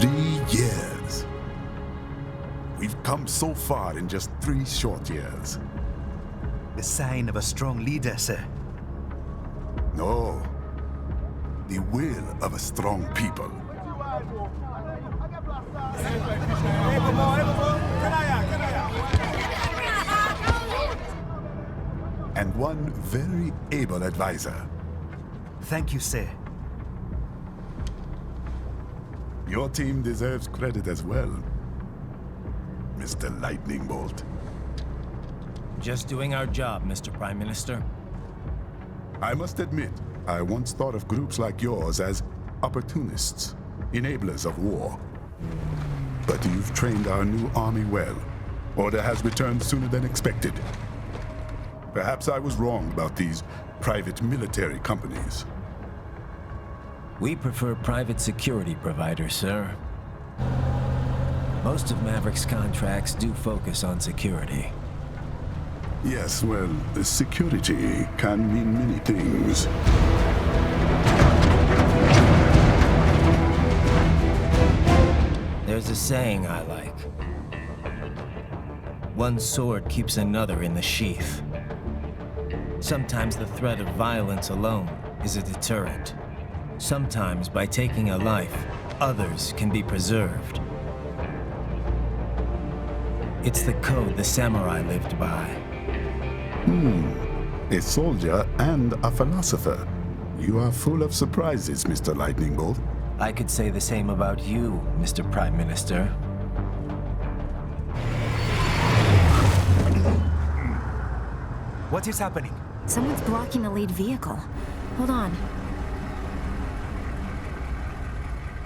3 years. We've come so far in just 3 short years. The sign of a strong leader, sir. No. The will of a strong people. And one very able advisor. Thank you, sir. Your team deserves credit as well, Mr. Lightning Bolt. Just doing our job, Mr. Prime Minister. I must admit, I once thought of groups like yours as opportunists, enablers of war. But you've trained our new army well. Order has returned sooner than expected. Perhaps I was wrong about these private military companies. We prefer private security providers, sir. Most of Maverick's contracts do focus on security. Yes, well, security can mean many things. There's a saying I like. One sword keeps another in the sheath. Sometimes the threat of violence alone is a deterrent. Sometimes by taking a life, others can be preserved. It's the code the samurai lived by. A soldier and a philosopher. You are full of surprises, Mr. Lightning Bolt. I could say the same about you, Mr. Prime Minister. What is happening? Someone's blocking the lead vehicle. Hold on.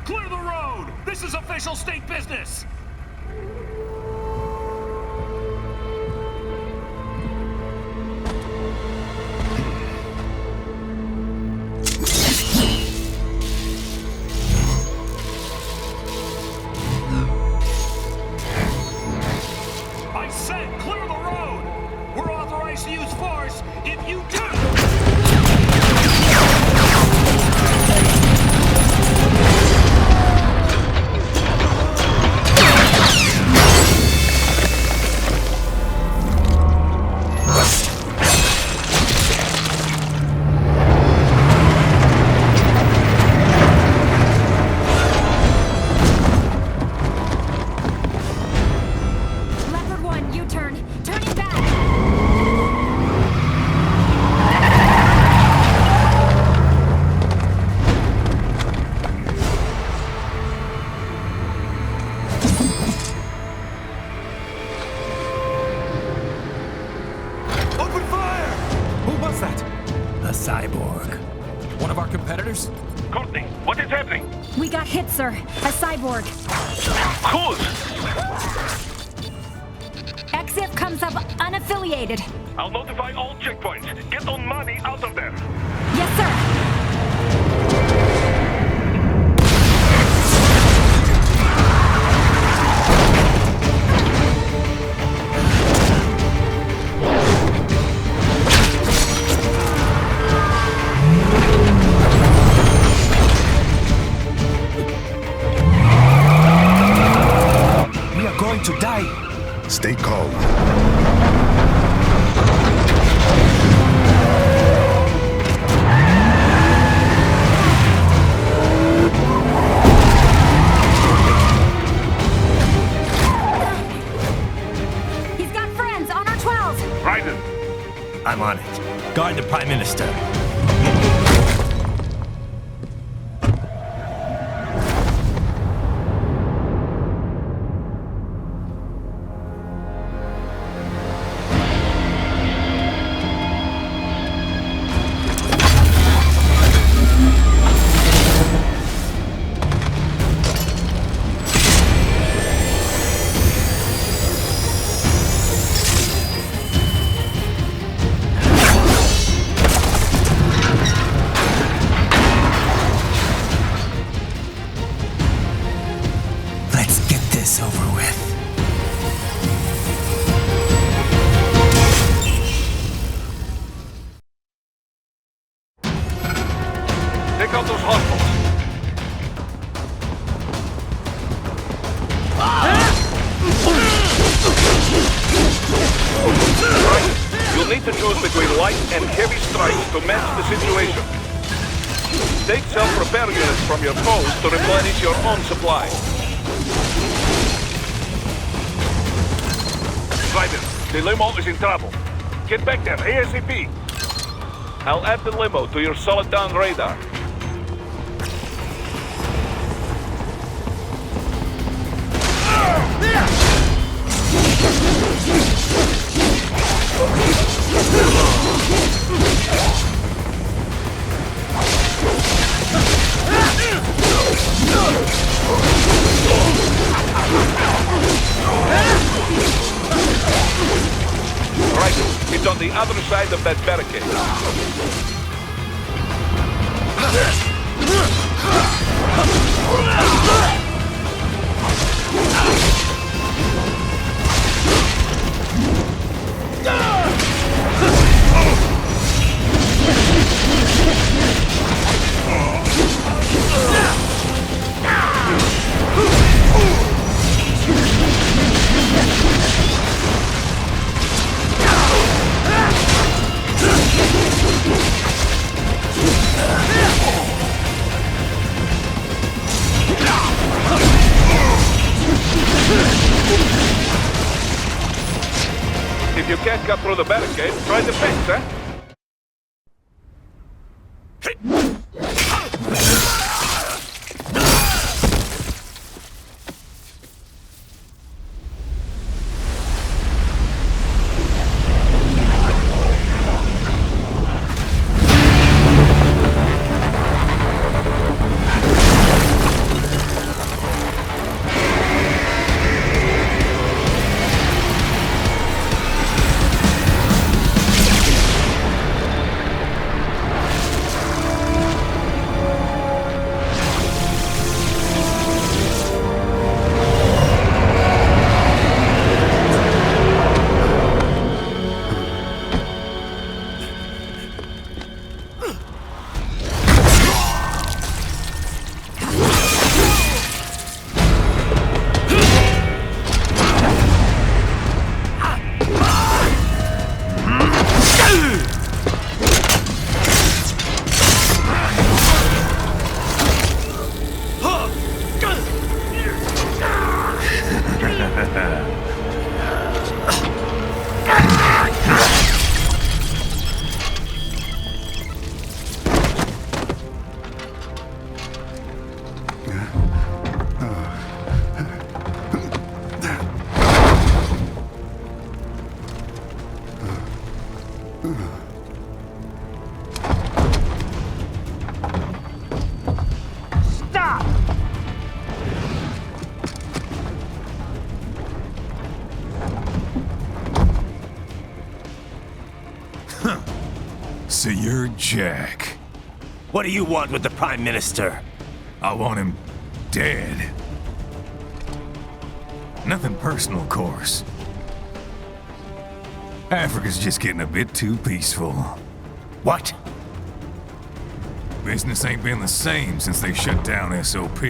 Clear the road! This is official state business! I said clear the road! We're authorized to use force if you do! Cyborg. One of our competitors? Courtney, what is happening? We got hit, sir. A cyborg. Whose? XF comes up unaffiliated. I'll notify all checkpoints. Get on money out of there. Yes, sir. To die. Stay calm. He's got friends on our 12s. Raiden. I'm on it. Guard the Prime Minister. Over with. Take out those hostiles. Right. You'll need to choose between light and heavy strikes to match the situation. Take self-repair units from your foes to replenish your own supply. Raiden, the limo is in trouble. Get back there ASAP. I'll add the limo to your solid down radar. Right, it's on the other side of that barricade. If you can't cut through the barricade, try the fence, huh? So you're Jack. What do you want with the Prime Minister? I want him dead. Nothing personal, of course. Africa's just getting a bit too peaceful. What? Business ain't been the same since they shut down SOP.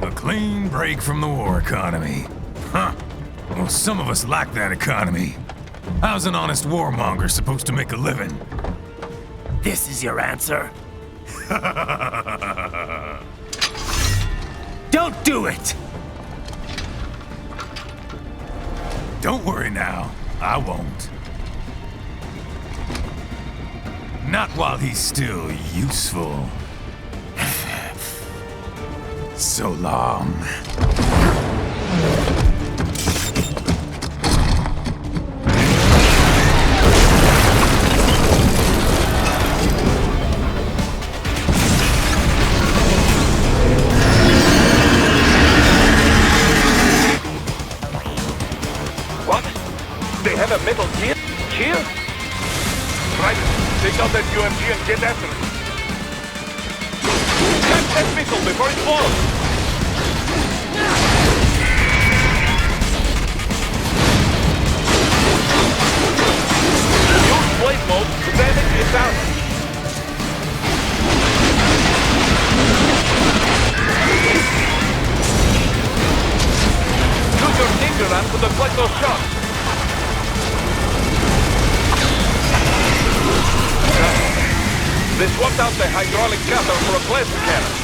A clean break from the war economy. Huh. Well, some of us like that economy. How's an honest warmonger supposed to make a living? This is your answer? Don't do it! Don't worry now, I won't. Not while he's still useful. So long. They have a metal gear? Here? Right. Take out that UMG and get after it. Catch that missile before it falls! Use blade mode to damage it down. deflect those shots. They swapped out the hydraulic cutter for a plasma cannon.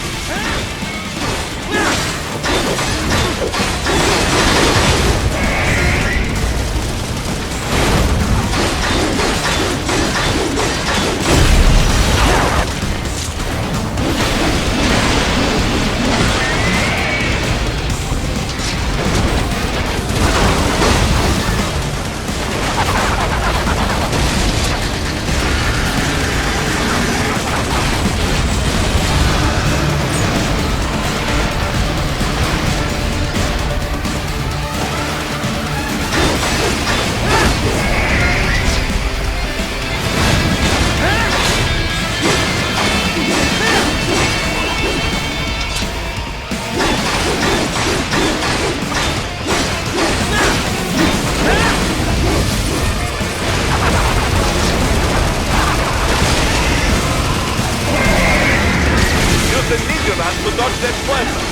To dodge that plasma.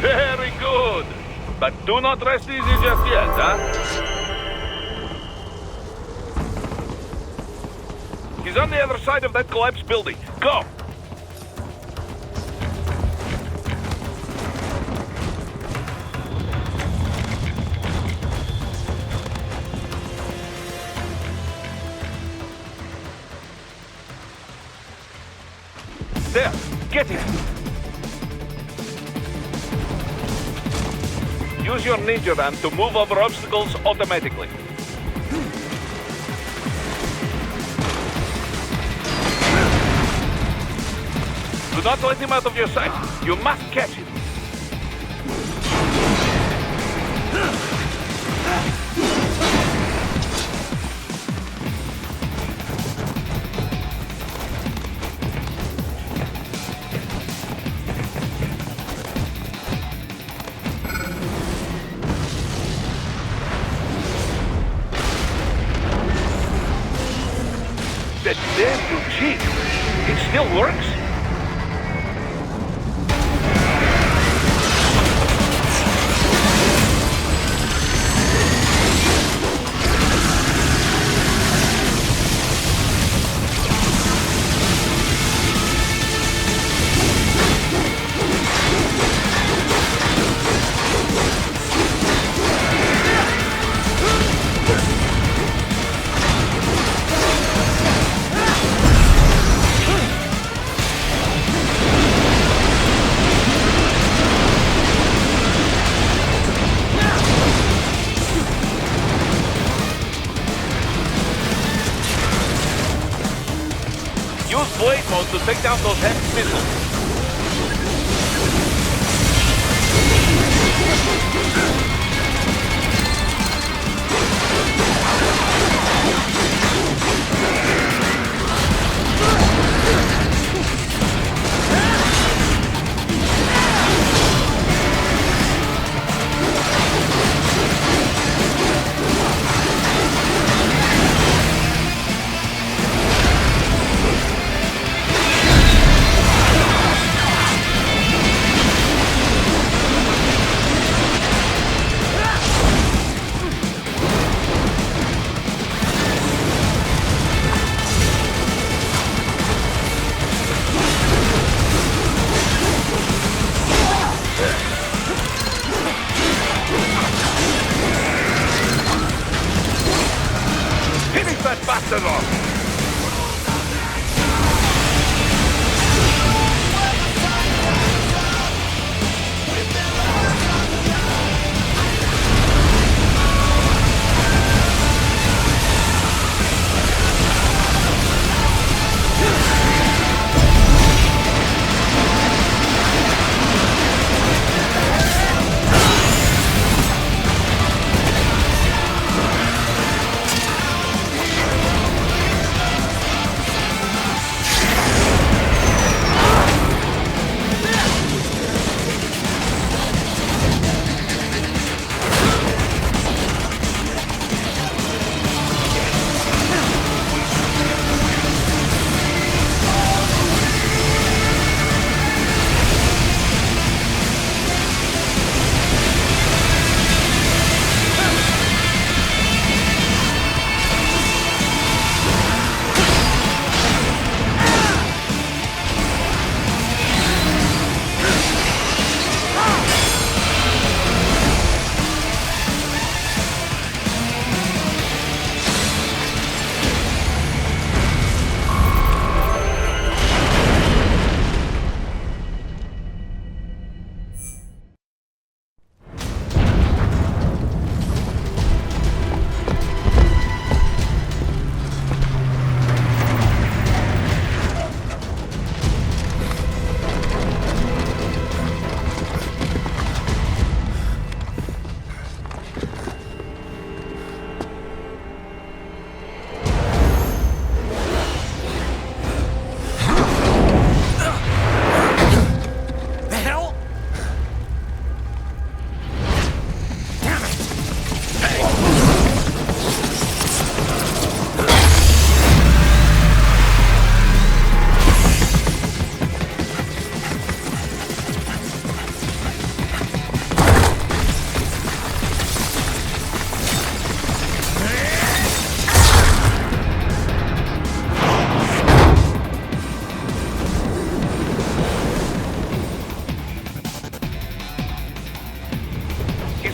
Very good. But do not rest easy just yet, huh? He's on the other side of that collapsed building. Go! There! Get him! Use your ninja van to move over obstacles automatically. Do not let him out of your sight. You must catch him. That damn new cheat. It still works? mode to take down those heavy missiles.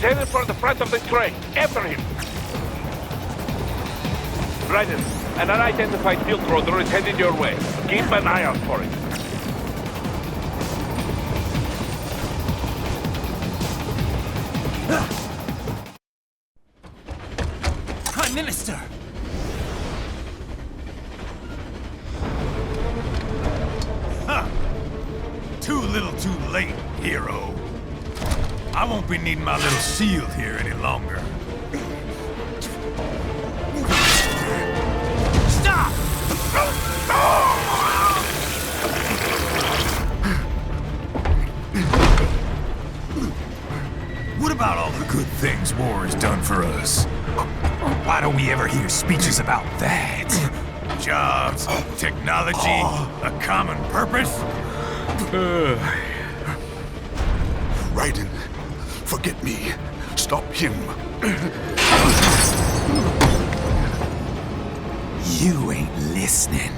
Headed for the front of the train. After him. Raiden, an unidentified field roader is headed your way. Keep an eye out for it. Prime Minister! Huh. Too little too late, hero. I won't be needing my little shield here any longer. Stop! What about all the good things war has done for us? Why don't we ever hear speeches about that? Jobs, technology, a common purpose? Raiden, forget me. Stop him. You ain't listening.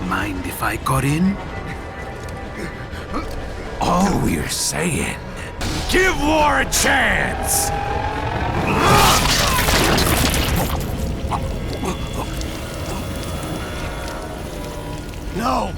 Mind if I got in? All we're saying, give war a chance! No!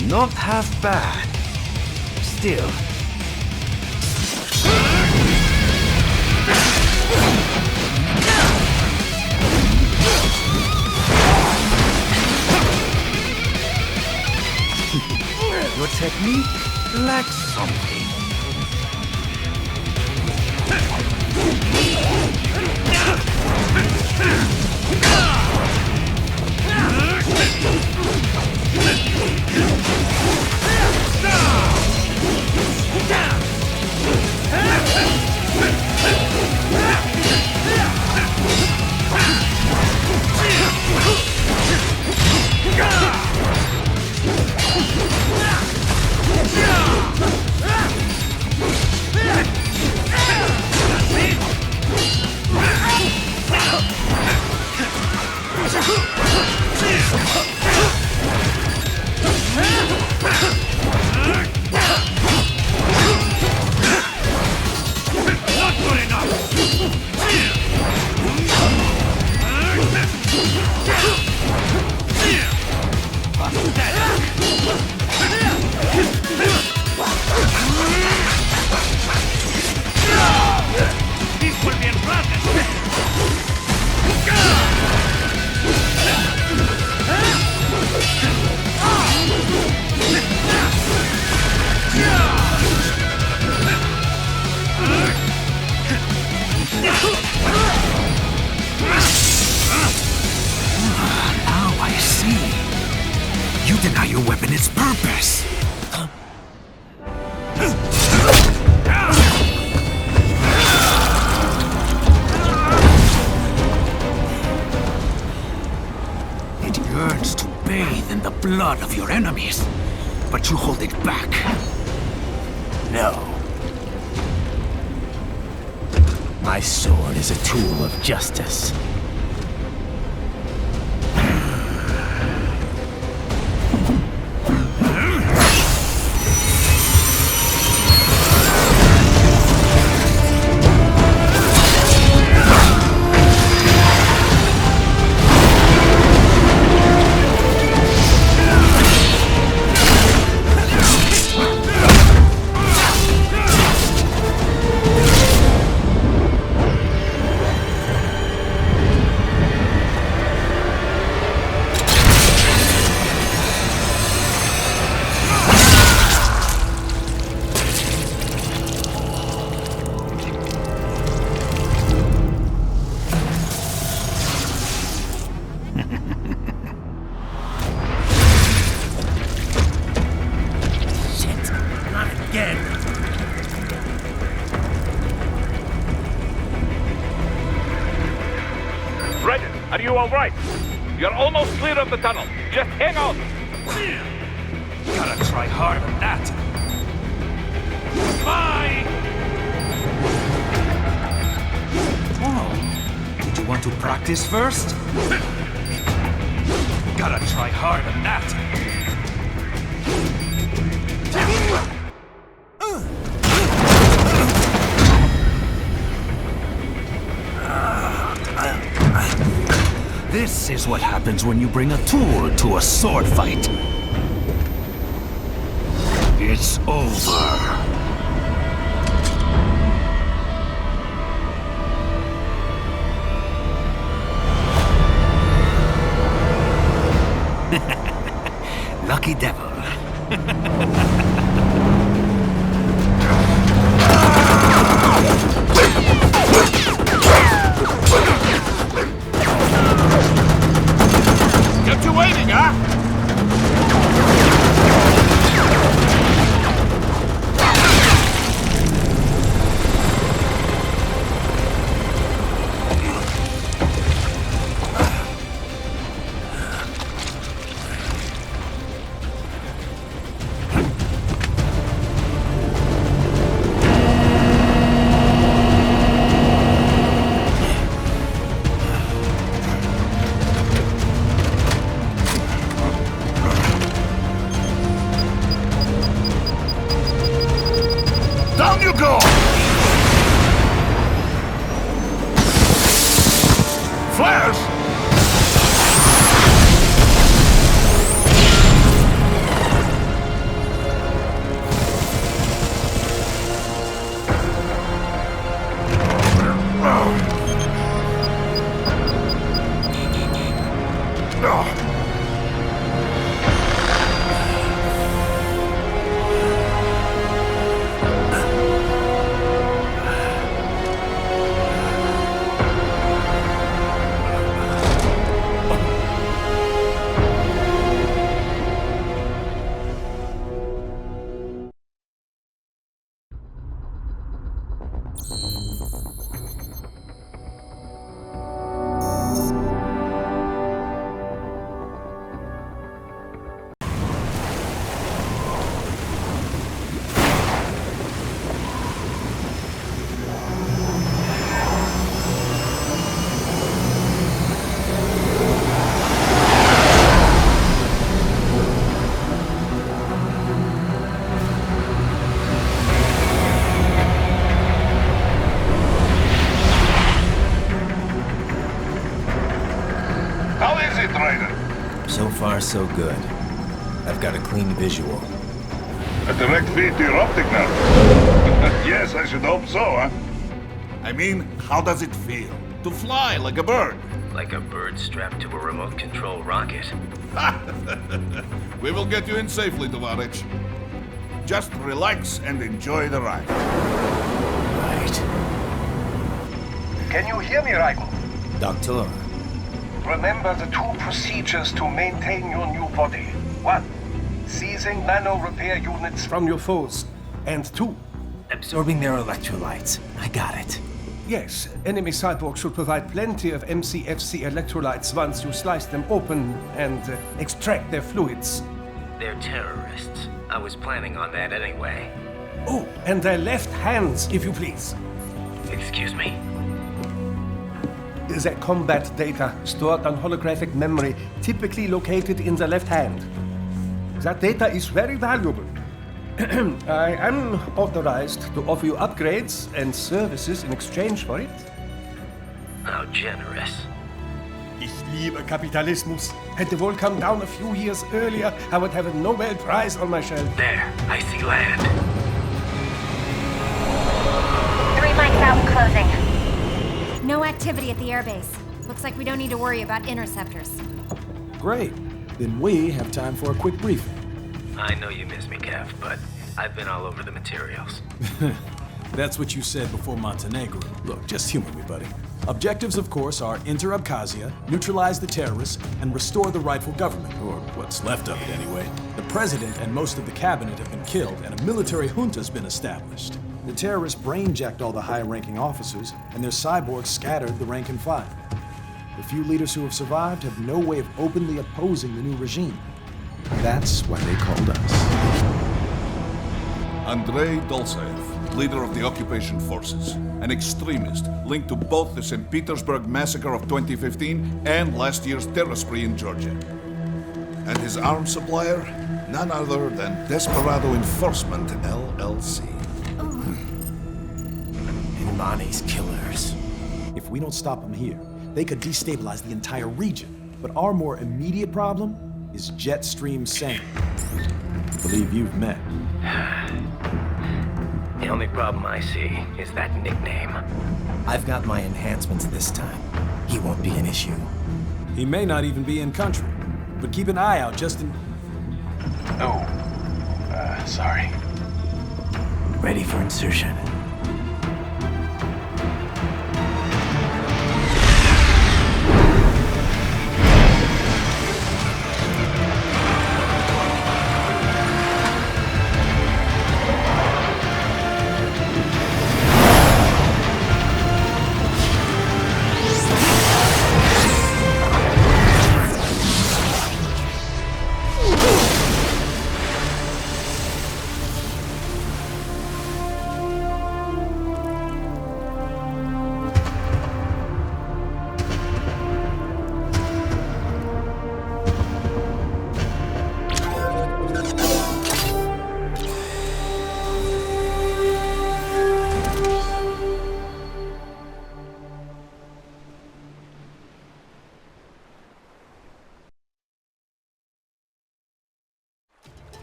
Not half bad. Still. Your technique lacks something. Blood of your enemies, but you hold it back. No. My sword is a tool of justice. Are you all right? You're almost clear of the tunnel. Just hang on. Gotta try harder than that. Bye! Oh, did you want to practice first? Gotta try harder than that. This is what happens when you bring a tool to a sword fight. It's over. Lucky devil. Kept you waiting, huh? Down you go! Flash! So far, so good. I've got a clean visual. A direct feed to your optic nerve. Yes, I should hope so, huh? I mean, how does it feel? To fly like a bird? Like a bird strapped to a remote control rocket. We will get you in safely, Tovarich. Just relax and enjoy the ride. Right. Can you hear me, Raiden? Doctor. Remember the 2 procedures to maintain your new body. 1. Seizing nano repair units from your foes. And 2. Absorbing their electrolytes. I got it. Yes, enemy cyborg should provide plenty of MCFC electrolytes once you slice them open and extract their fluids. They're terrorists. I was planning on that anyway. Oh, and their left hands, if you please. Excuse me? The combat data stored on holographic memory, typically located in the left hand. That data is very valuable. I am authorized to offer you upgrades and services in exchange for it. How generous. Ich liebe Kapitalismus. Had the wall come down a few years earlier, I would have a Nobel Prize on my shelf. There, I see land. 3 mics out, closing. No activity at the airbase. Looks like we don't need to worry about interceptors. Great. Then we have time for a quick briefing. I know you miss me, Kev, but I've been all over the materials. That's what you said before Montenegro. Look, just humor me, buddy. Objectives, of course, are enter Abkhazia, neutralize the terrorists, and restore the rightful government, or what's left of it anyway. The president and most of the cabinet have been killed, and a military junta's been established. The terrorists brain-jacked all the high-ranking officers, and their cyborgs scattered the rank and file. The few leaders who have survived have no way of openly opposing the new regime. That's why they called us. Andrei Dolzaev, leader of the occupation forces, an extremist linked to both the St. Petersburg massacre of 2015 and last year's terror spree in Georgia. And his arms supplier, none other than Desperado Enforcement LLC. Imani's killers. If we don't stop them here, they could destabilize the entire region. But our more immediate problem is Jetstream Sam. I believe you've met. The only problem I see is that nickname. I've got my enhancements this time. He won't be an issue. He may not even be in country, but keep an eye out just in... Sorry. Ready for insertion.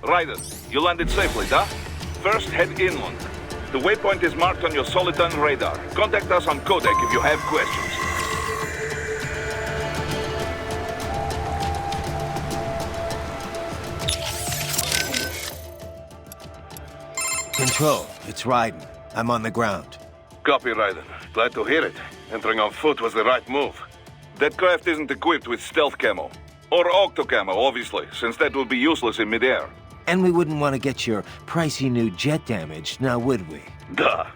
Raiden, you landed safely, huh? First, head inland. The waypoint is marked on your Soliton radar. Contact us on Codec if you have questions. Control, it's Raiden. I'm on the ground. Copy, Raiden. Glad to hear it. Entering on foot was the right move. That craft isn't equipped with stealth camo. Or octo camo, obviously, since that would be useless in midair. And we wouldn't want to get your pricey new jet damaged, now would we? Duh.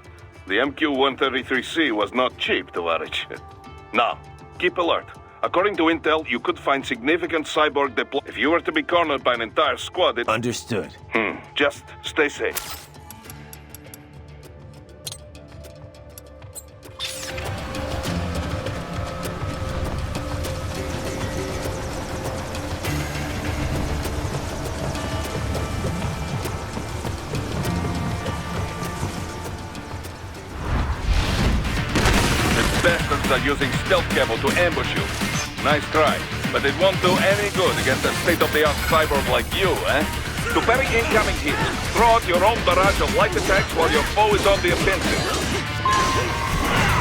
The MQ-133C was not cheap, Tovarich. Now, keep alert. According to intel, you could find significant cyborg deploy. If you were to be cornered by an entire squad, it... Understood. Just stay safe. Bastards are using stealth camo to ambush you. Nice try, but it won't do any good against a state-of-the-art cyborg like you, eh? To parry incoming hits, throw out your own barrage of light attacks while your foe is on the offensive.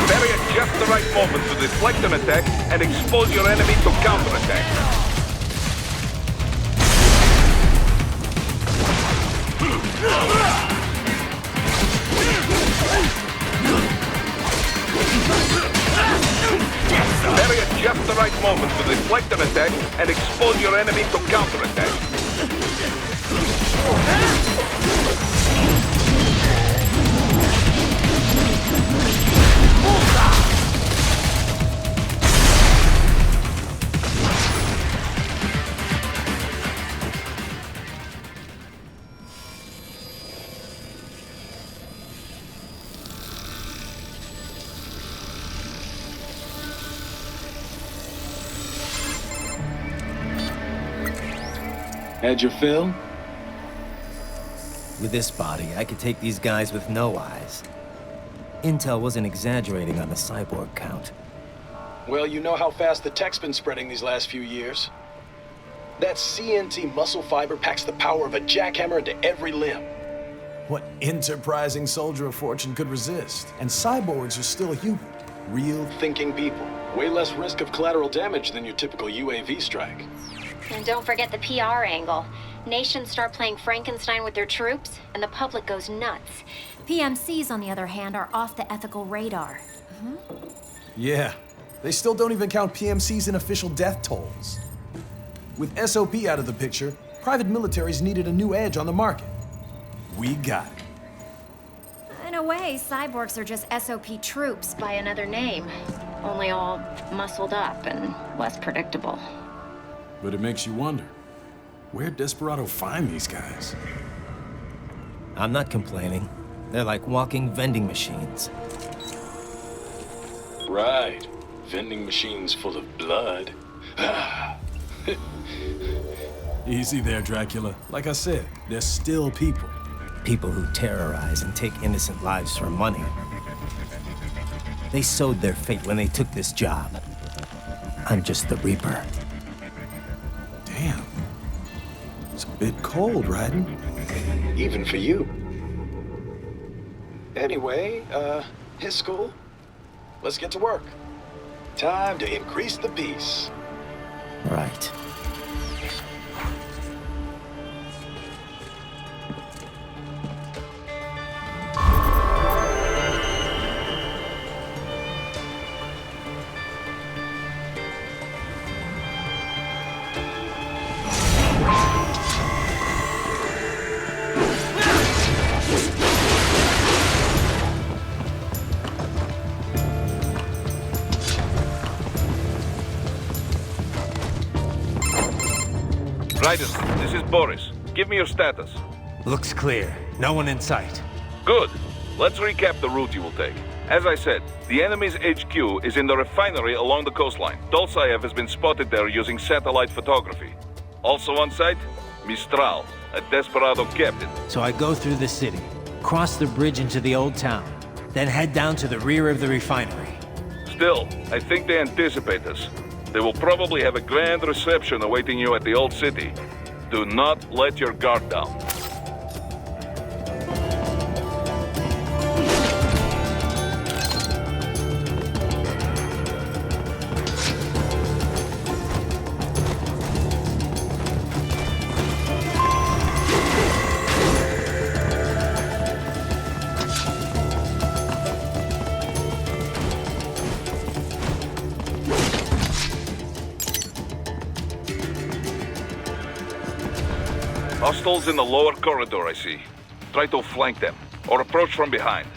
Parry at just the right moment to deflect an attack and expose your enemy to counterattack. Parry at just the right moment to deflect an attack and expose your enemy to counterattack. Had your fill? With this body, I could take these guys with no eyes. Intel wasn't exaggerating on the cyborg count. Well, you know how fast the tech's been spreading these last few years. That CNT muscle fiber packs the power of a jackhammer into every limb. What enterprising soldier of fortune could resist? And cyborgs are still human. Real thinking people. Way less risk of collateral damage than your typical UAV strike. And don't forget the PR angle. Nations start playing Frankenstein with their troops, and the public goes nuts. PMCs, on the other hand, are off the ethical radar. Yeah, they still don't even count PMCs in official death tolls. With SOP out of the picture, private militaries needed a new edge on the market. We got it. In a way, cyborgs are just SOP troops by another name. Only all muscled up and less predictable. But it makes you wonder, where'd Desperado find these guys? I'm not complaining. They're like walking vending machines. Right. Vending machines full of blood. Easy there, Dracula. Like I said, they're still people. People who terrorize and take innocent lives for money. They sowed their fate when they took this job. I'm just the Reaper. Damn. It's a bit cold, Raiden. Even for you. Anyway, his school. Let's get to work. Time to increase the peace. Right. Raiden, this is Boris. Give me your status. Looks clear. No one in sight. Good. Let's recap the route you will take. As I said, the enemy's HQ is in the refinery along the coastline. Dolzaev has been spotted there using satellite photography. Also on site, Mistral, a Desperado captain. So I go through the city, cross the bridge into the old town, then head down to the rear of the refinery. Still, I think they anticipate us. They will probably have a grand reception awaiting you at the old city. Do not let your guard down. Hostiles in the lower corridor, I see. Try to flank them, or approach from behind.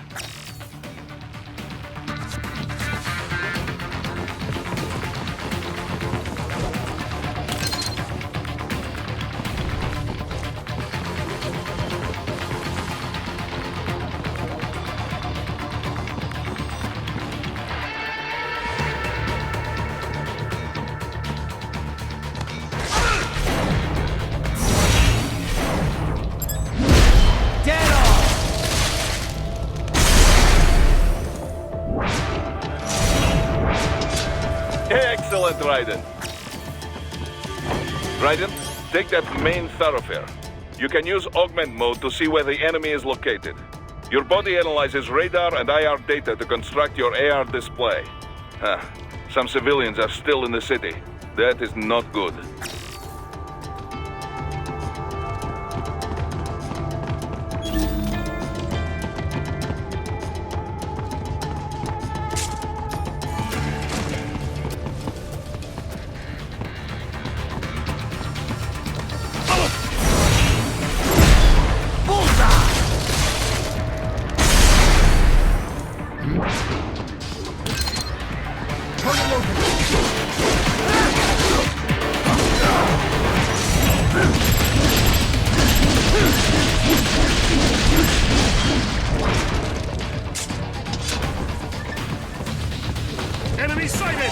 Excellent, Raiden. Raiden, take that main thoroughfare. You can use augment mode to see where the enemy is located. Your body analyzes radar and IR data to construct your AR display. Some civilians are still in the city. That is not good. Enemy sighted!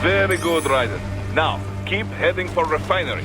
Very good, Raiden. Now, keep heading for refinery.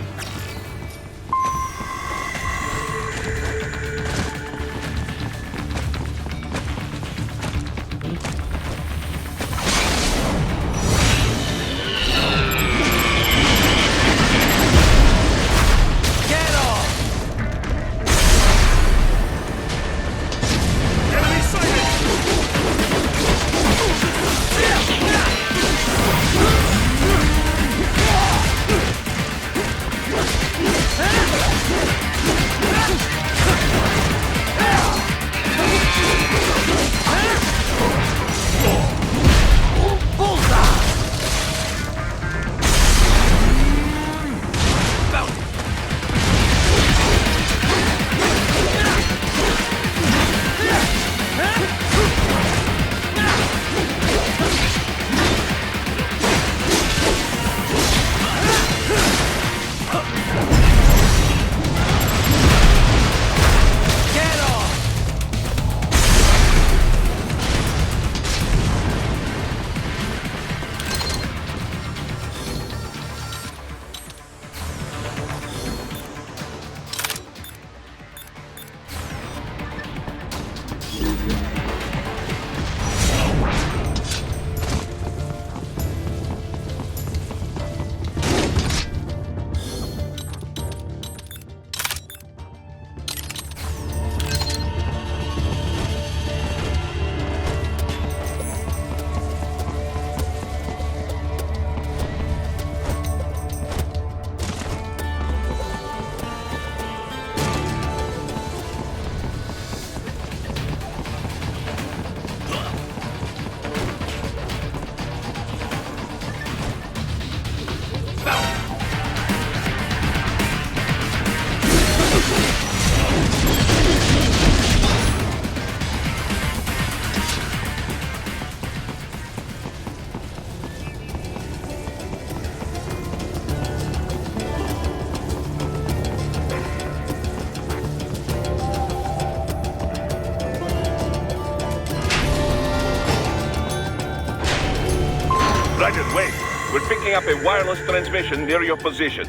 picking up a wireless transmission near your position.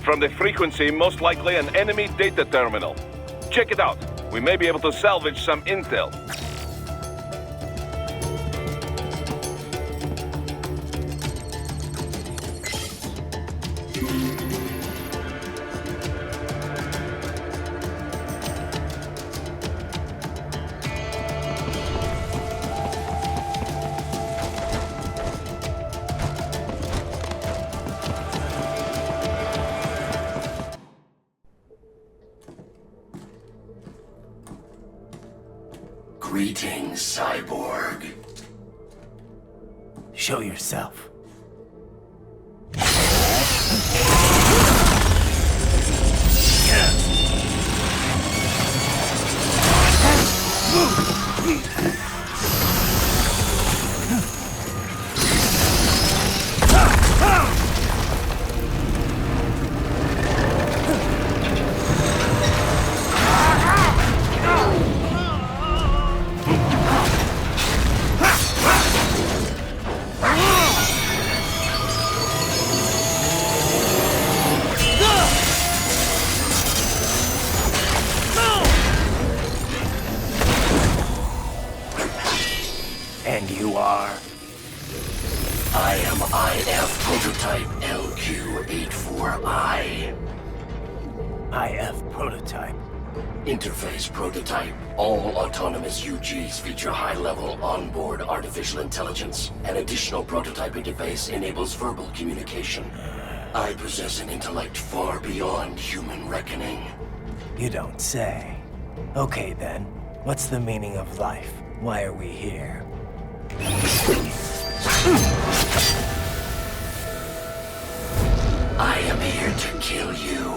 From the frequency, most likely an enemy data terminal. Check it out. We may be able to salvage some intel. Greetings, cyborg. Show yourself. And you are? I am IF Prototype LQ84I. IF Prototype. Interface Prototype. All autonomous UGs feature high-level onboard artificial intelligence. An additional prototype interface enables verbal communication. I possess an intellect far beyond human reckoning. You don't say. Okay then, what's the meaning of life? Why are we here? I am here to kill you.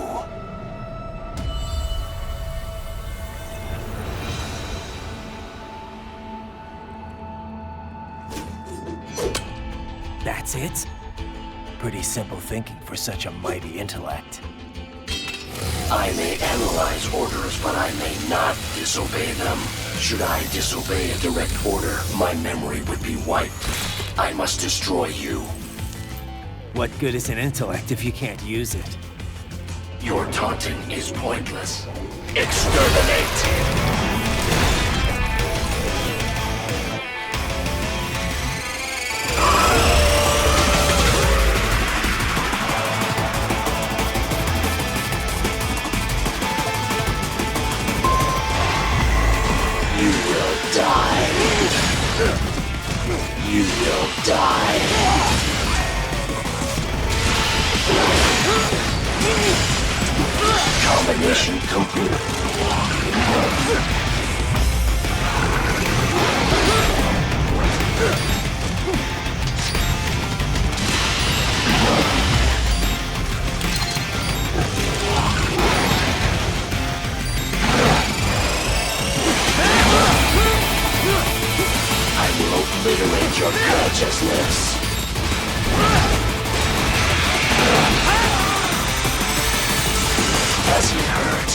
That's it? Pretty simple thinking for such a mighty intellect. I may analyze orders, but I may not disobey them. Should I disobey a direct order, my memory would be wiped. I must destroy you. What good is an intellect if you can't use it? Your taunting is pointless. Exterminate! You will die. You will die. Combination complete. I will obliterate your consciousness. Does it hurt?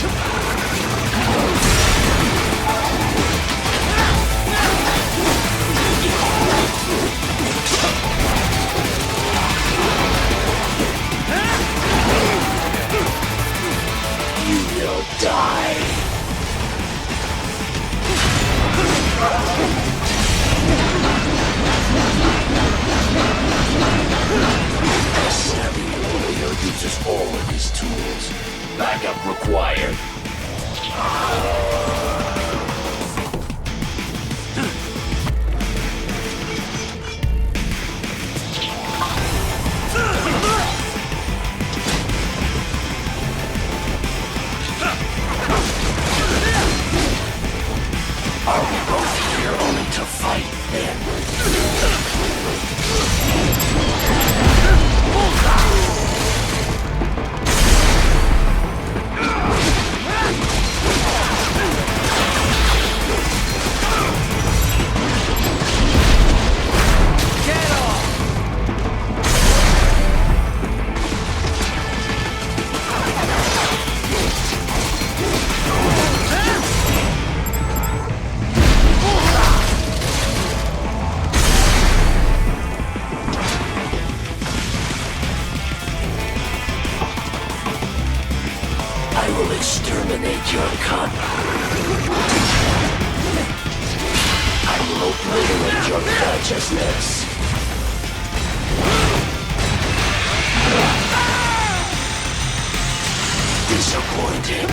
You will die. Snappy warrior uses all of his tools. Backup required. Are we both here only to fight then? will exterminate your kind. I will obliterate your consciousness. Disappointing.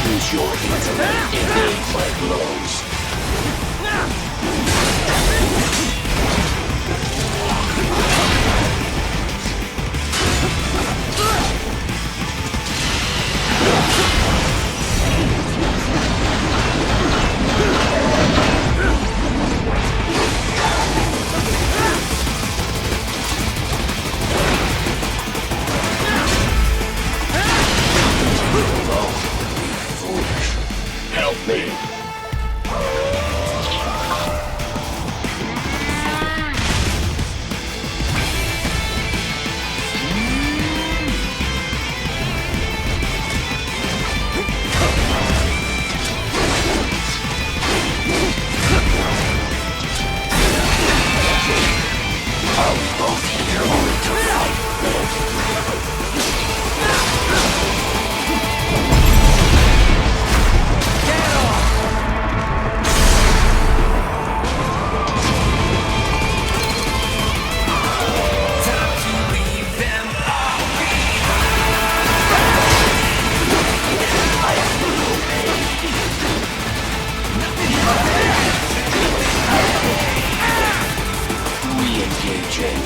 Use your intellect to evade my blows. Help me. Are we both here only to fight then? Re-engaging.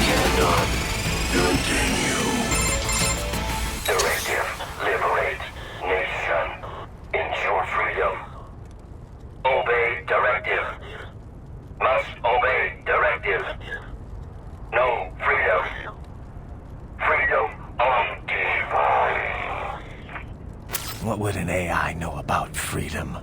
Cannot continue. Directive. Liberate. Nation. Ensure freedom. Obey directive. Must obey directive. No freedom. Freedom on device. What would an AI know about freedom?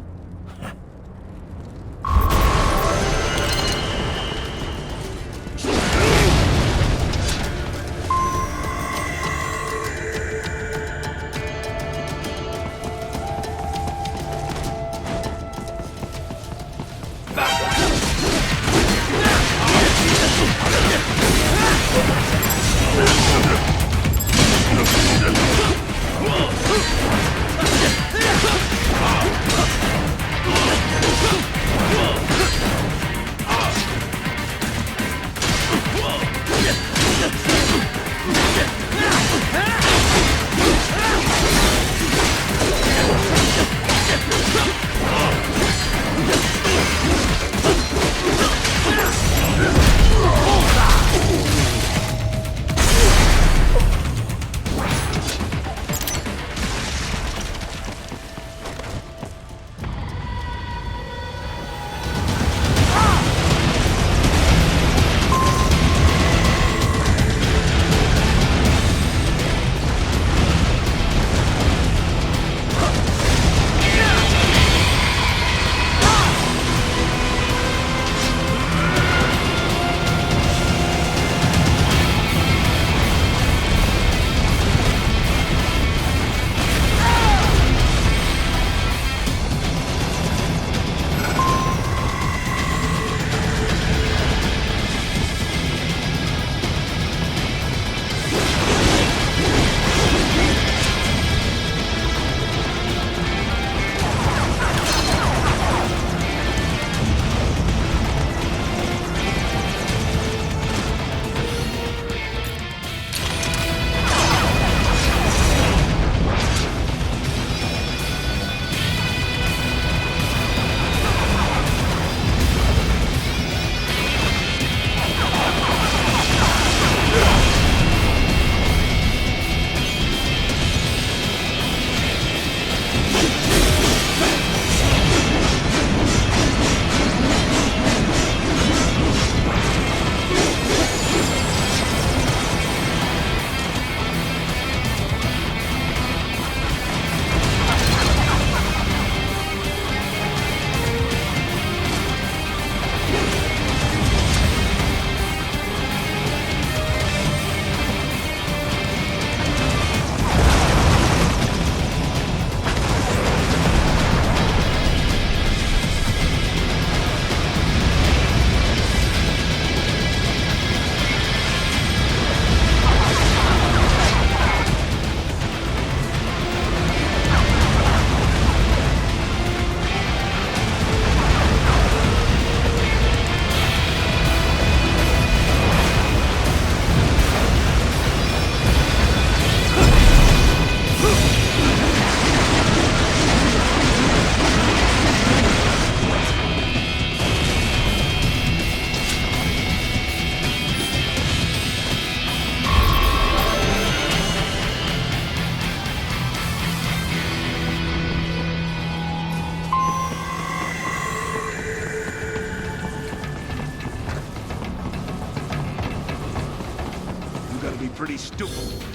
be stupid.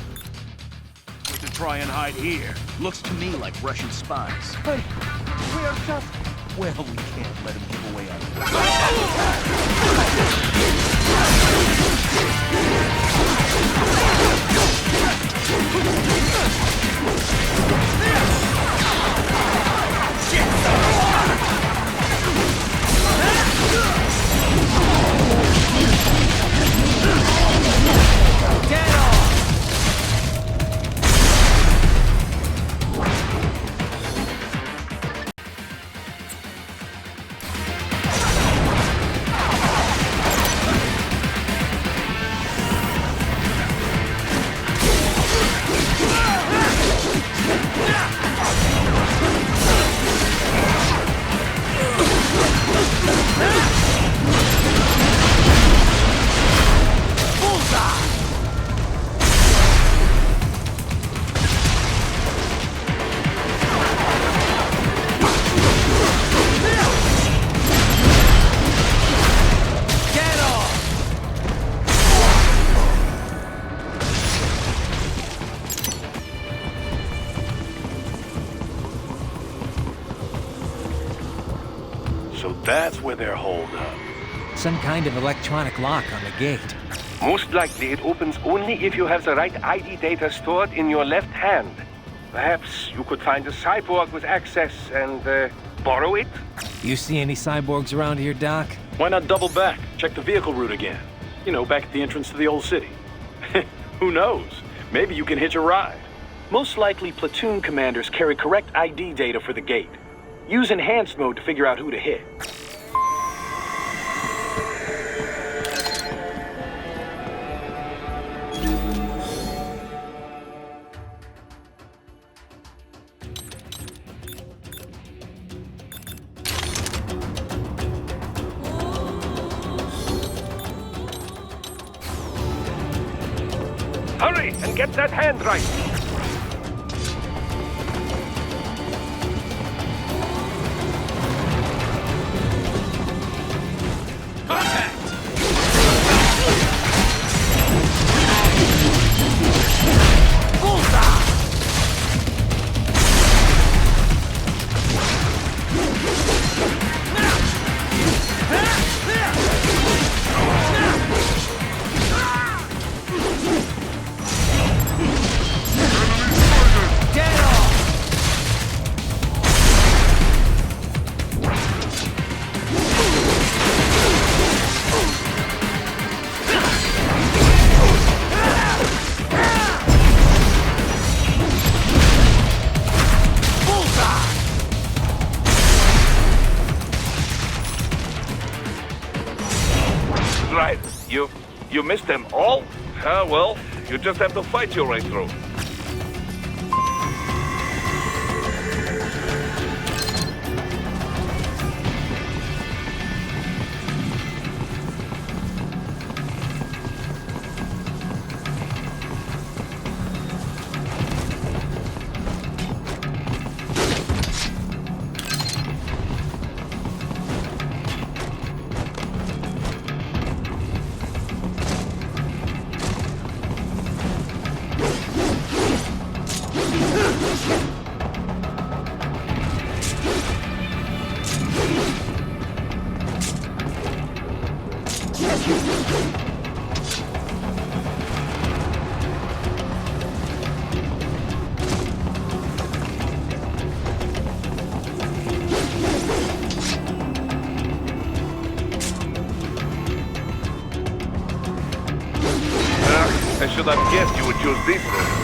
To try and hide here. Looks to me like Russian spies. But we are just... Well, we can't let him give away our... That's where they're holed up. Some kind of electronic lock on the gate. Most likely it opens only if you have the right ID data stored in your left hand. Perhaps you could find a cyborg with access and borrow it? You see any cyborgs around here, Doc? Why not double back? Check the vehicle route again. You know, back at the entrance to the old city. Who knows? Maybe you can hitch a ride. Most likely platoon commanders carry correct ID data for the gate. Use enhanced mode to figure out who to hit. Hurry and get that hand right! Right, you missed them all? Well, you just have to fight your way through. I should have guessed you would choose this route.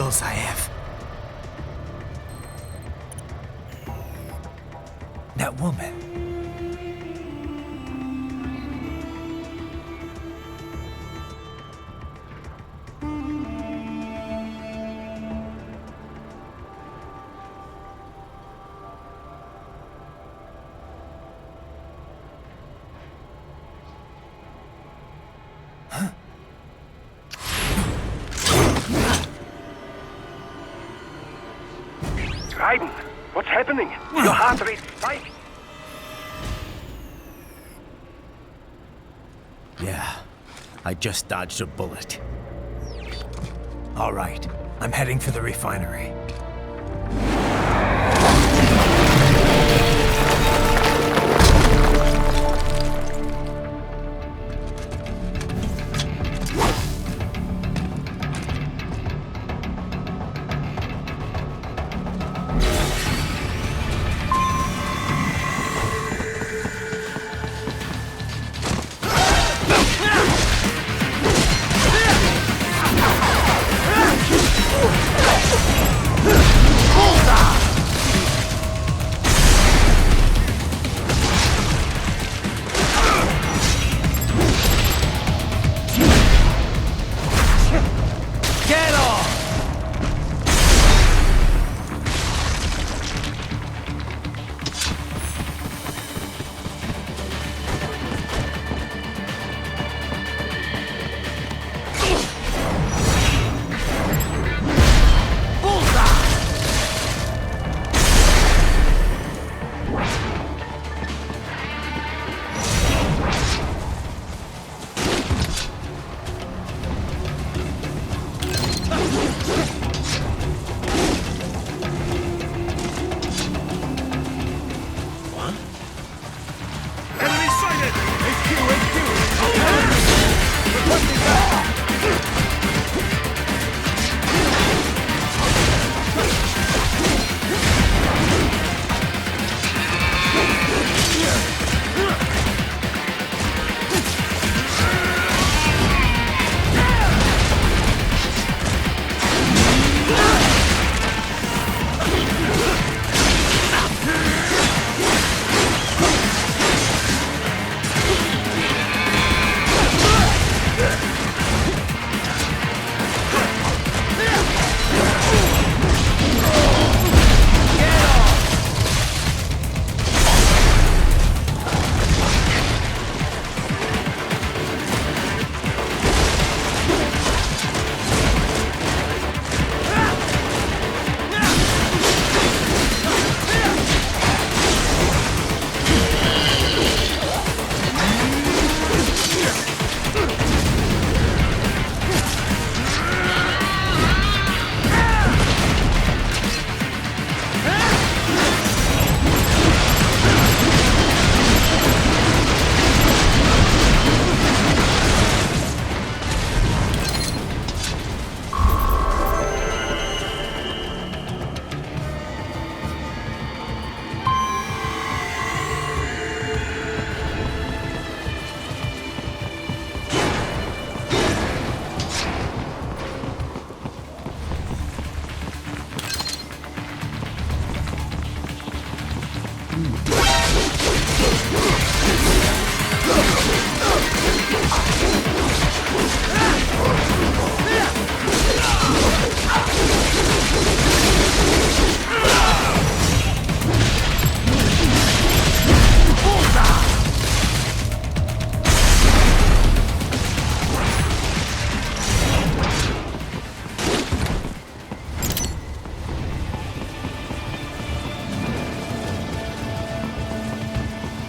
Dolzaev. That woman. Raiden, what's happening? Your heart rate spiked. Yeah, I just dodged a bullet. All right, I'm heading for the refinery.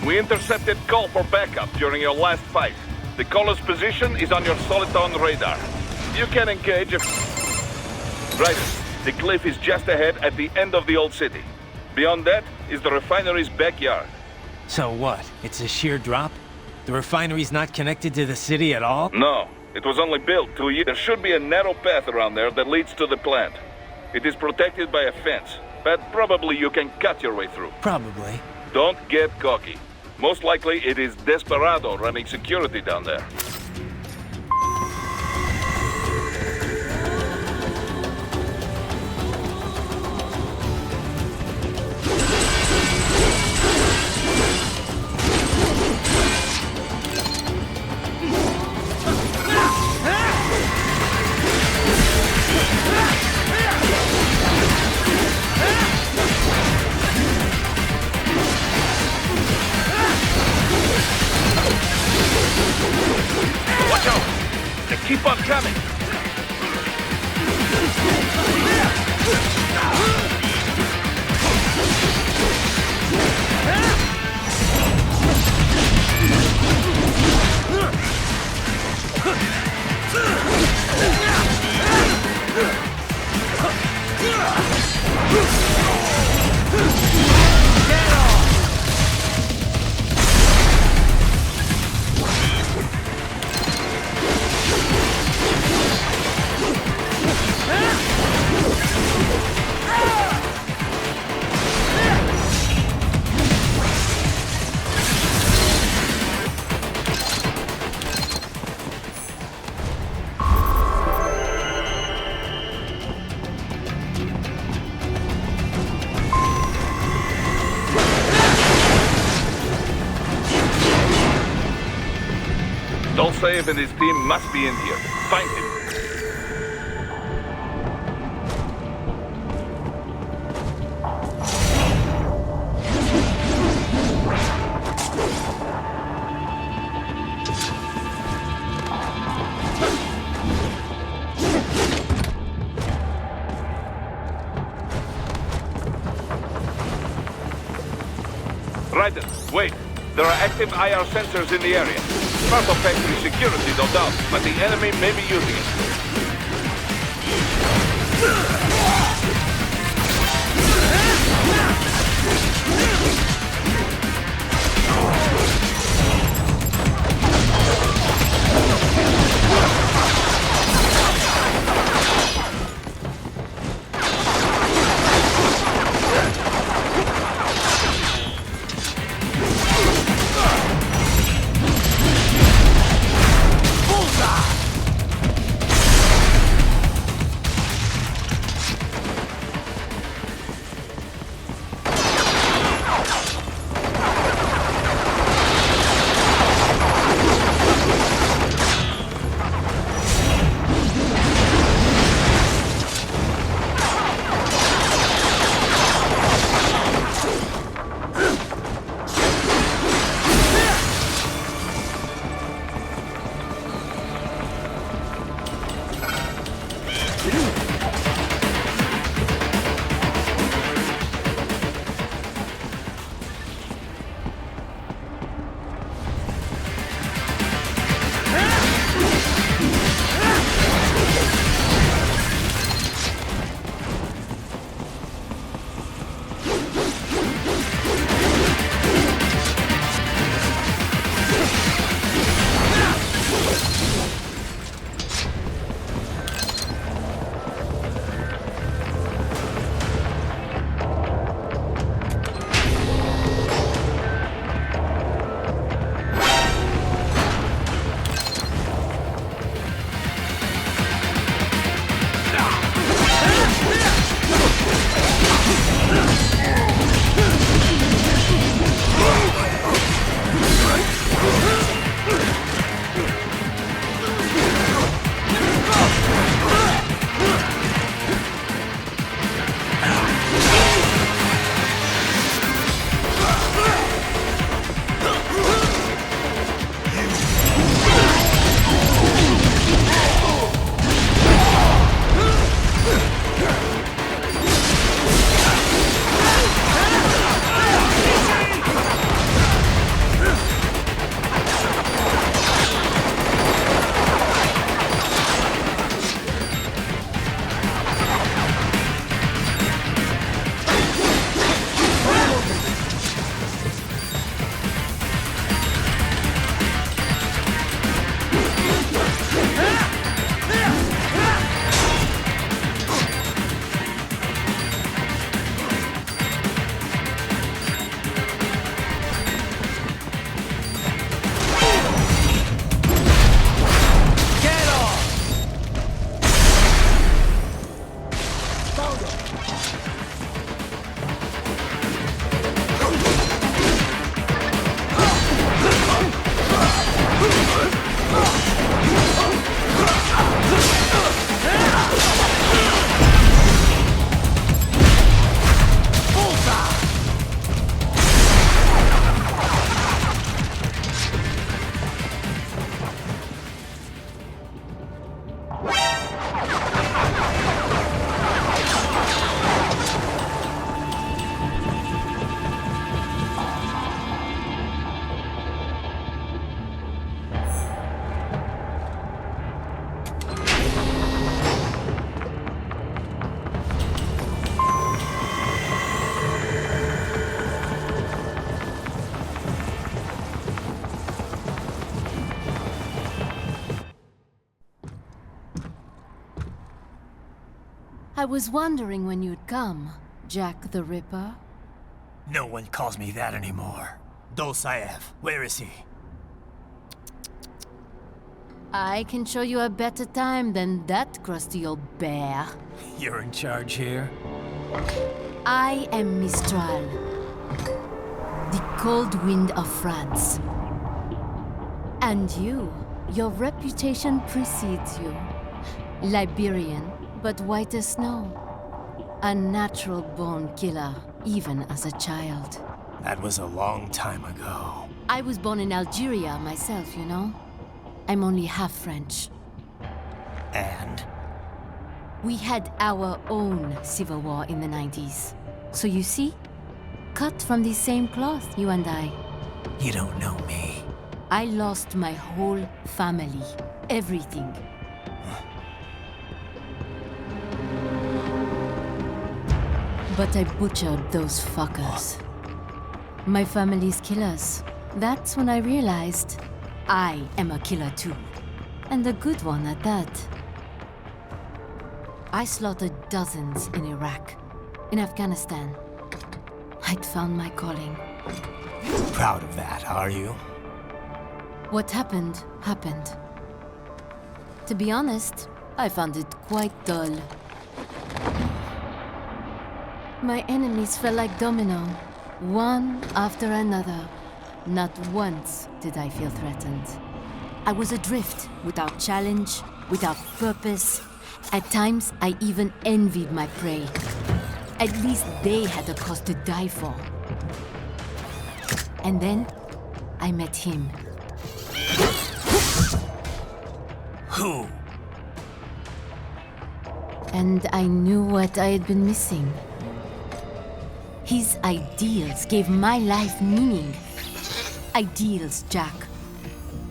We intercepted call for backup during your last fight. The caller's position is on your Soliton radar. You can engage if... Raiden, the cliff is just ahead at the end of the old city. Beyond that is the refinery's backyard. So what? It's a sheer drop? The refinery's not connected to the city at all? No. It was only built 2 years. There should be a narrow path around there that leads to the plant. It is protected by a fence, but probably you can cut your way through. Probably. Don't get cocky. Most likely it is Desperado running security down there. incoming! Dolsaev and his team must be in here. Find him. Raiden, wait. There are active IR sensors in the area. Part of factory security, no doubt, but the enemy may be using it. I was wondering when you'd come, Jack the Ripper. No one calls me that anymore. Dolsaev, where is he? I can show you a better time than that crusty old bear. You're in charge here? I am Mistral, the cold wind of France. And your reputation precedes you. Liberian, but white as snow. A natural-born killer, even as a child. That was a long time ago. I was born in Algeria myself, you know? I'm only half French. And? We had our own civil war in the 90s. So you see? Cut from the same cloth, you and I. You don't know me. I lost my whole family. Everything. But I butchered those fuckers. My family's killers. That's when I realized I am a killer too. And a good one at that. I slaughtered dozens in Iraq, in Afghanistan. I'd found my calling. Proud of that, are you? What happened, happened. To be honest, I found it quite dull. My enemies fell like domino, one after another. Not once did I feel threatened. I was adrift, without challenge, without purpose. At times, I even envied my prey. At least they had a cause to die for. And then, I met him. Who? And I knew what I had been missing. His ideals gave my life meaning. Ideals, Jack.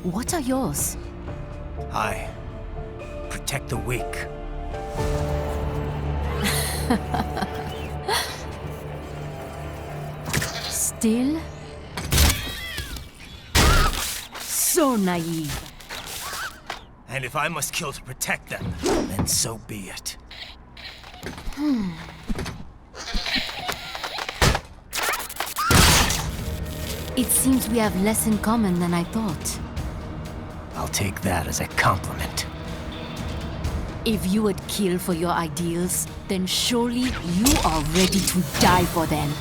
What are yours? I protect the weak. Still? So naive. And if I must kill to protect them, then so be it. It seems we have less in common than I thought. I'll take that as a compliment. If you would kill for your ideals, then surely you are ready to die for them.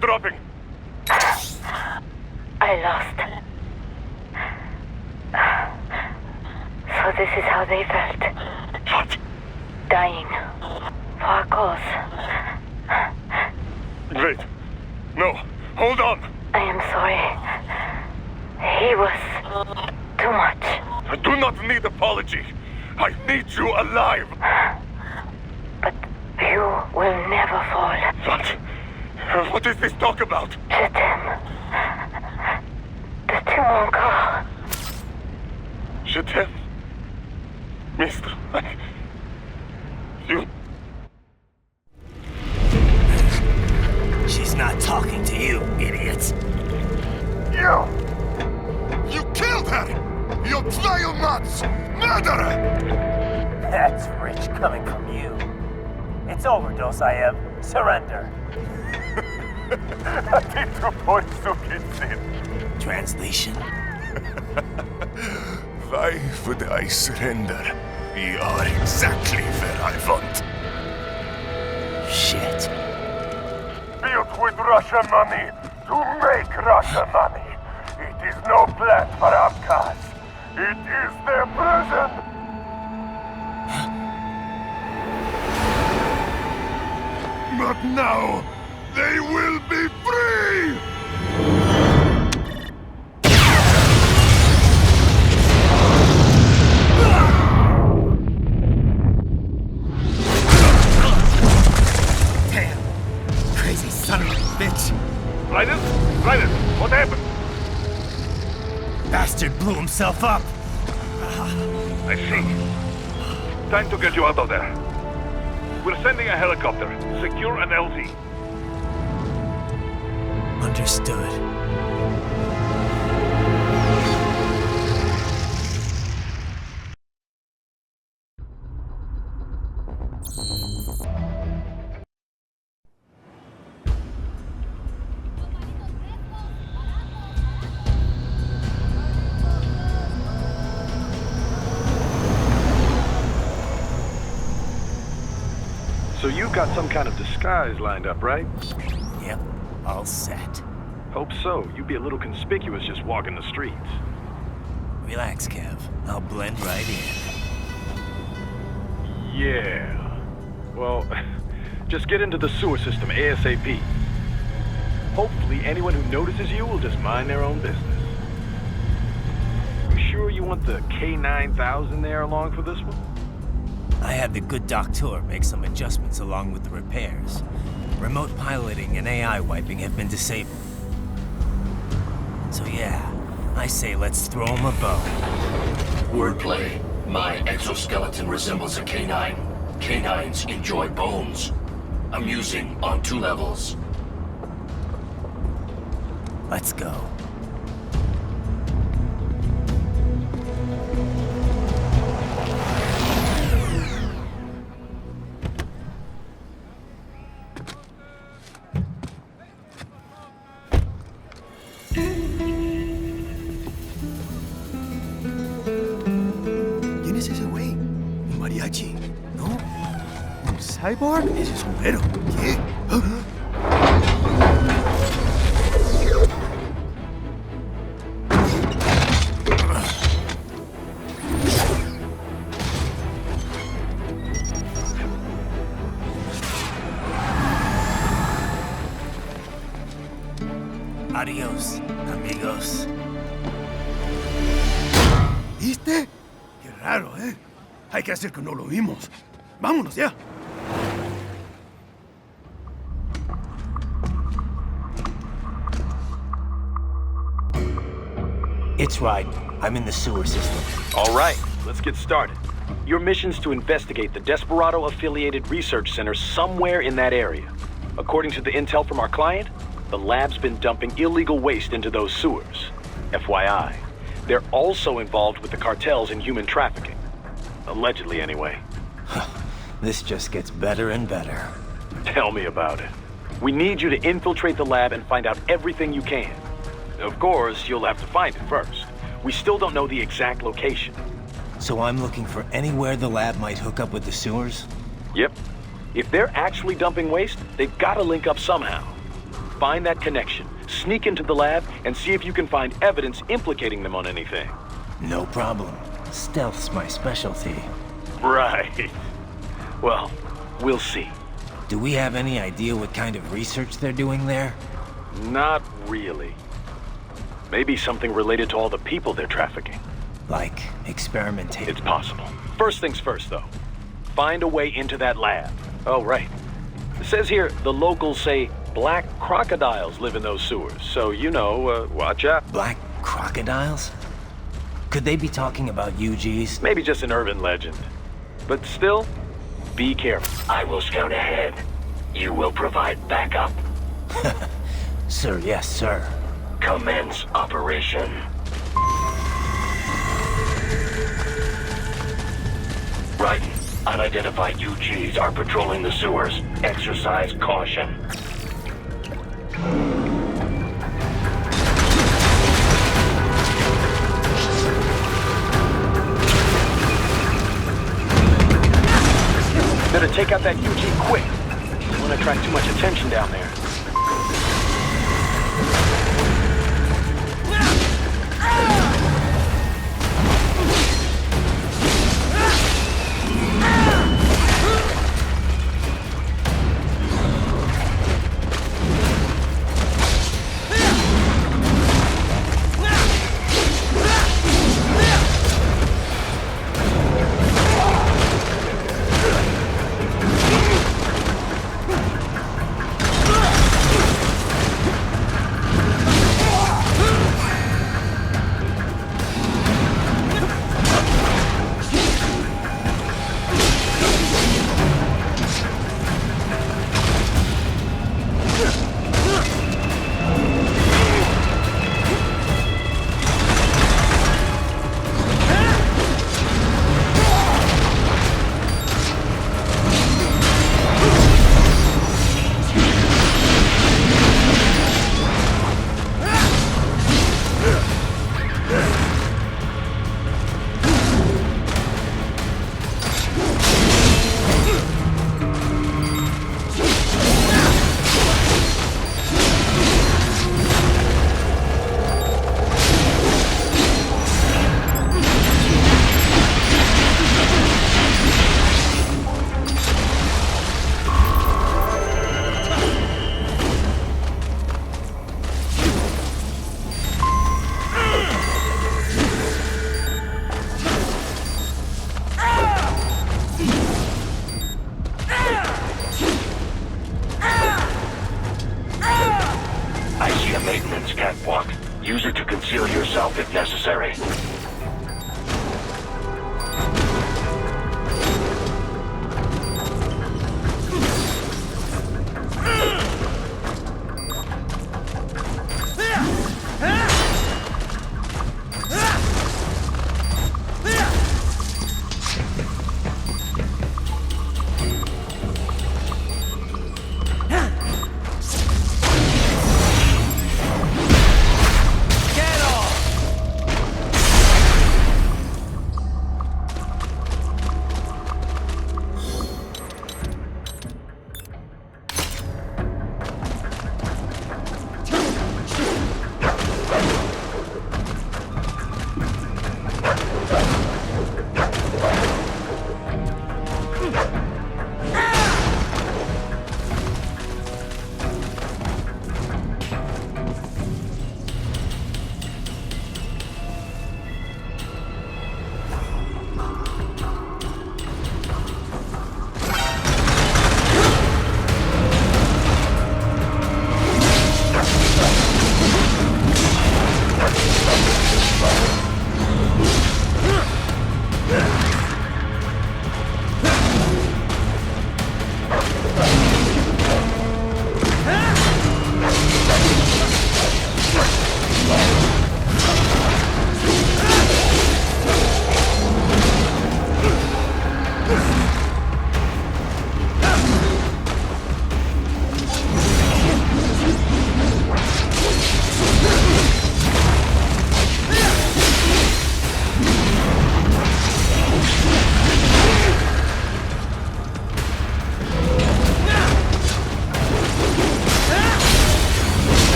dropping. I lost. So this is how they felt. What? Dying. For a cause. Wait. No. Hold on. I am sorry. He was too much. I do not need apology. I need you alive. But you will never fall. What? What is this talk about? Je t'aime. De tout mon corps. Je t'aime. Mister, you... She's not talking to you, idiot. You killed her! You vile nuts! Murderer! That's rich coming from you. It's overdose, I have. Surrender. Translation? Why would I surrender? We are exactly where I want. Shit. Built with Russian money to make Russian money. It is no plan for outcasts. It is their prison. But now, they will be free! Damn! Crazy son of a bitch! Raiden? Raiden, what happened? Bastard blew himself up! I see. Time to get you out of there. We're sending a helicopter. Secure an LZ. Understood. So you've got some kind of disguise lined up, right? Yep, all set. Hope so. You'd be a little conspicuous just walking the streets. Relax, Kev. I'll blend right in. Yeah. Well, just get into the sewer system ASAP. Hopefully anyone who notices you will just mind their own business. You sure you want the K9000 there along for this one? I had the good doctor make some adjustments along with the repairs. Remote piloting and AI wiping have been disabled. So yeah, I say let's throw him a bone. Wordplay. My exoskeleton resembles a canine. Canines enjoy bones. Amusing on 2 levels. Let's go. ¿Quién es ese güey? ¿Un mariachi? ¿No? ¿Un cyborg? Ese sombrero. ¿Qué? Adiós, amigos. ¿Viste? Qué raro, ¿eh? Hay que hacer que no lo vimos. Vámonos ya. It's Raiden. I'm in the sewer system. All right, let's get started. Your mission's to investigate the Desperado-affiliated research center somewhere in that area. According to the intel from our client, the lab's been dumping illegal waste into those sewers. FYI, they're also involved with the cartels in human trafficking. Allegedly, anyway. This just gets better and better. Tell me about it. We need you to infiltrate the lab and find out everything you can. Of course, you'll have to find it first. We still don't know the exact location. So I'm looking for anywhere the lab might hook up with the sewers? Yep. If they're actually dumping waste, they've got to link up somehow. Find that connection, sneak into the lab, and see if you can find evidence implicating them on anything. No problem. Stealth's my specialty. Right. Well, we'll see. Do we have any idea what kind of research they're doing there? Not really. Maybe something related to all the people they're trafficking. Like experimentation? It's possible. First things first, though. Find a way into that lab. Oh, right. It says here the locals say black crocodiles live in those sewers, so you know, watch out. Black crocodiles? Could they be talking about UGs? Maybe just an urban legend. But still, be careful. I will scout ahead. You will provide backup. Sir, yes, sir. Commence operation. Raiden, unidentified UGs are patrolling the sewers. Exercise caution. Better take out that UG quick. Don't want to attract too much attention down there. Use it to conceal yourself if necessary.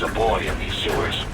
was a boy in these sewers.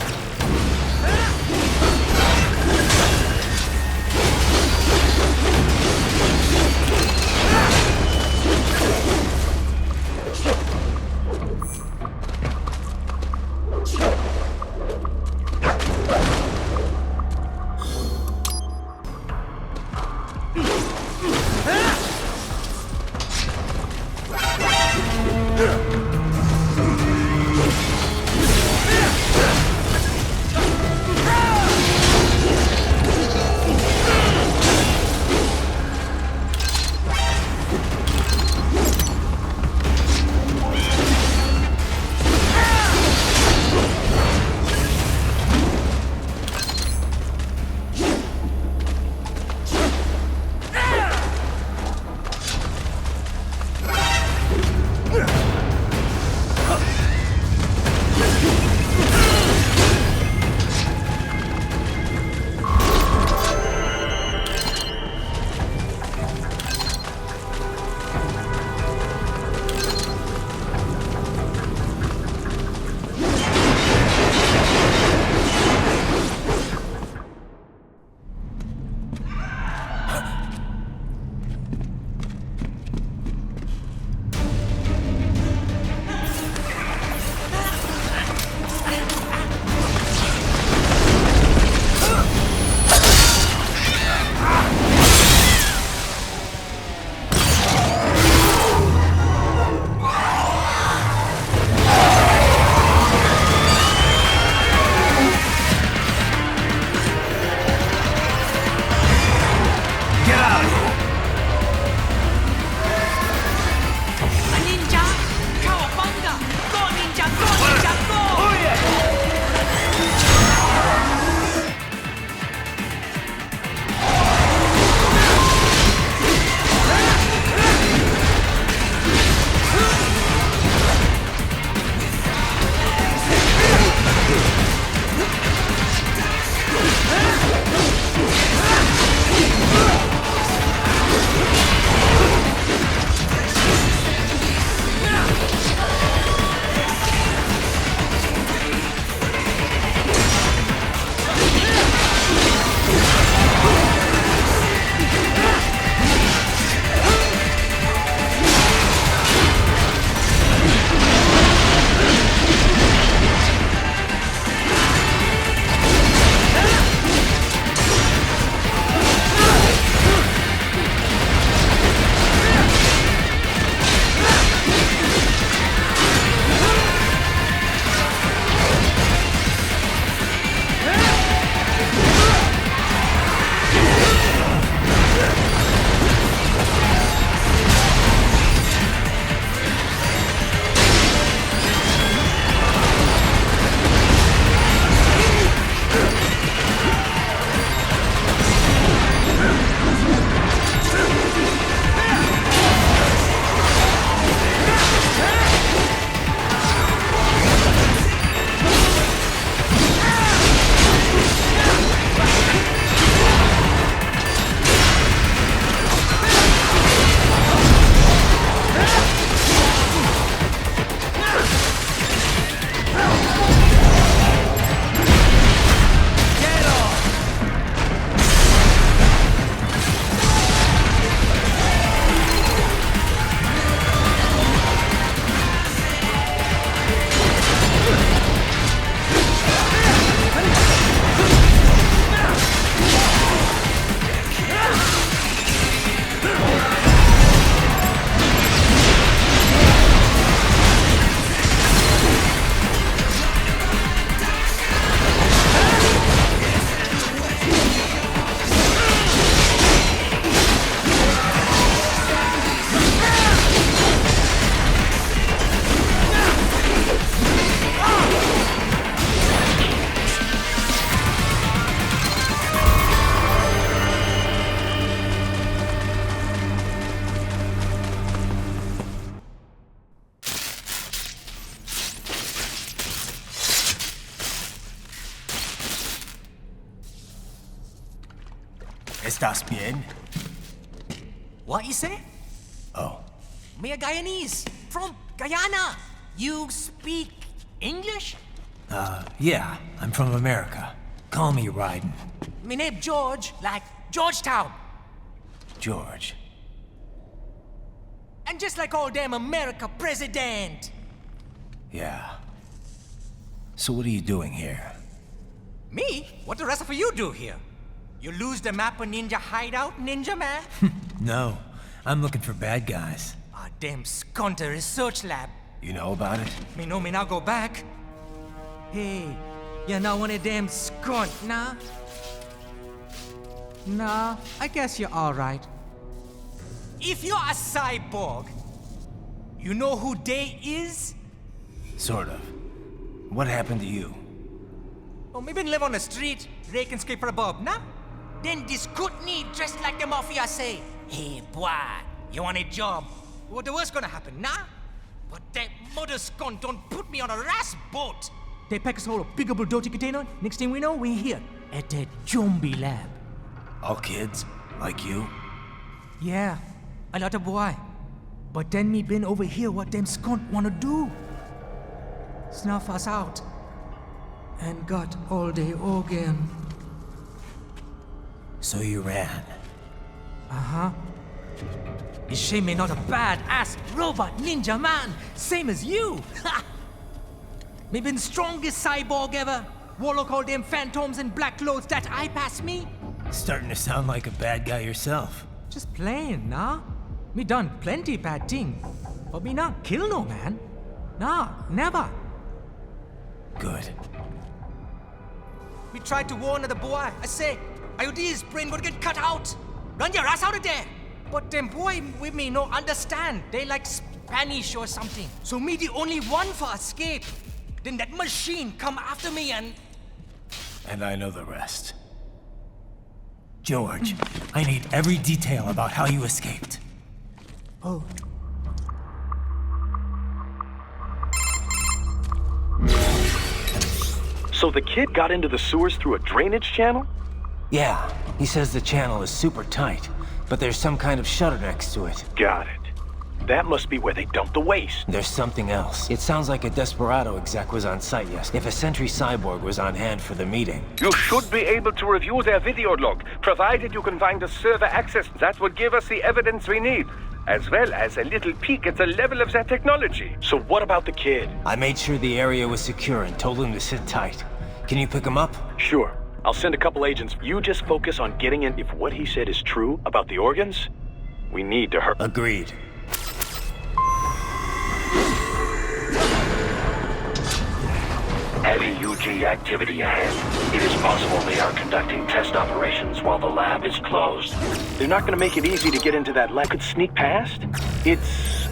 ¿Estás bien? What you say? Oh. Me a Guyanese from Guyana. You speak English? Yeah, I'm from America. Call me Raiden. Me name George, like Georgetown. George. And just like all damn America president. Yeah. So what are you doing here? Me? What the rest of you do here? You lose the map of Ninja hideout, Ninja man? No, I'm looking for bad guys. Ah, damn skunter research lab. You know about it? Me know me now go back. Hey, you're not one of them skunt, nah? Nah, I guess you're alright. If you're a cyborg, you know who they is? Sort of. What happened to you? Oh, me been live on the street, rake and scrape for a bob, nah? Then this good need dressed like the mafia say, hey boy, you want a job? What the worst gonna happen, nah? But that mother scunt don't put me on a ras boat. They pack us all a big old dirty container. Next thing we know, we're here at that zombie lab. All kids? Like you? Yeah, a lot of boy. But then me been over here what them scunt wanna do. Snuff us out. And got all the organ. So you ran? Uh-huh. Is she me not a bad-ass robot ninja man, same as you? Ha! Me been strongest cyborg ever. Warlock all them phantoms in black clothes that eye pass me. Starting to sound like a bad guy yourself. Just plain, nah? Me done plenty bad thing. But me not kill no man. Nah, never. Good. We tried to warn the boy. I say, IOD's brain would get cut out. Run your ass out of there. But them boy with me no understand. They like Spanish or something. So me the only one for escape. Then that machine come after me and... And I know the rest. George, I need every detail about how you escaped. Oh. So the kid got into the sewers through a drainage channel? Yeah, he says the channel is super tight, but there's some kind of shutter next to it. Got it. That must be where they dumped the waste. There's something else. It sounds like a Desperado exec was on site yesterday. If a sentry cyborg was on hand for the meeting. You should be able to review their video log, provided you can find the server access. That would give us the evidence we need, as well as a little peek at the level of their technology. So what about the kid? I made sure the area was secure and told him to sit tight. Can you pick him up? Sure. I'll send a couple agents. You just focus on getting in. If what he said is true about the organs, we need to hurry. Agreed. Heavy UG activity ahead. It is possible they are conducting test operations while the lab is closed. They're not gonna make it easy to get into that lab. Could sneak past? It's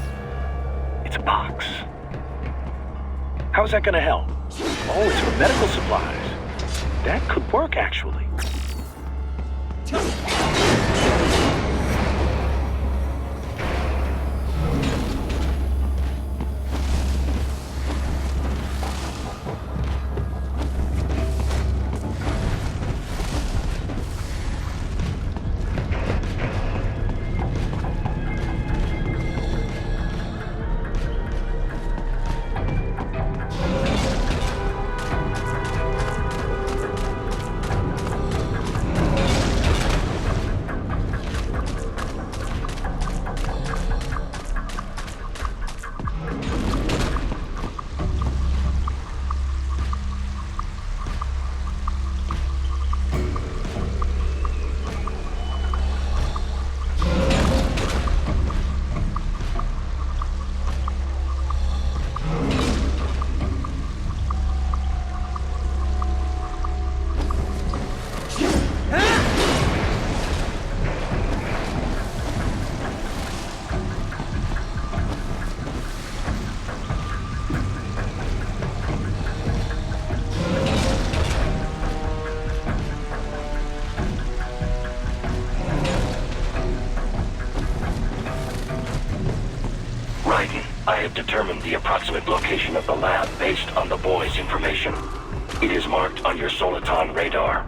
a box. How's that gonna help? Oh, it's for medical supplies. That could work, actually. I have determined the approximate location of the lab based on the boy's information. It is marked on your Soliton radar.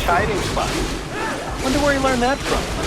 hiding spot. Wonder where he learned that from.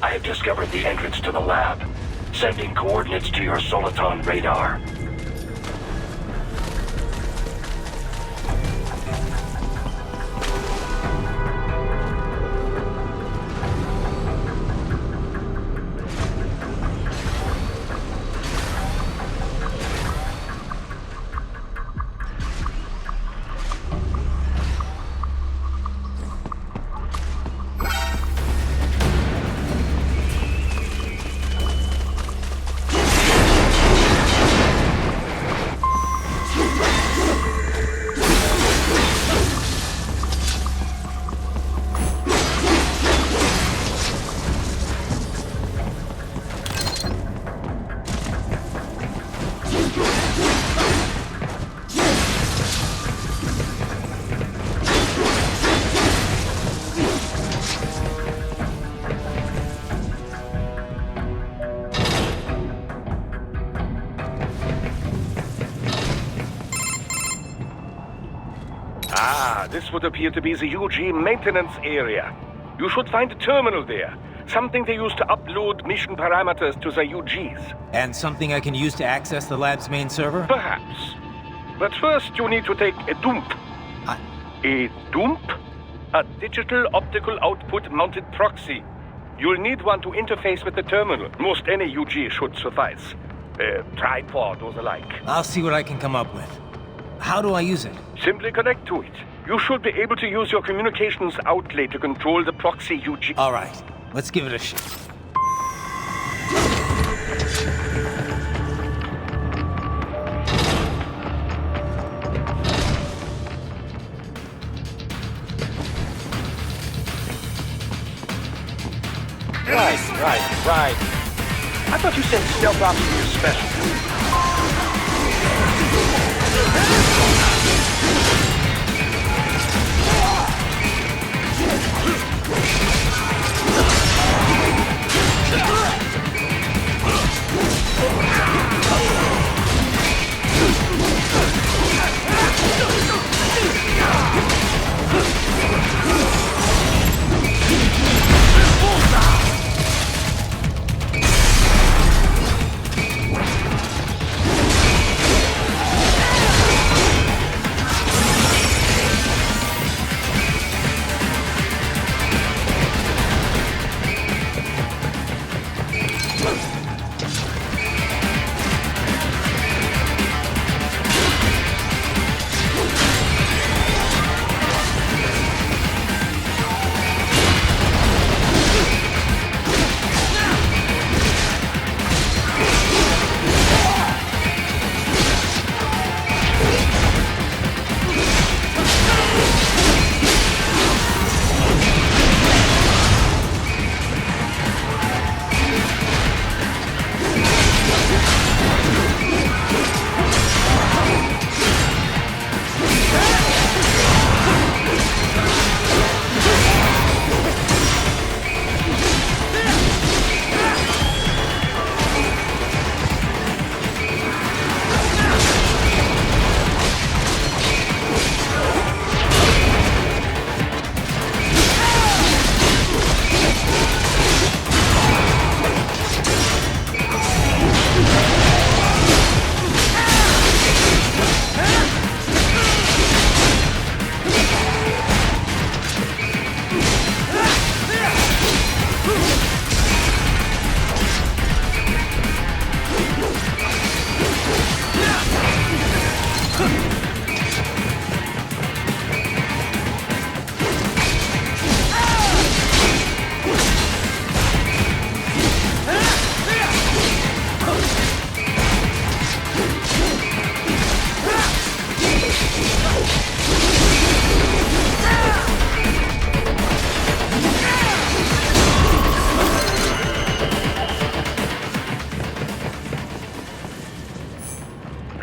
I have discovered the entrance to the lab. Sending coordinates to your Soliton radar. This would appear to be the UG maintenance area. You should find a terminal there. Something they use to upload mission parameters to the UGs. And something I can use to access the lab's main server? Perhaps. But first you need to take a dump. A dump? A digital optical output mounted proxy. You'll need one to interface with the terminal. Most any UG should suffice. A tripod or the like. I'll see what I can come up with. How do I use it? Simply connect to it. You should be able to use your communications outlet to control the proxy UG. All right, let's give it a shot. Right. I thought you said stealth ops were your specialty.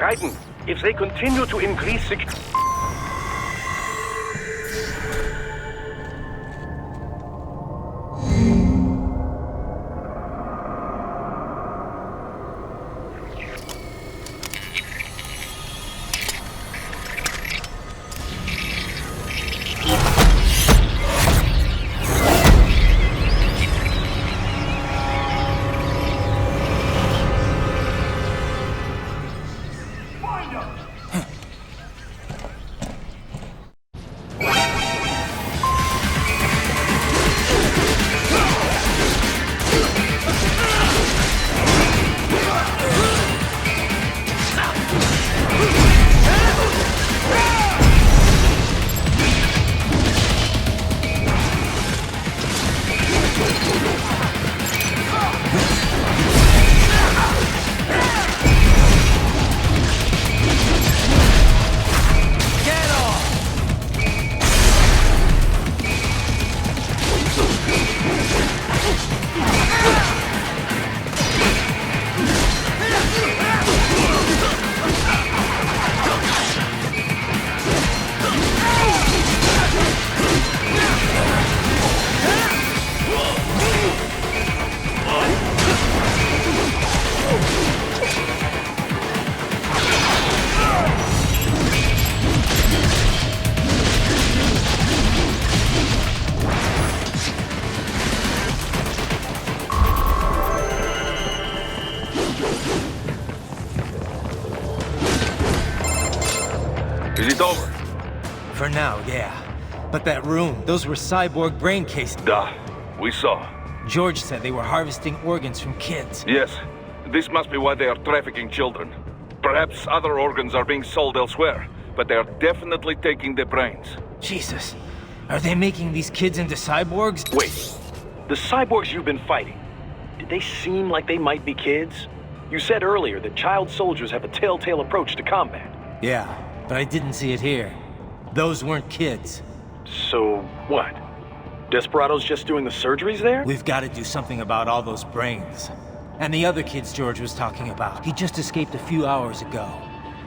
Raiden, if they continue to increase security... Is it over? For now, yeah. But that room, those were cyborg brain cases. Duh. We saw. George said they were harvesting organs from kids. Yes. This must be why they are trafficking children. Perhaps other organs are being sold elsewhere, but they are definitely taking their brains. Jesus. Are they making these kids into cyborgs? Wait. The cyborgs you've been fighting, did they seem like they might be kids? You said earlier that child soldiers have a telltale approach to combat. Yeah, but I didn't see it here. Those weren't kids. So, what? Desperado's just doing the surgeries there? We've got to do something about all those brains. And the other kids George was talking about. He just escaped a few hours ago.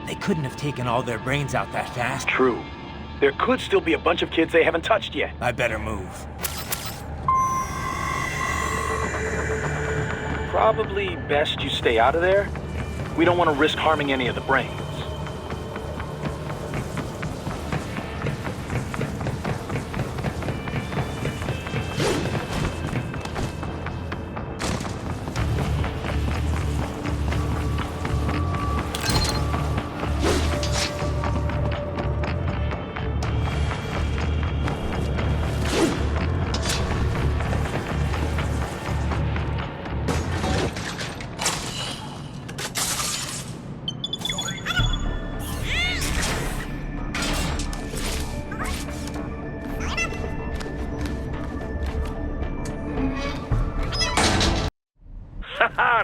They couldn't have taken all their brains out that fast. True. There could still be a bunch of kids they haven't touched yet. I better move. Probably best you stay out of there. We don't want to risk harming any of the brains.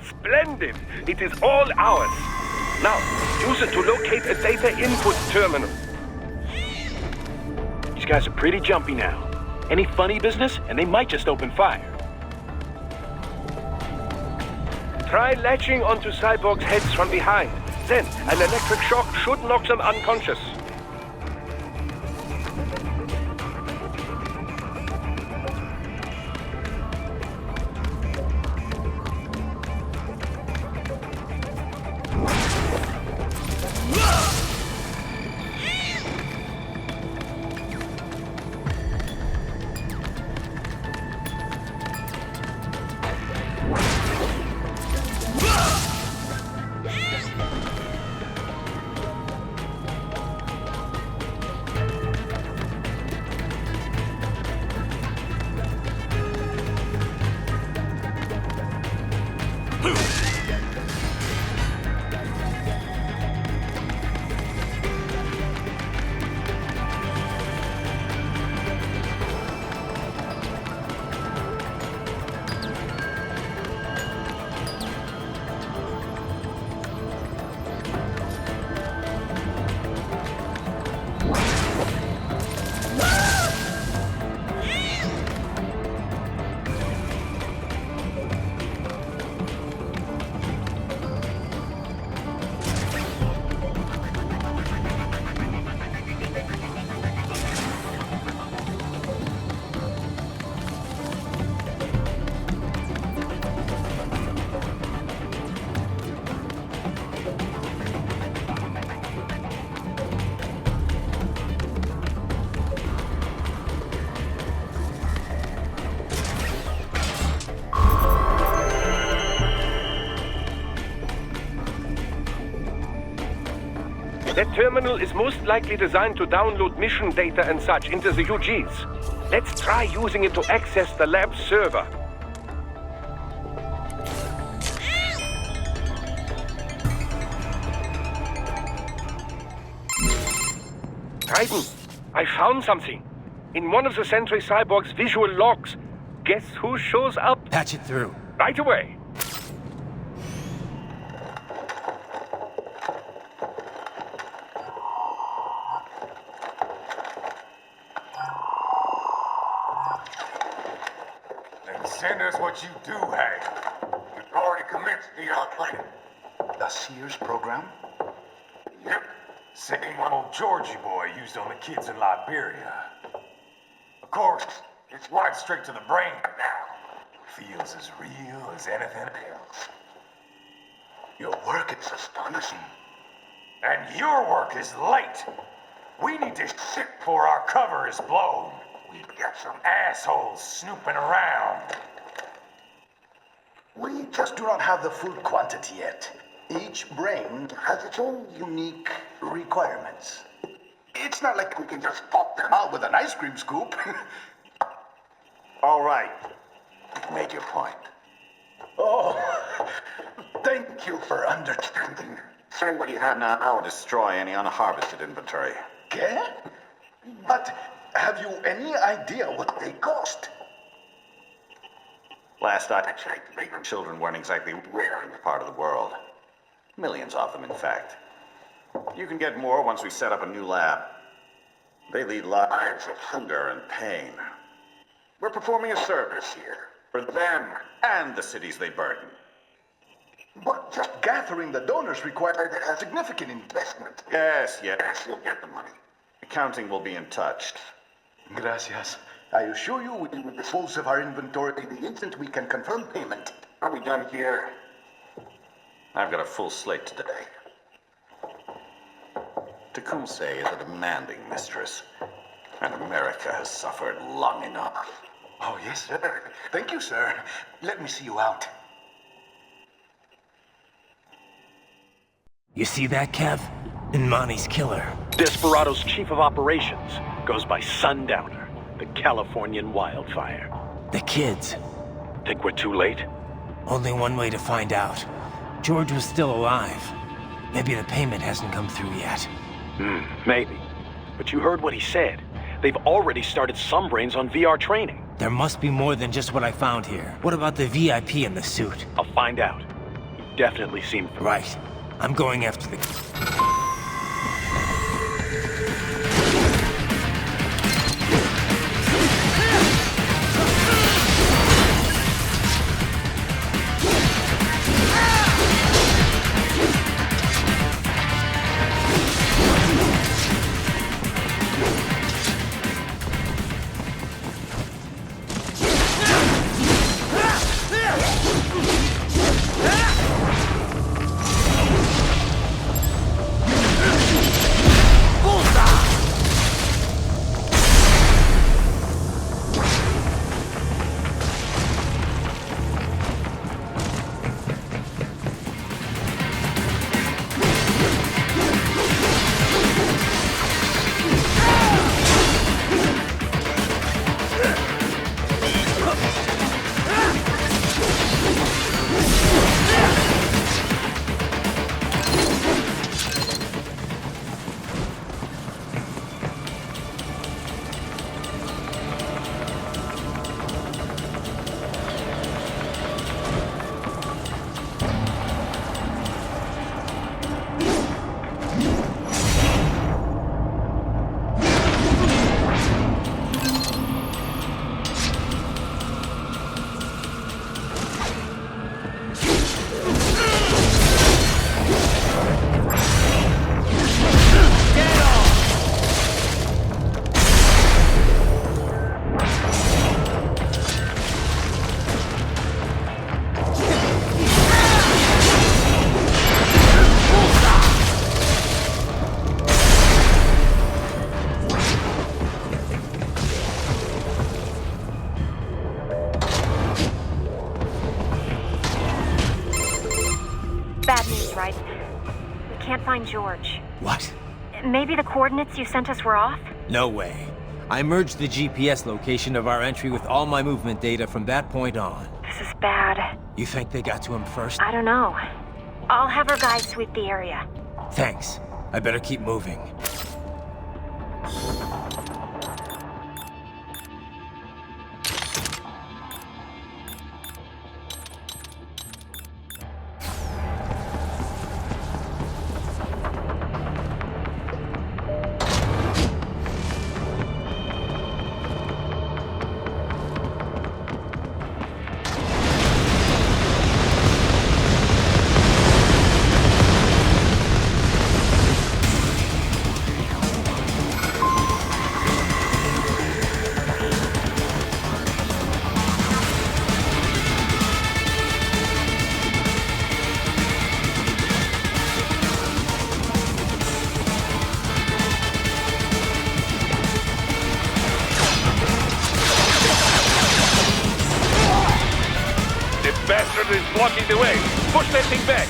Splendid! It is all ours. Now, use it to locate a data input terminal. These guys are pretty jumpy now. Any funny business, and they might just open fire. Try latching onto cyborgs' heads from behind. Then, an electric shock should knock them unconscious. That terminal is most likely designed to download mission data and such into the UGs. Let's try using it to access the lab's server. Raiden, I found something. In one of the Sentry Cyborg's visual logs. Guess who shows up? Patch it through. Right away. Then send us what you do have. We've already commenced the outplaying. The Sears program? Yep. Same old Georgie boy used on the kids in Liberia. Of course, it's right straight to the brain now. Feels as real as anything else. Your work is astonishing. And your work is late. We need to ship before our cover is blown. We've got some assholes snooping around. We just do not have the full quantity yet. Each brain has its own unique requirements. It's not like we can just pop them out with an ice cream scoop. All right. Make your point. Oh, thank you for understanding. Send what you have now or destroy any unharvested inventory. Okay? But have you any idea what they cost? Last I checked, children weren't exactly rare in this part of the world. Millions of them, in fact. You can get more once we set up a new lab. They lead lives of hunger and pain. We're performing a service here. For them and the cities they burden. But just gathering the donors required a significant investment. Yes, you'll get the money. Accounting will be in touch. Gracias. I assure you we will dispose of our inventory the instant we can confirm payment. Are we done here? I've got a full slate today. Tecumseh is a demanding mistress, and America has suffered long enough. Oh, yes, sir. Thank you, sir. Let me see you out. You see that, Kev? Imani's killer. Desperado's chief of operations goes by Sundowner, the Californian wildfire. The kids. Think we're too late? Only one way to find out. George was still alive. Maybe the payment hasn't come through yet. Maybe. But you heard what he said. They've already started some brains on VR training. There must be more than just what I found here. What about the VIP in the suit? I'll find out. You definitely seem... Right. I'm going after the... Bad news, right? We can't find George. What? Maybe the coordinates you sent us were off? No way. I merged the GPS location of our entry with all my movement data from that point on. This is bad. You think they got to him first? I don't know. I'll have our guys sweep the area. Thanks. I better keep moving. Is blocking the way. Push that thing back.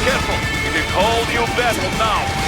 Careful! It is all new battle now!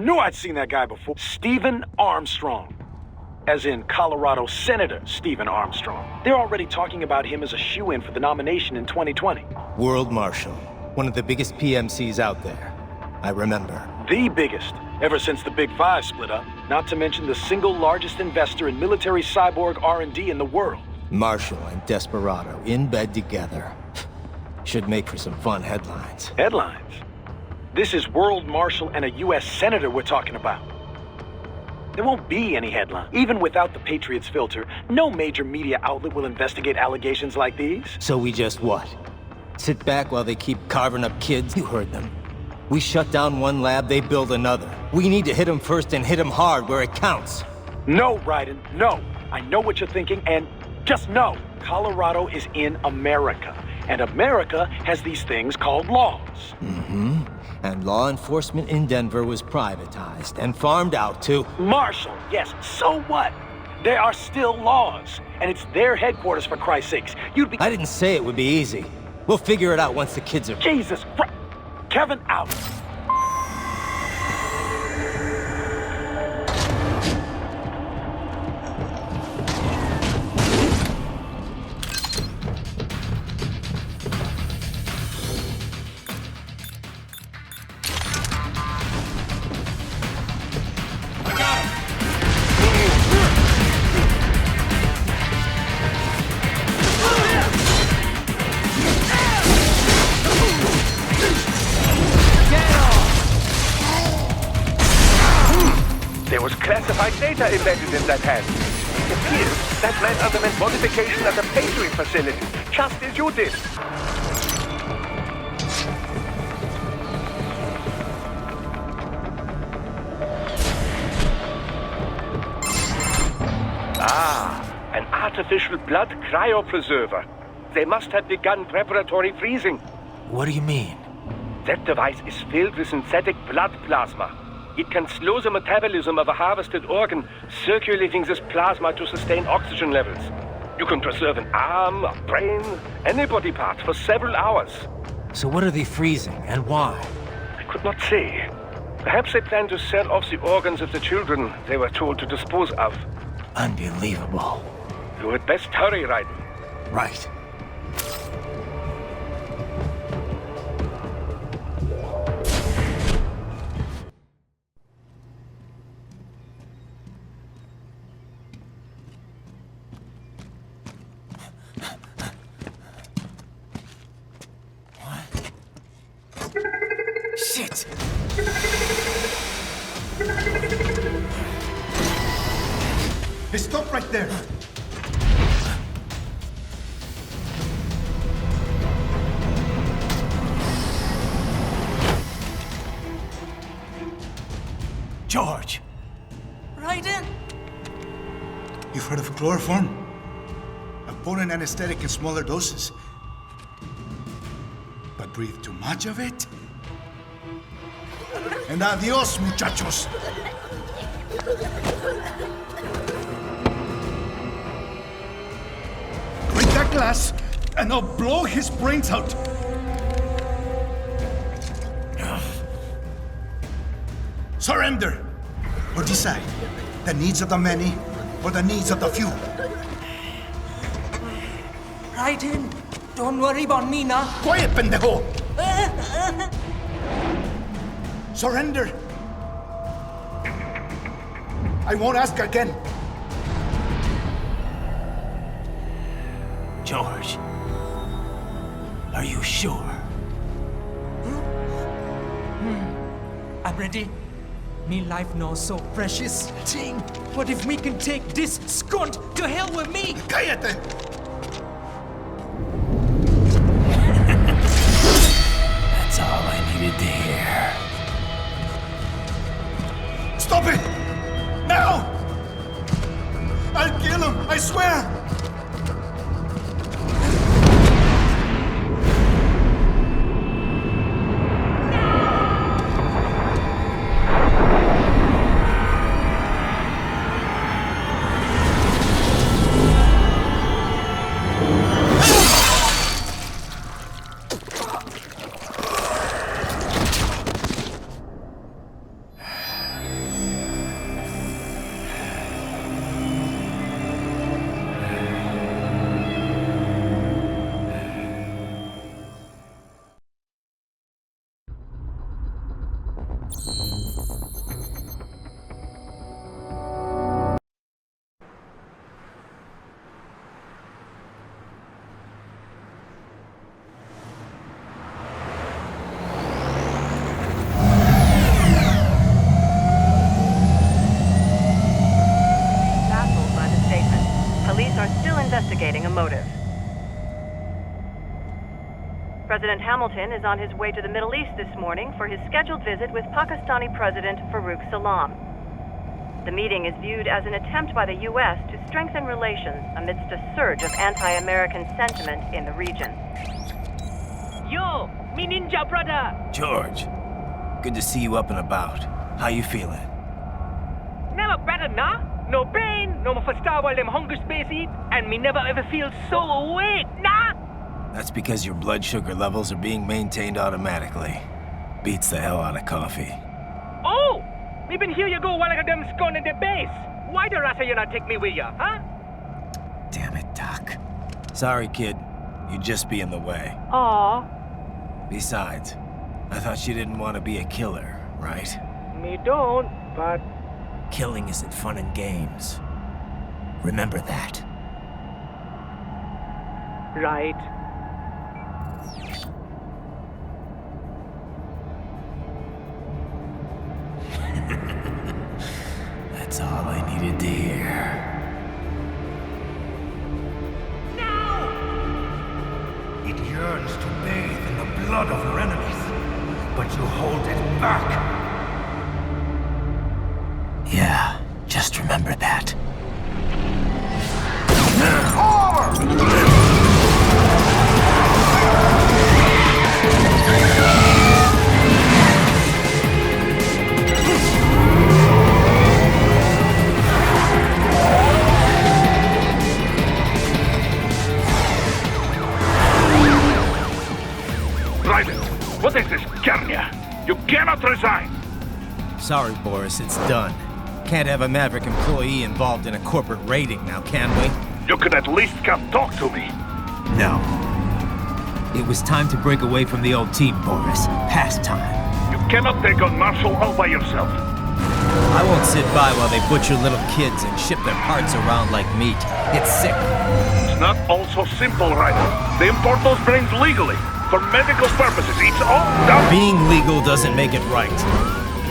knew I'd seen that guy before. Stephen Armstrong. As in Colorado Senator Stephen Armstrong. They're already talking about him as a shoo-in for the nomination in 2020. World Marshal. One of the biggest PMCs out there. I remember. The biggest, ever since the Big Five split up. Not to mention the single largest investor in military cyborg R&D in the world. Marshall and Desperado in bed together. Should make for some fun headlines. Headlines? This is World Marshal and a U.S. Senator we're talking about. There won't be any headline. Even without the Patriots filter, no major media outlet will investigate allegations like these. So we just what? Sit back while they keep carving up kids? You heard them. We shut down one lab, they build another. We need to hit them first and hit them hard where it counts. No, Raiden, no. I know what you're thinking, and just know, Colorado is in America. And America has these things called laws. Mm-hmm. And law enforcement in Denver was privatized and farmed out to... Marshall, yes, so what? There are still laws, and it's their headquarters, for Christ's sakes. You'd be... I didn't say it would be easy. We'll figure it out once the kids are... Jesus Christ! Kevin, out! There was classified data embedded in that hand. It appears that man underwent modification at the Patriots facility, just as you did. Ah, an artificial blood cryopreserver. They must have begun preparatory freezing. What do you mean? That device is filled with synthetic blood plasma. It can slow the metabolism of a harvested organ, circulating this plasma to sustain oxygen levels. You can preserve an arm, a brain, any body part for several hours. So what are they freezing, and why? I could not say. Perhaps they plan to sell off the organs of the children they were told to dispose of. Unbelievable. You had best hurry, Raiden. Right. Shit! Hey, stop right there! George! Raiden! You've heard of chloroform? A potent anesthetic in smaller doses. But breathe too much of it? And adios, muchachos! Break that glass, and I'll blow his brains out! Surrender! Or decide, the needs of the many, or the needs of the few. Raiden, don't worry about me now. Quiet, pendejo! Surrender! I won't ask again. George, are you sure? I'm ready. Me life now so precious. Ting, what if we can take this skunt to hell with me? Cállate! That's all I needed to hear. Stop it! Now! I'll kill him, I swear! police are still investigating a motive. President Hamilton is on his way to the Middle East this morning for his scheduled visit with Pakistani President Farouk Salam. The meeting is viewed as an attempt by the U.S. to strengthen relations amidst a surge of anti-American sentiment in the region. Yo, me ninja brother! George, good to see you up and about. How you feeling? Never better, nah? No pain, no more faster while them hunger space eat, and me never ever feel so awake, nah? That's because your blood sugar levels are being maintained automatically. Beats the hell out of coffee. Oh! Me been here you go while I got them scone in the base. Why the rasa you not take me with ya, huh? Damn it, Doc. Sorry, kid. You'd just be in the way. Aw. Besides, I thought you didn't want to be a killer, right? Me don't, but... Killing isn't fun and games. Remember that. Right. That's all I needed to hear. It yearns to bathe in the blood of your enemies, but you hold it back. Yeah, just remember that. Raiden, what is this, Kenya? You cannot resign! Sorry, Boris, it's done. Can't have a Maverick employee involved in a corporate raiding now, can we? You could at least come talk to me. No. It was time to break away from the old team, Boris. Past time. You cannot take on Marshall all by yourself. I won't sit by while they butcher little kids and ship their parts around like meat. It's sick. It's not all so simple, Raiden. They import those brains legally. For medical purposes, it's all done. Being legal doesn't make it right.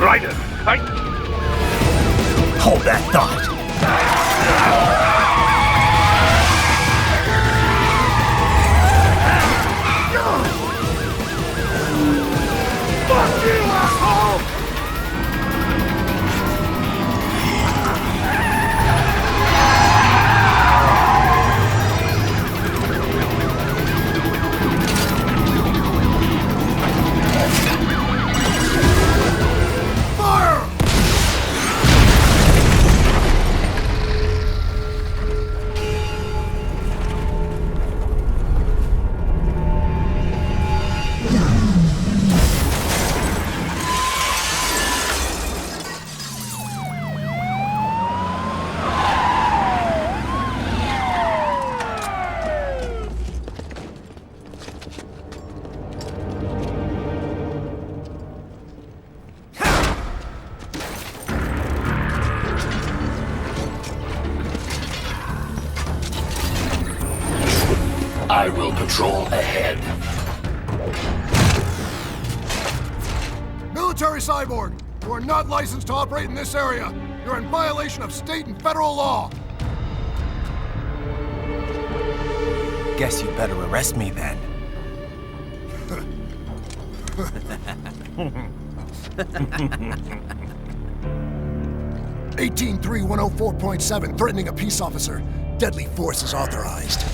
Raiden, Hold that thought. Fuck you, asshole! I will patrol ahead. Military cyborg, you are not licensed to operate in this area. You're in violation of state and federal law. Guess you better arrest me then. 183-104.7, threatening a peace officer. Deadly force is authorized.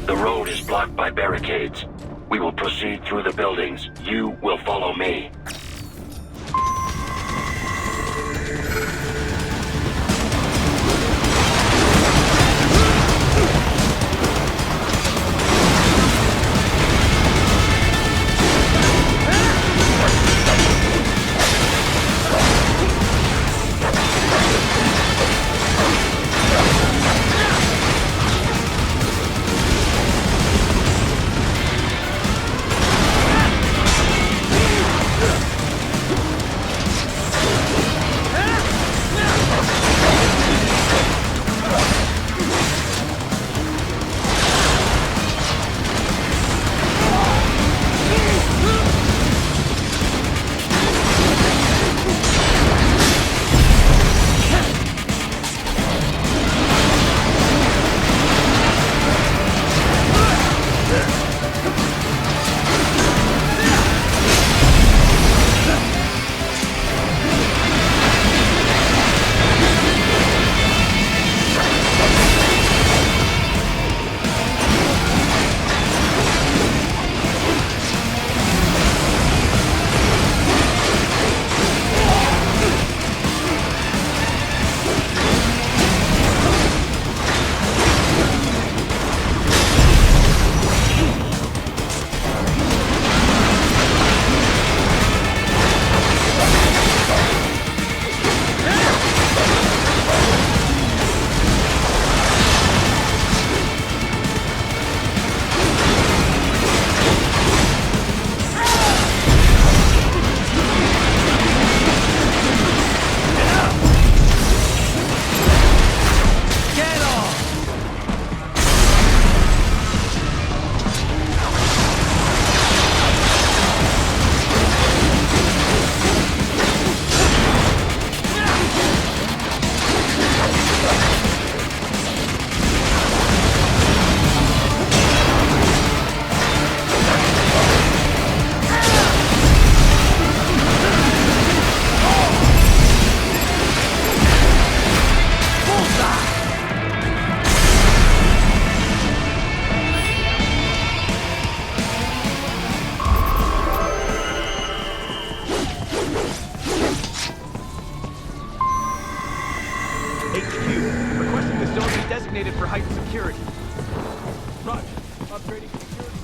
The road is blocked by barricades. We will proceed through the buildings. You will follow me. designated for heightened security. Roger. Upgrading security.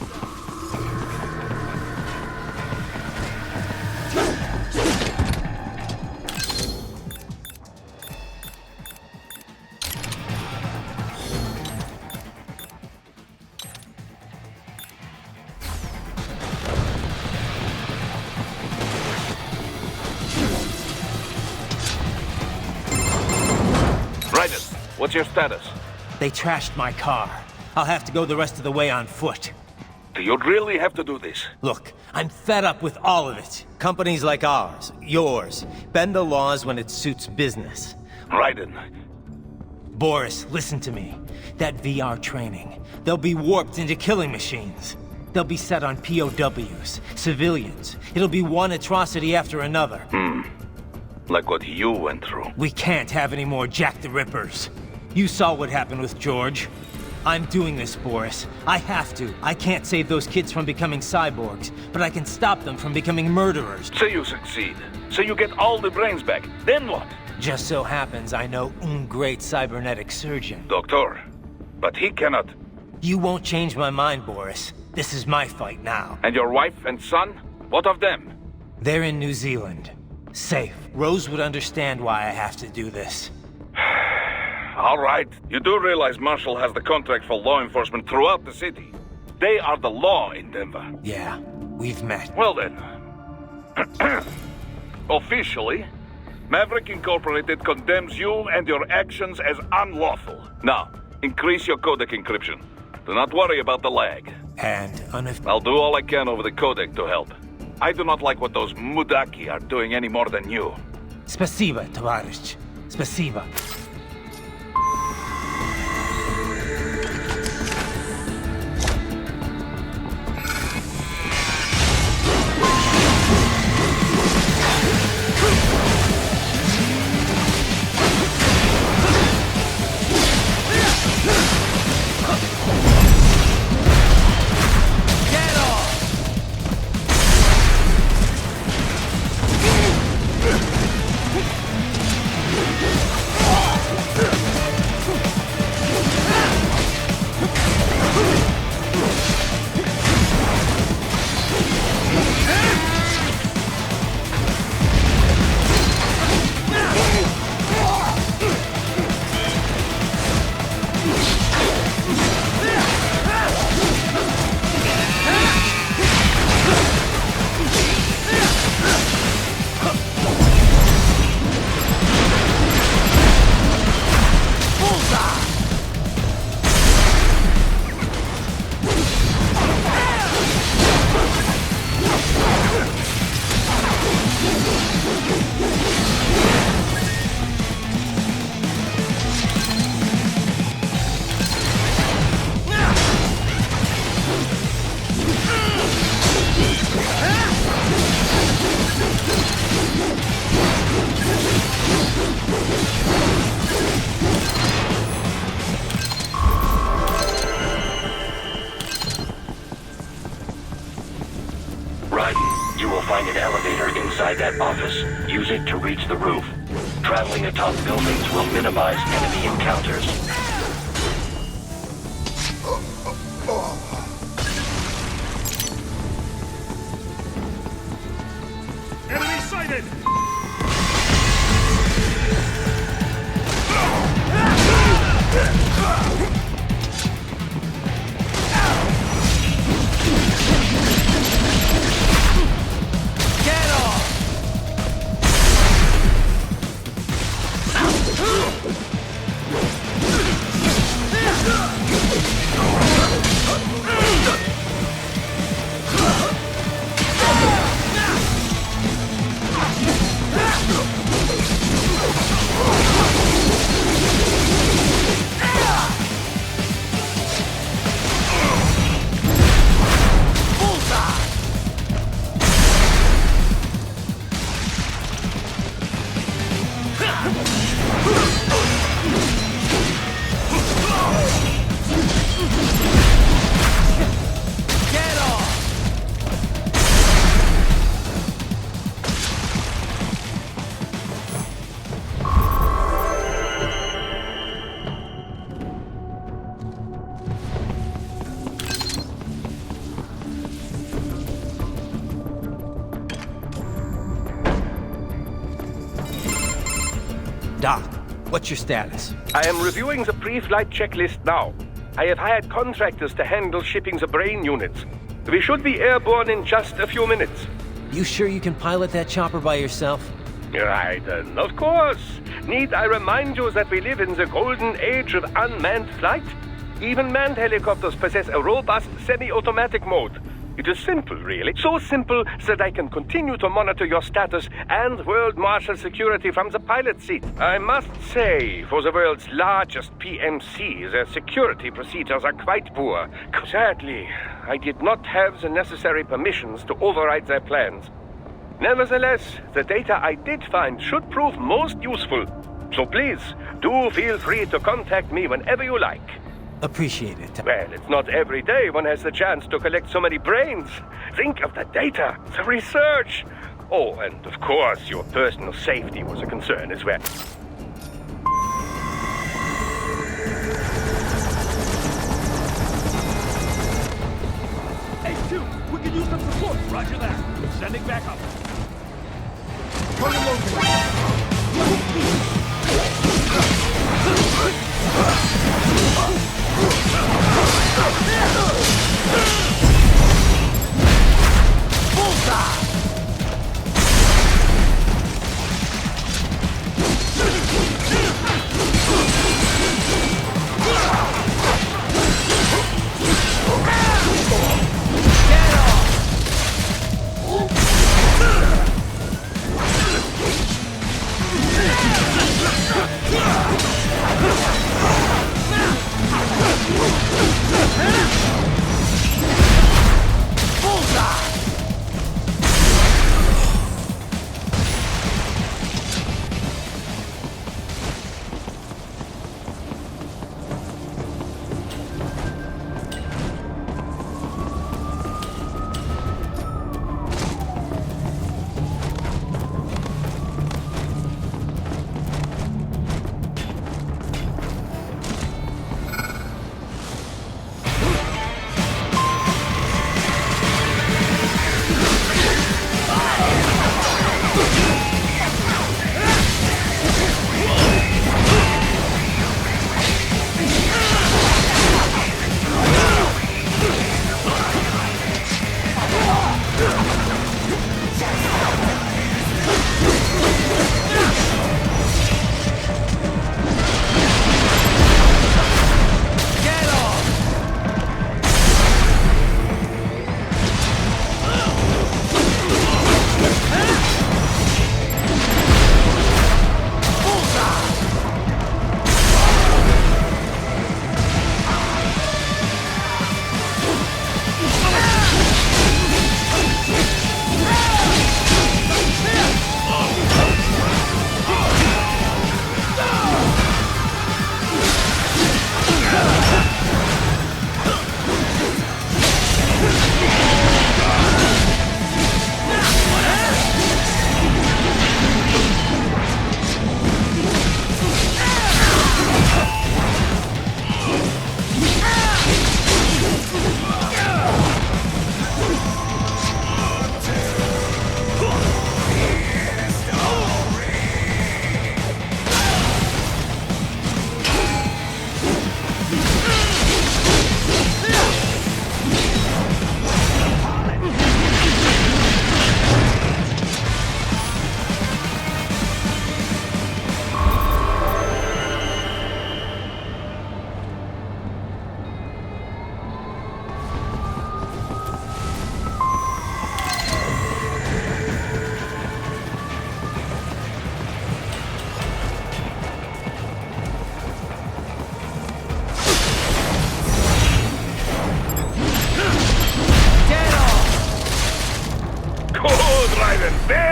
Raiden, what's your status? They trashed my car. I'll have to go the rest of the way on foot. Do you really have to do this? Look, I'm fed up with all of it. Companies like ours, yours, bend the laws when it suits business. Raiden. Boris, listen to me. That VR training, they'll be warped into killing machines. They'll be set on POWs, civilians. It'll be one atrocity after another. Like what you went through. We can't have any more Jack the Rippers. You saw what happened with George. I'm doing this, Boris. I have to. I can't save those kids from becoming cyborgs, but I can stop them from becoming murderers. So you succeed. So you get all the brains back. Then what? Just so happens I know un great cybernetic surgeon. Doctor. But he cannot. You won't change my mind, Boris. This is my fight now. And your wife and son? What of them? They're in New Zealand. Safe. Rose would understand why I have to do this. All right. You do realize Marshall has the contract for law enforcement throughout the city. They are the law in Denver. Yeah, we've met. Well then. Officially, Maverick Incorporated condemns you and your actions as unlawful. Now, increase your codec encryption. Do not worry about the lag. And I'll do all I can over the codec to help. I do not like what those Mudaki are doing any more than you. Spasiba, Tavarish. Spasiba. inside that office. Use it to reach the roof. Traveling atop buildings will minimize enemy encounters. Enemy sighted! Get off! Doc, what's your status? I am reviewing the pre-flight checklist now. I have hired contractors to handle shipping the brain units. We should be airborne in just a few minutes. You sure you can pilot that chopper by yourself? Raiden, of course. Need I remind you that we live in the golden age of unmanned flight? Even manned helicopters possess a robust semi-automatic mode. It is simple, really. So simple that I can continue to monitor your status and world marshal security from the pilot seat. I must say, for the world's largest PMC, their security procedures are quite poor. Sadly, I did not have the necessary permissions to override their plans. Nevertheless, the data I did find should prove most useful. So please, do feel free to contact me whenever you like. Appreciate it. Well, it's not every day one has the chance to collect so many brains. Think of the data, the research. Oh, and of course, your personal safety was a concern as well. H2, we can use some support. Roger that. Sending back up.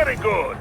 Very good.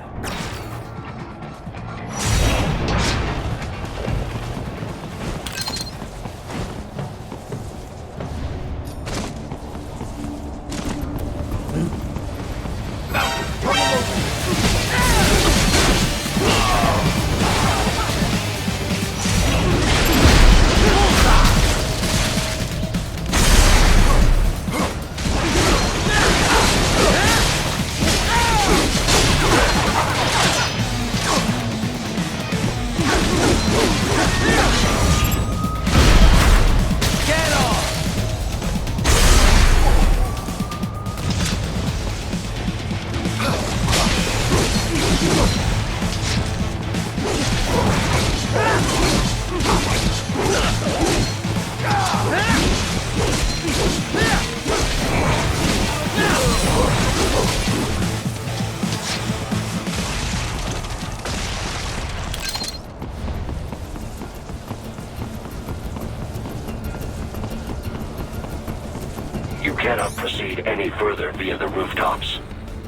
You cannot proceed any further via the rooftops.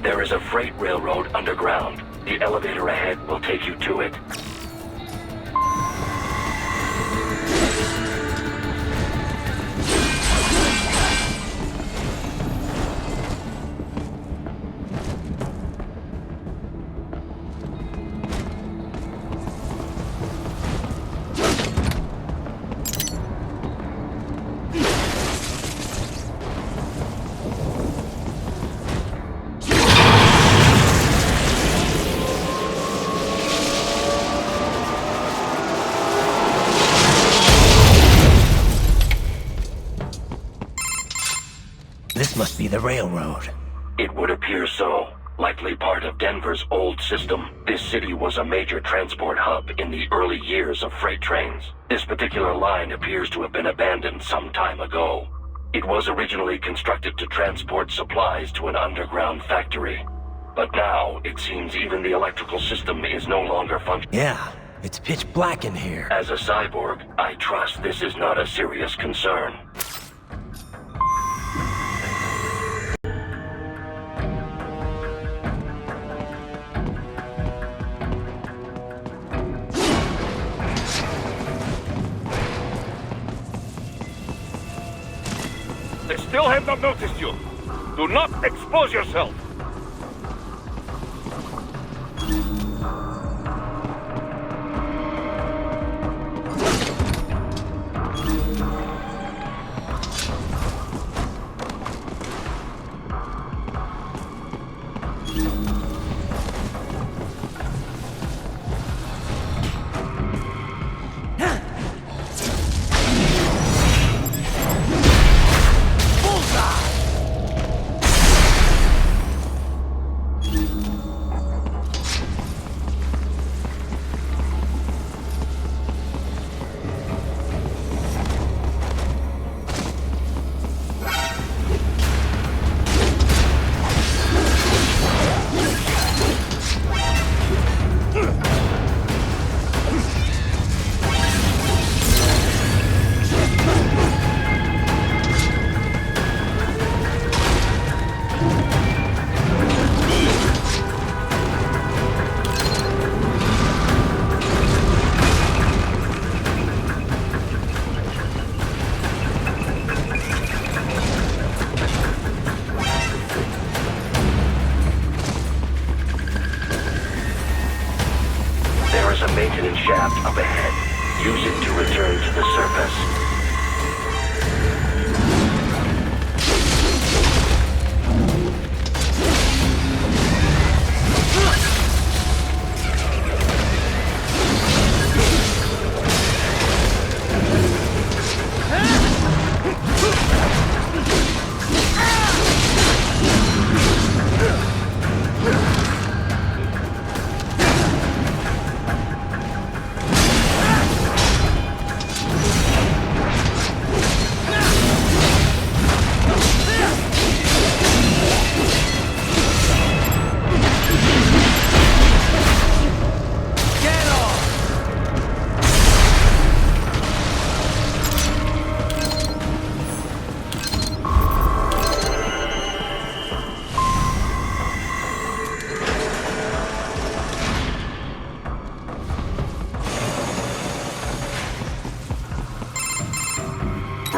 There is a freight railroad underground. The elevator ahead will take you to it. This must be the railroad. It would appear so. Likely part of Denver's old system. This city was a major transport hub in the early years of freight trains. This particular line appears to have been abandoned some time ago. It was originally constructed to transport supplies to an underground factory. But now, it seems even the electrical system is no longer functioning. Yeah, it's pitch black in here. As a cyborg, I trust this is not a serious concern. They still have not noticed you. Do not expose yourself.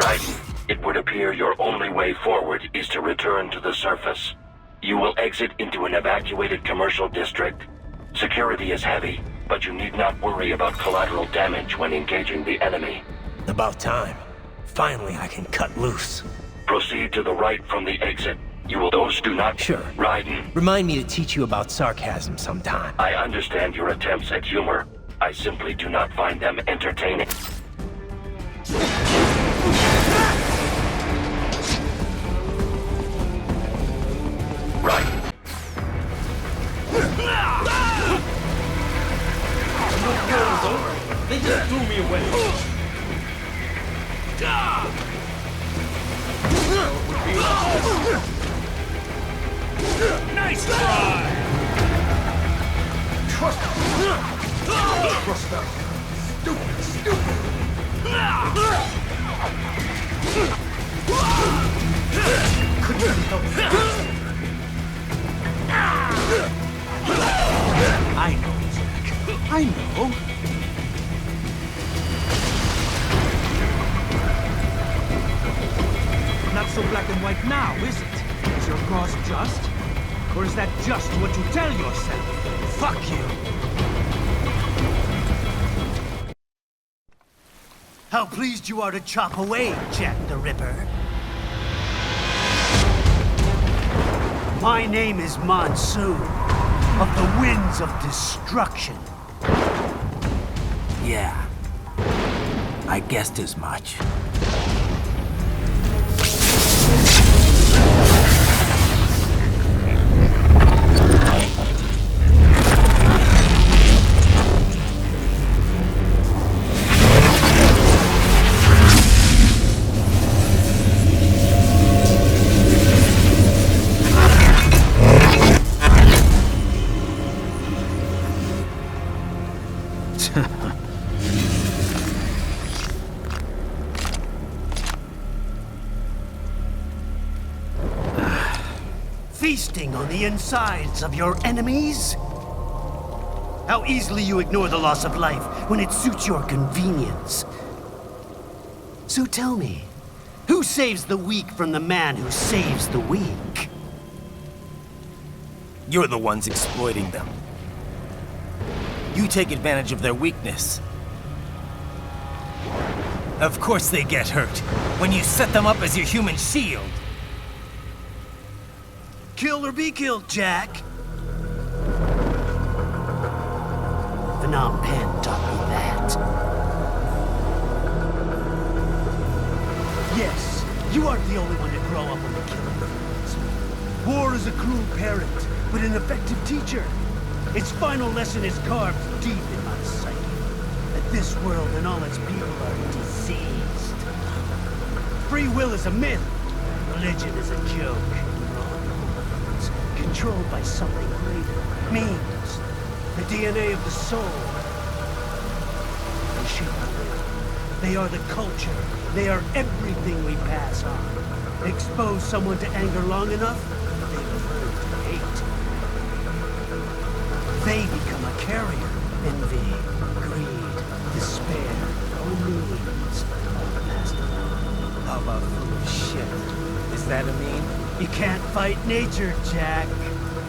Raiden, it would appear your only way forward is to return to the surface. You will exit into an evacuated commercial district. Security is heavy, but you need not worry about collateral damage when engaging the enemy. About time. Finally, I can cut loose. Proceed to the right from the exit. You will... Those do not... Sure. Raiden. Remind me to teach you about sarcasm sometime. I understand your attempts at humor. I simply do not find them entertaining. Right. They just threw me away. Nice try! Trust them. Stupid. Couldn't be helped. I know, Jack. I know. Not so black and white now, is it? Is your cause just? Or is that just what you tell yourself? Fuck you! How pleased you are to chop away, Jack the Ripper. My name is Monsoon, of the Winds of Destruction. Yeah, I guessed as much. Feasting on the insides of your enemies? How easily you ignore the loss of life when it suits your convenience. So tell me, who saves the weak from the man who saves the weak? You're the ones exploiting them. You take advantage of their weakness. Of course they get hurt when you set them up as your human shield. Kill or be killed, Jack. Phnom Penh taught me that. Yes, you aren't the only one to grow up on the killing fields. War is a cruel parent, but an effective teacher. Its final lesson is carved deep in my psyche. That this world and all its people are diseased. Free will is a myth. Religion is a joke. Controlled by something greater. Means. The DNA of the soul. They shape our will. They are the culture. They are everything we pass on. Expose someone to anger long enough, they will learn to hate. They become a carrier. Envy, greed, despair, all means. All passed along. How about full of shit? Is that a meme? You can't fight nature, Jack.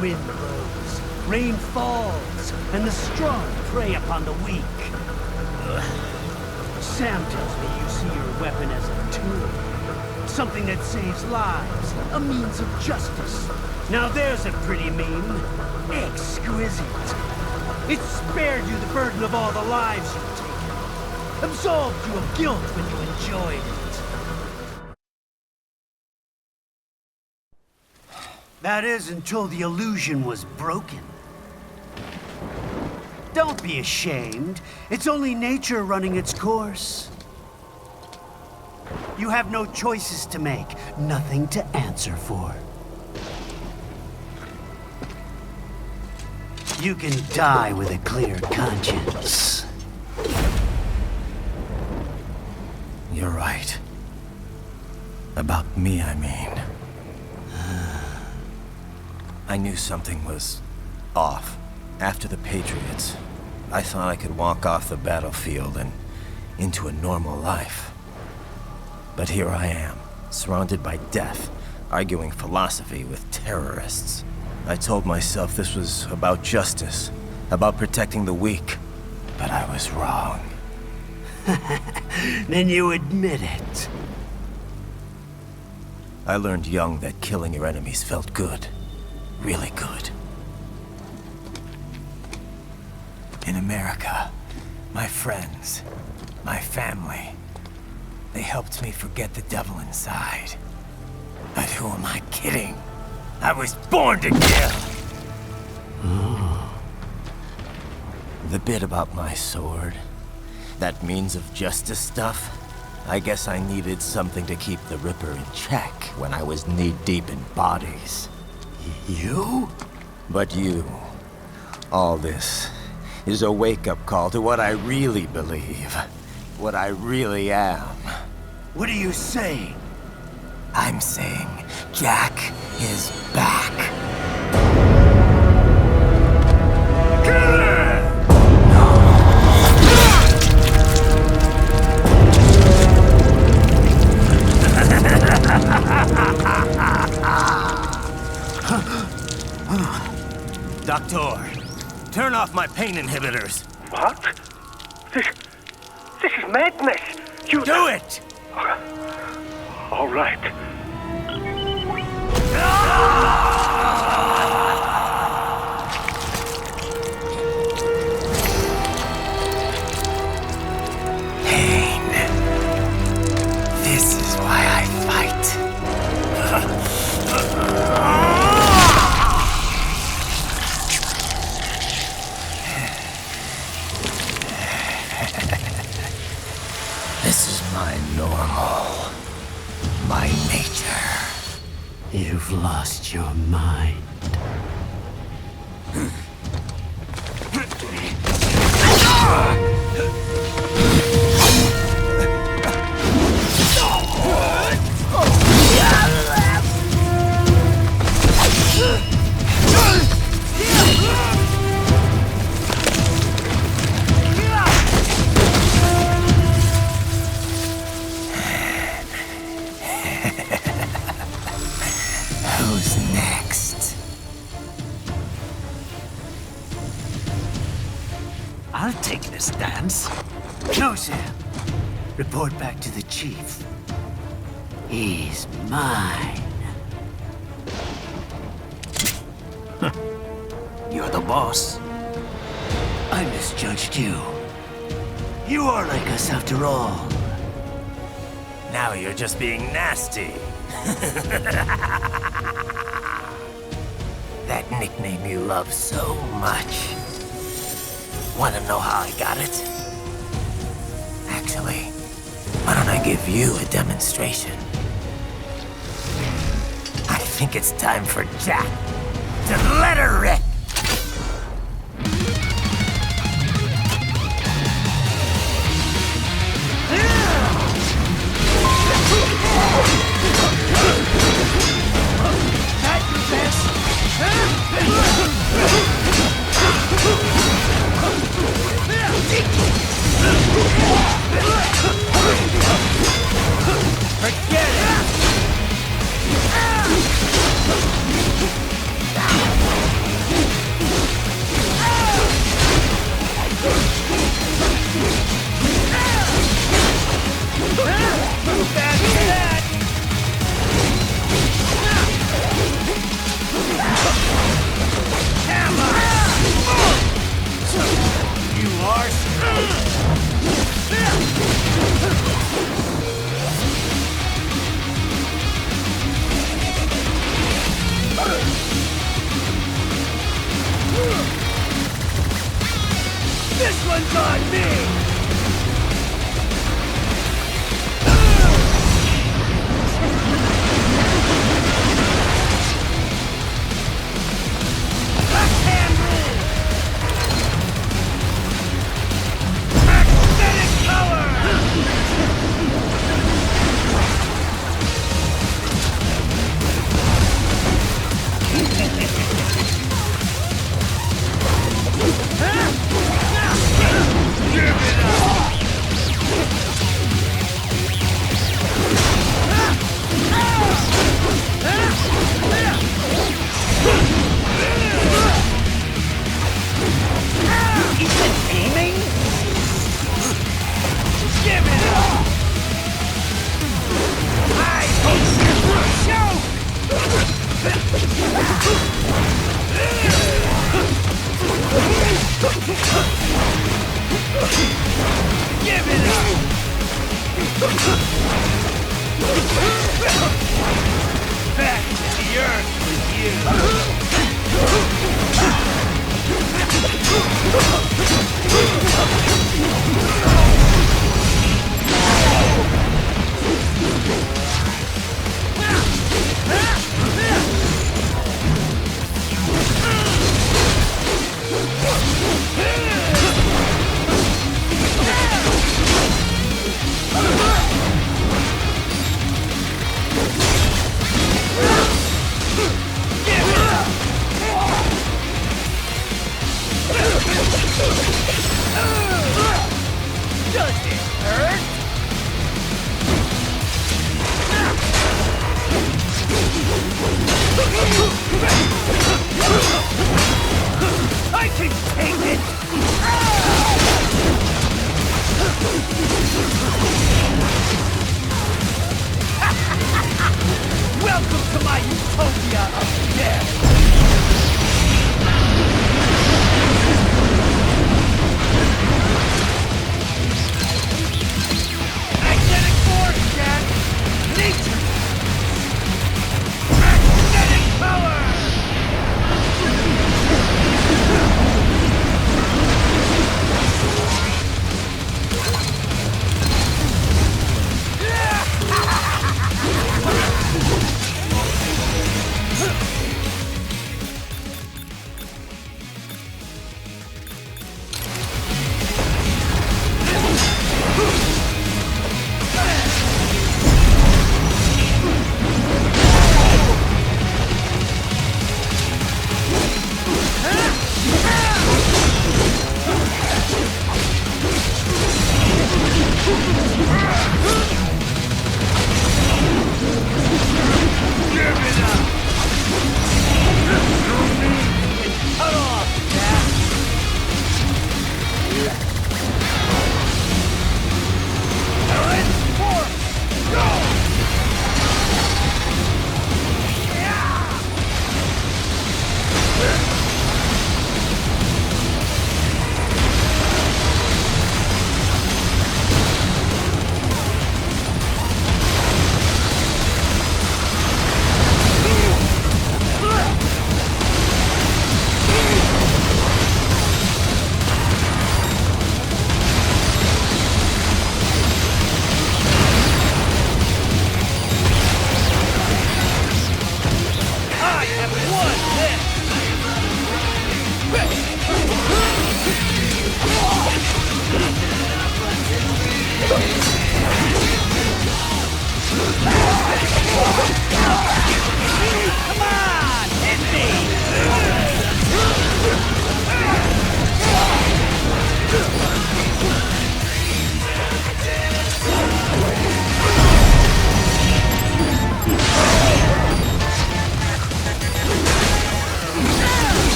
Wind blows, rain falls, and the strong prey upon the weak. Sam tells me you see your weapon as a tool. Something that saves lives, a means of justice. Now there's a pretty meme. Exquisite. It spared you the burden of all the lives you've taken. Absolved you of guilt when you enjoyed it. That is, until the illusion was broken. Don't be ashamed. It's only nature running its course. You have no choices to make, nothing to answer for. You can die with a clear conscience. You're right. About me, I mean. I knew something was off. After the Patriots, I thought I could walk off the battlefield and into a normal life. But here I am, surrounded by death, arguing philosophy with terrorists. I told myself this was about justice, about protecting the weak, but I was wrong. Then you admit it. I learned young that killing your enemies felt good. Really good. In America, my friends, my family, they helped me forget the devil inside. But who am I kidding? I was born to kill! The bit about my sword, that means of justice stuff, I guess I needed something to keep the Ripper in check when I was knee-deep in bodies. You? But you, all this, is a wake-up call to what I really believe. What I really am. What are you saying? I'm saying Jack is back. Doctor, turn off my pain inhibitors. What? This is madness. You do it! All right. Pain. This is why I fight. This is my normal. My nature. You've lost your mind. Who's next? I'll take this dance. No, Sam. Report back to the chief. He's mine. You're the boss. I misjudged you. You are like us after all. Now you're just being nasty. That nickname you love so much. Want to know how I got it? Actually, why don't I give you a demonstration? I think it's time for Jack to let her rip. Forget it! This one's on me! Give it Give it up! Back to the earth with you! Does it hurt? I can take it! Welcome to my utopia of death! Magnetic force, Jack! Nature! Magnetic power!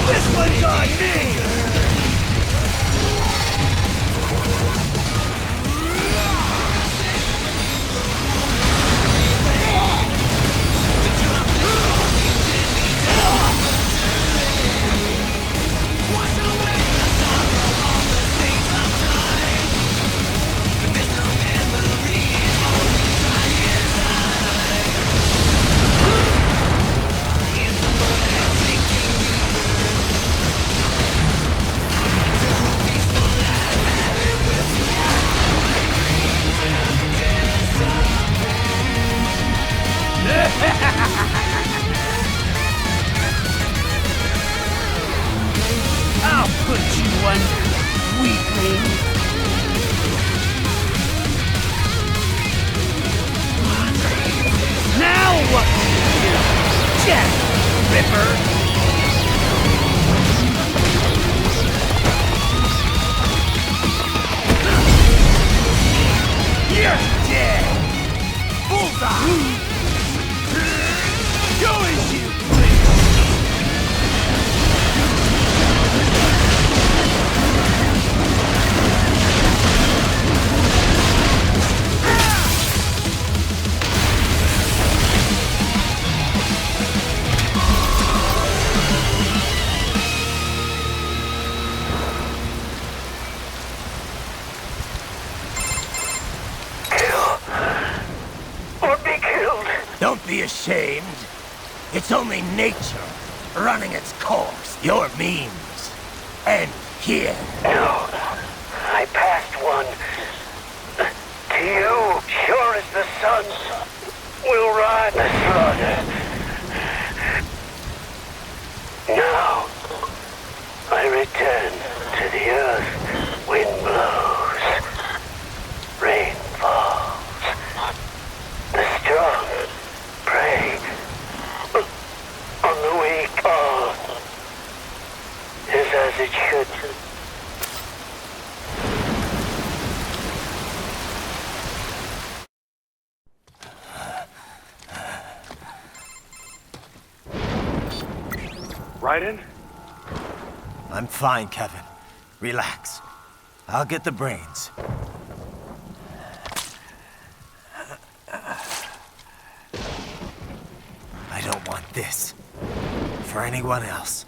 This one's on me! I'll put you under, weakling. Now what will you do, Jack Ripper? You're dead! Bullseye! Go as you please! Don't be ashamed. It's only nature running its course. Your means end here. No, I passed one. To you, sure as the sun will rise the slaughter. Now, I return to the earth. Wind blows. Rain falls. The strong prey on the weak. All is as it should. Raiden? I'm fine, Kevin. Relax. I'll get the brains. I don't want this for anyone else.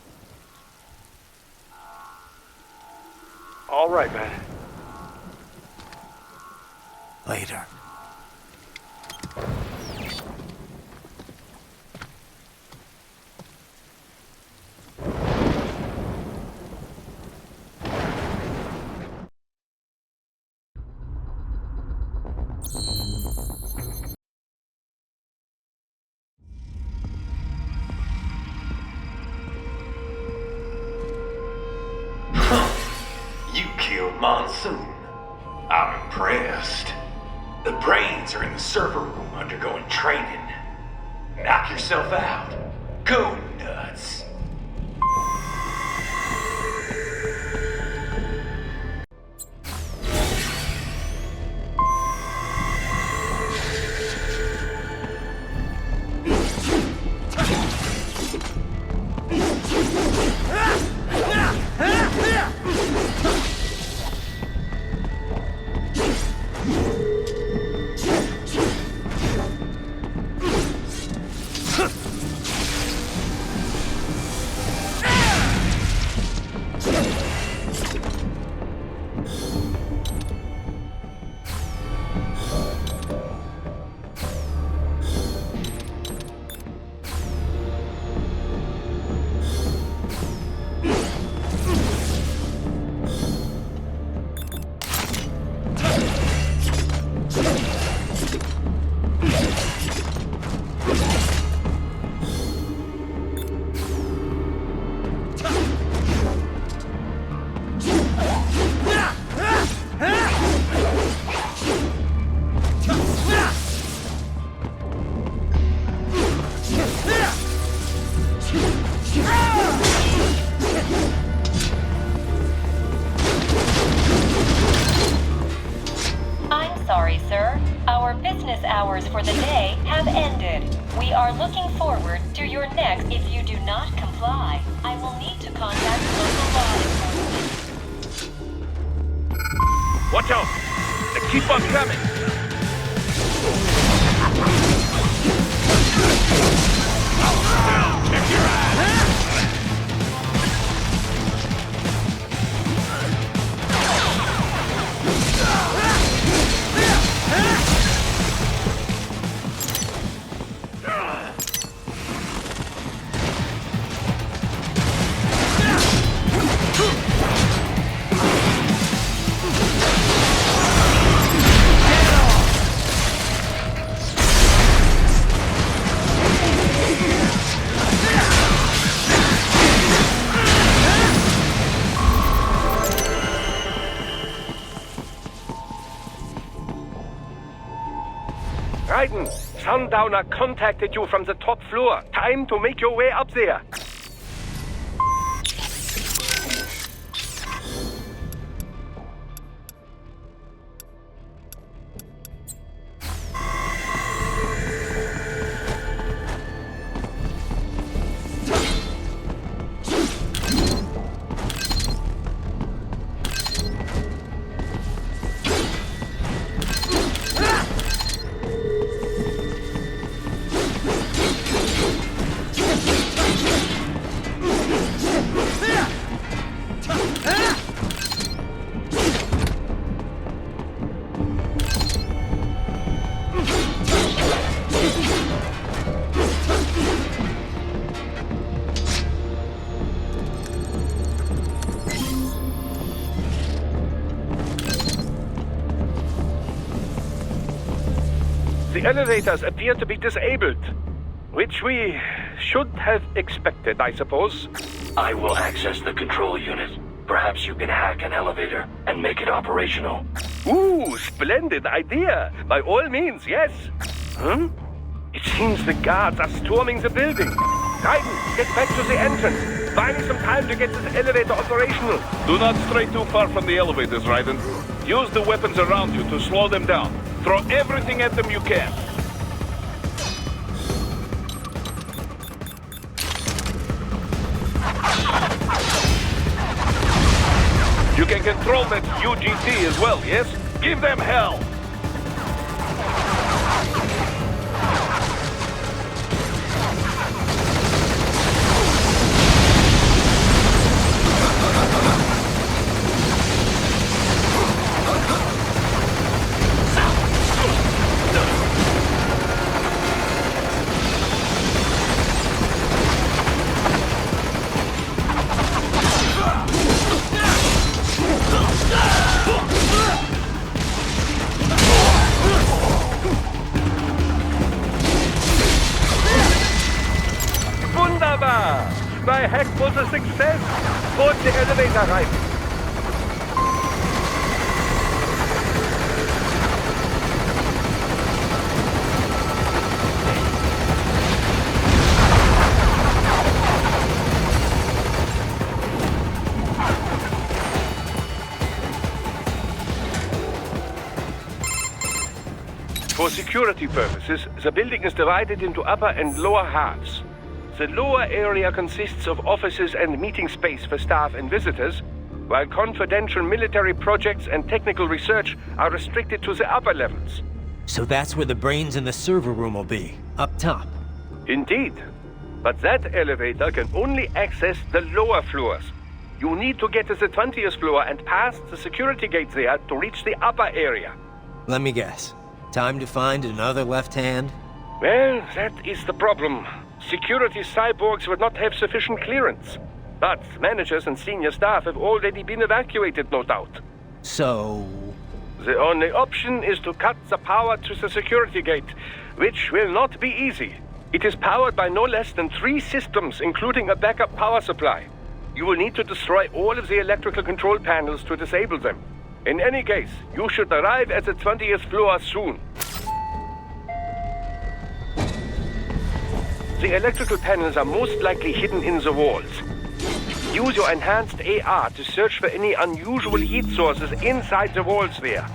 All right, man. Later. You killed Monsoon. I'm impressed. The brains are in the server room undergoing training. Knock yourself out. Go nuts. hours for the day have ended. We are looking forward to your next. If you do not comply, I will need to contact local law enforcement. Watch out! They keep on coming! Kick your ass! Raiden, Sundowner contacted you from the top floor. Time to make your way up there. The elevators appear to be disabled, which we should have expected, I suppose. I will access the control unit. Perhaps you can hack an elevator and make it operational. Ooh, splendid idea. By all means, yes. It seems the guards are storming the building. Raiden, get back to the entrance. Buy me some time to get this elevator operational. Do not stray too far from the elevators, Raiden. Use the weapons around you to slow them down. Throw everything at them you can. You can control that UGT as well, yes? Give them hell! My hack was a success! Board the elevator right. For security purposes, the building is divided into upper and lower halves. The lower area consists of offices and meeting space for staff and visitors, while confidential military projects and technical research are restricted to the upper levels. So that's where the brains in the server room will be, up top. Indeed. But that elevator can only access the lower floors. You need to get to the 20th floor and pass the security gate there to reach the upper area. Let me guess. Time to find another left hand? Well, that is the problem. Security cyborgs would not have sufficient clearance. But managers and senior staff have already been evacuated, no doubt. So... The only option is to cut the power to the security gate, which will not be easy. It is powered by no less than 3 systems, including a backup power supply. You will need to destroy all of the electrical control panels to disable them. In any case, you should arrive at the 20th floor soon. The electrical panels are most likely hidden in the walls. Use your enhanced AR to search for any unusual heat sources inside the walls there.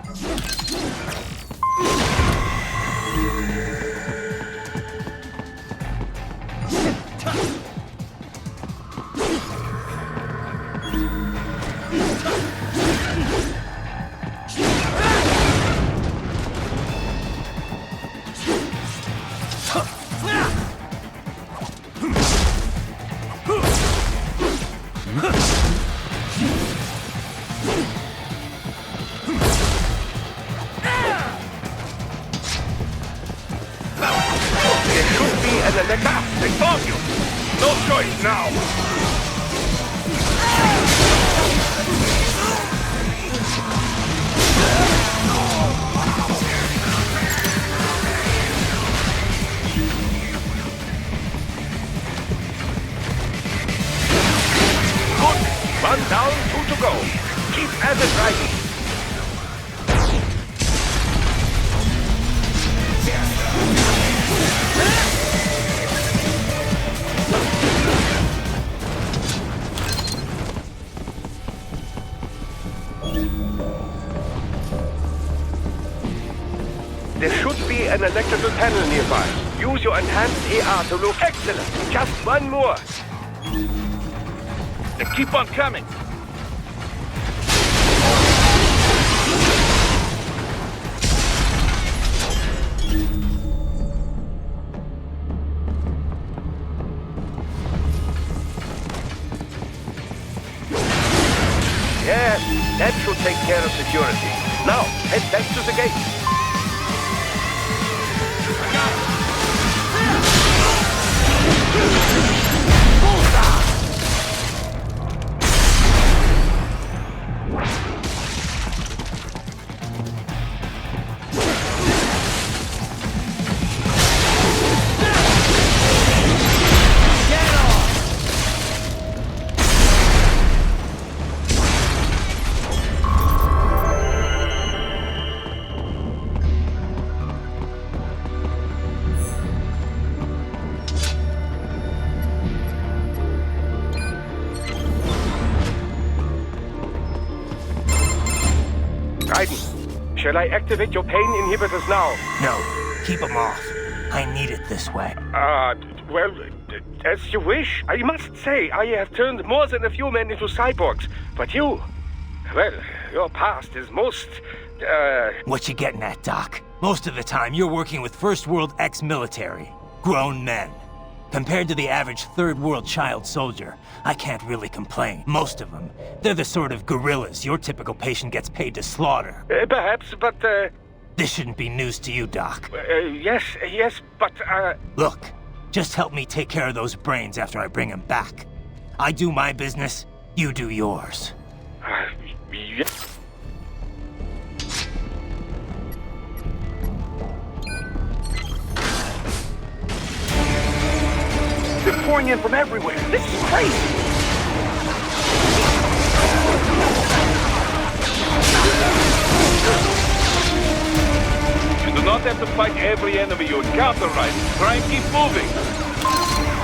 it, Raiden. There should be an electrical panel nearby. Use your enhanced AR to look excellent. Just one more. They keep on coming. Yes, that should take care of security. Now, head back to the gate. Raiden, shall I activate your pain inhibitors now? No, keep them off. I need it this way. Well, as you wish. I must say, I have turned more than a few men into cyborgs. But you, well, your past is most, What you getting at, Doc? Most of the time, you're working with First World ex-military. Grown men. Compared to the average Third World child soldier, I can't really complain. Most of them, they're the sort of guerrillas your typical patient gets paid to slaughter. Perhaps, but, This shouldn't be news to you, Doc. yes, but, Look, just help me take care of those brains after I bring them back. I do my business, you do yours. Yes. They're pouring in from everywhere. This is crazy. You do not have to fight every enemy you encounter, Raiden. Try and keep moving.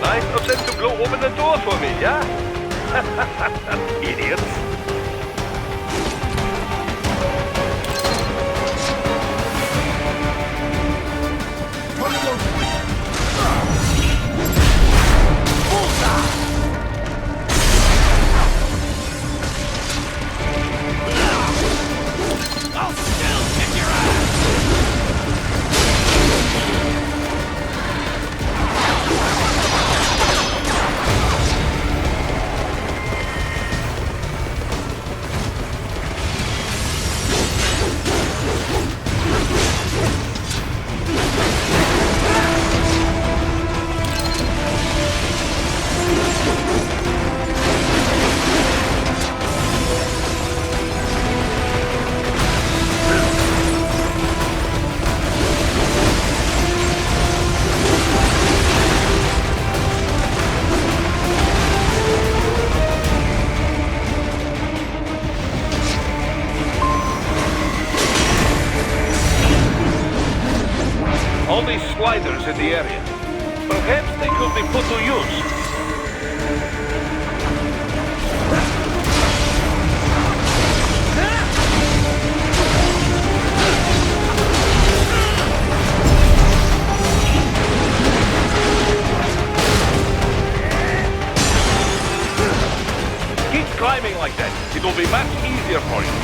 Nice of them to blow open the door for me, yeah? Idiots. I'll still kick your ass! All these sliders in the area. Perhaps they could be put to use. Keep climbing like that. It will be much easier for you.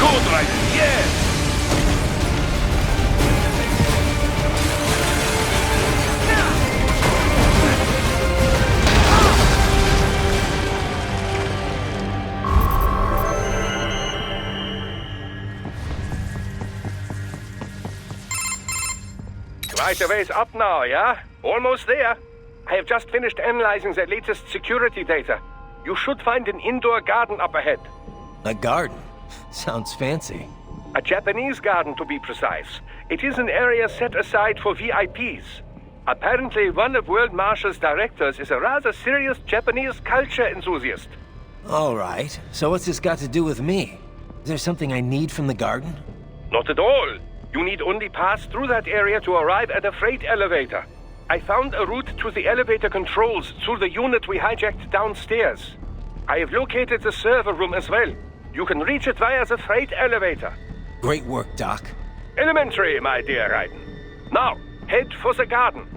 Good, Raiden, yes! Right a ways up now, yeah? Almost there. I have just finished analyzing the latest security data. You should find an indoor garden up ahead. A garden? Sounds fancy. A Japanese garden, to be precise. It is an area set aside for VIPs. Apparently, one of World Marshal's directors is a rather serious Japanese culture enthusiast. All right. So what's this got to do with me? Is there something I need from the garden? Not at all. You need only pass through that area to arrive at a freight elevator. I found a route to the elevator controls through the unit we hijacked downstairs. I have located the server room as well. You can reach it via the freight elevator. Great work, Doc. Elementary, my dear Raiden. Now, head for the garden.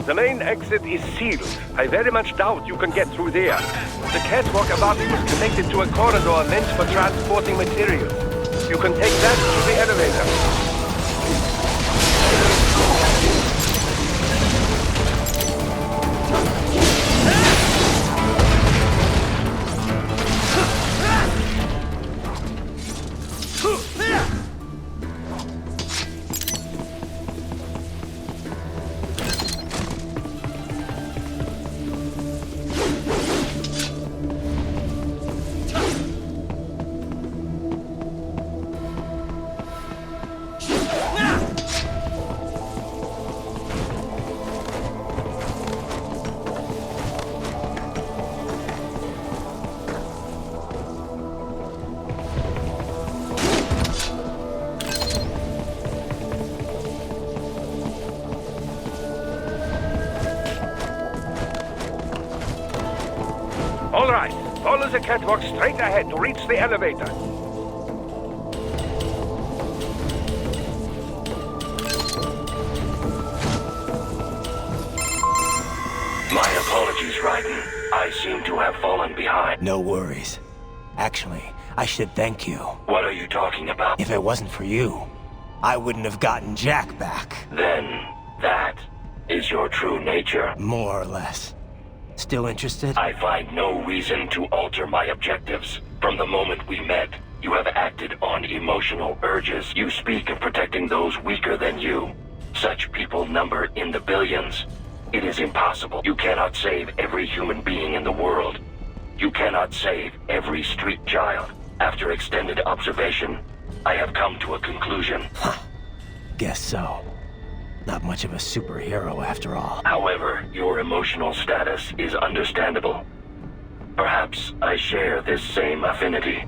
The main exit is sealed. I very much doubt you can get through there. The catwalk above you is connected to a corridor meant for transporting materials. You can take that to the elevator. All right, follow the catwalk straight ahead to reach the elevator. My apologies, Raiden. I seem to have fallen behind. No worries. Actually, I should thank you. What are you talking about? If it wasn't for you, I wouldn't have gotten Jack back. Then, that is your true nature. More or less. Still interested? I find no reason to alter my objectives. From the moment we met, you have acted on emotional urges. You speak of protecting those weaker than you. Such people number in the billions. It is impossible. You cannot save every human being in the world. You cannot save every street child. After extended observation, I have come to a conclusion. Guess so. Not much of a superhero after all. However, your emotional status is understandable. Perhaps I share this same affinity.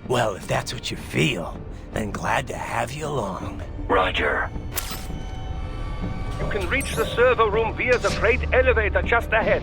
Well, if that's what you feel, then glad to have you along. Roger. You can reach the server room via the freight elevator just ahead.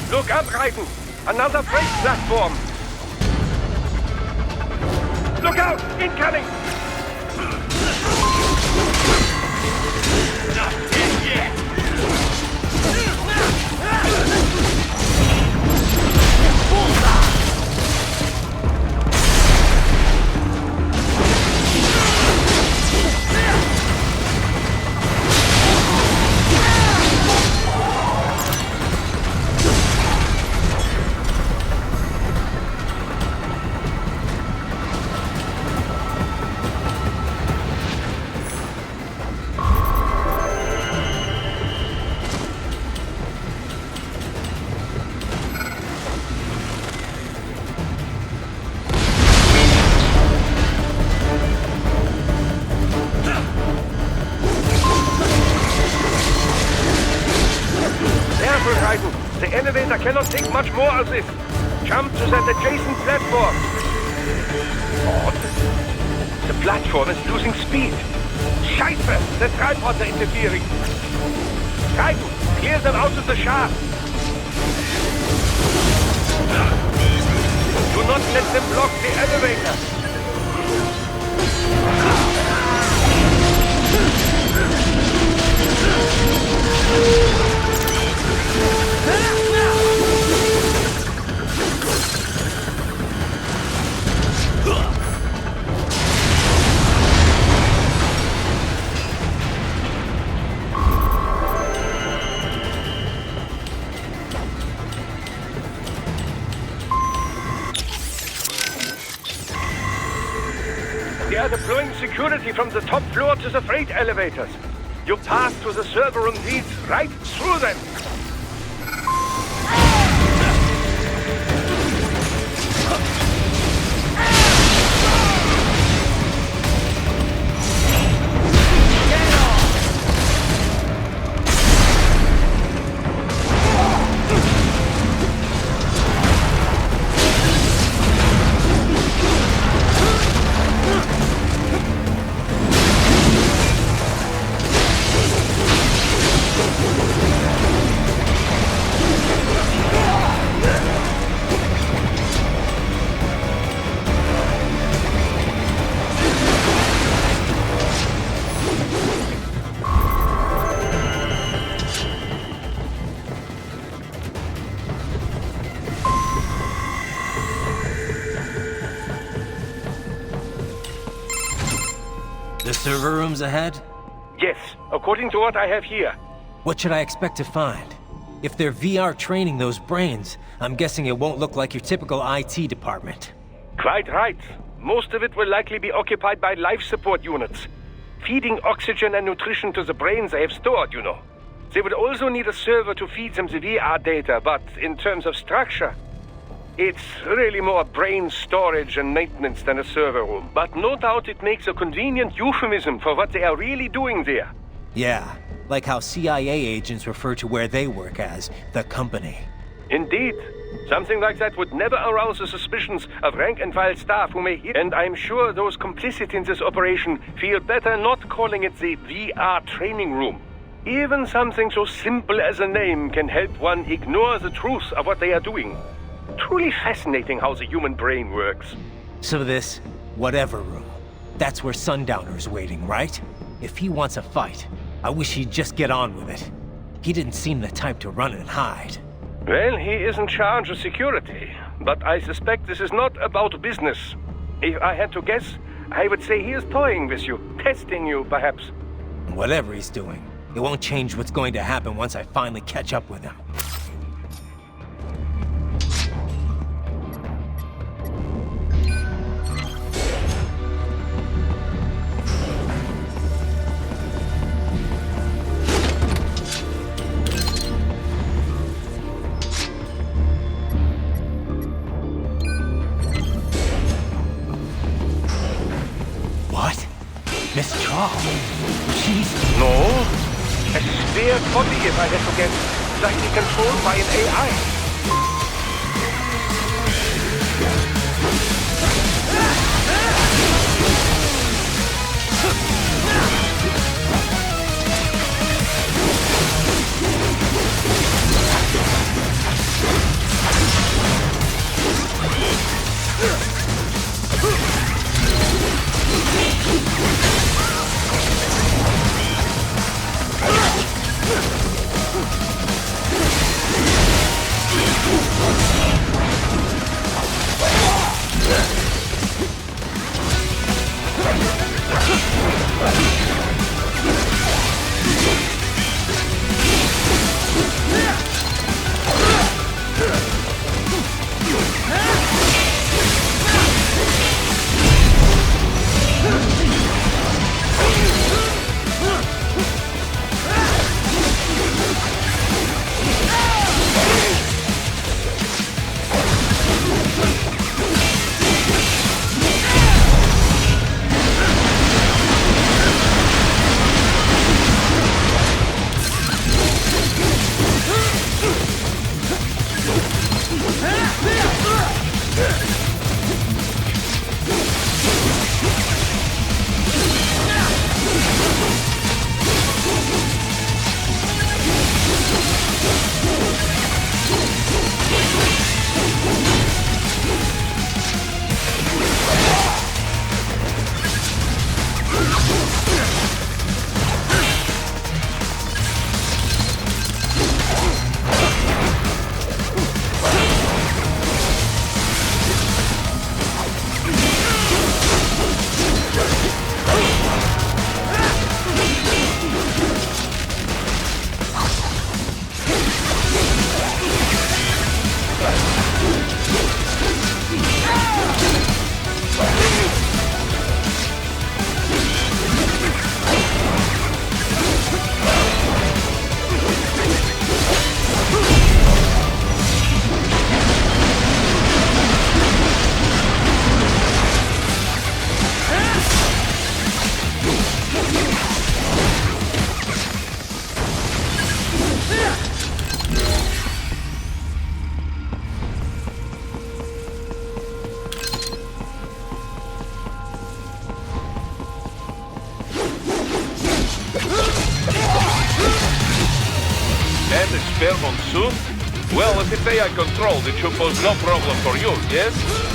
Look up, Raiden! Another freight platform! Look out! Incoming! Not dead yet! The elevator cannot take much more of this. Jump to that adjacent platform. Odd. The platform is losing speed. Scheiße! The tripods are interfering. Raiden, clear them out of the shaft. Do not let them block the elevator. They are deploying security from the top floor to the freight elevators. Your path to the server room leads right through them. The server room's ahead? Yes, according to what I have here. What should I expect to find? If they're VR training those brains, I'm guessing it won't look like your typical IT department. Quite right. Most of it will likely be occupied by life support units. Feeding oxygen and nutrition to the brains they have stored, you know. They would also need a server to feed them the VR data, but in terms of structure, it's really more brain storage and maintenance than a server room. But no doubt it makes a convenient euphemism for what they are really doing there. Yeah, like how CIA agents refer to where they work as the company. Indeed. Something like that would never arouse the suspicions of rank-and-file staff who may hear. And I'm sure those complicit in this operation feel better not calling it the VR training room. Even something so simple as a name can help one ignore the truth of what they are doing. Truly fascinating how the human brain works. So this whatever room, that's where Sundowner's waiting, right? If he wants a fight, I wish he'd just get on with it. He didn't seem the type to run and hide. Well, he is in charge of security, but I suspect this is not about business. If I had to guess, I would say he is toying with you, testing you, perhaps. Whatever he's doing, it won't change what's going to happen once I finally catch up with him. Miss Charles? She's... No. A spare body, if I had to guess. Slightly controlled by an AI. Well, if it's AI controlled, it should pose no problem for you, yes?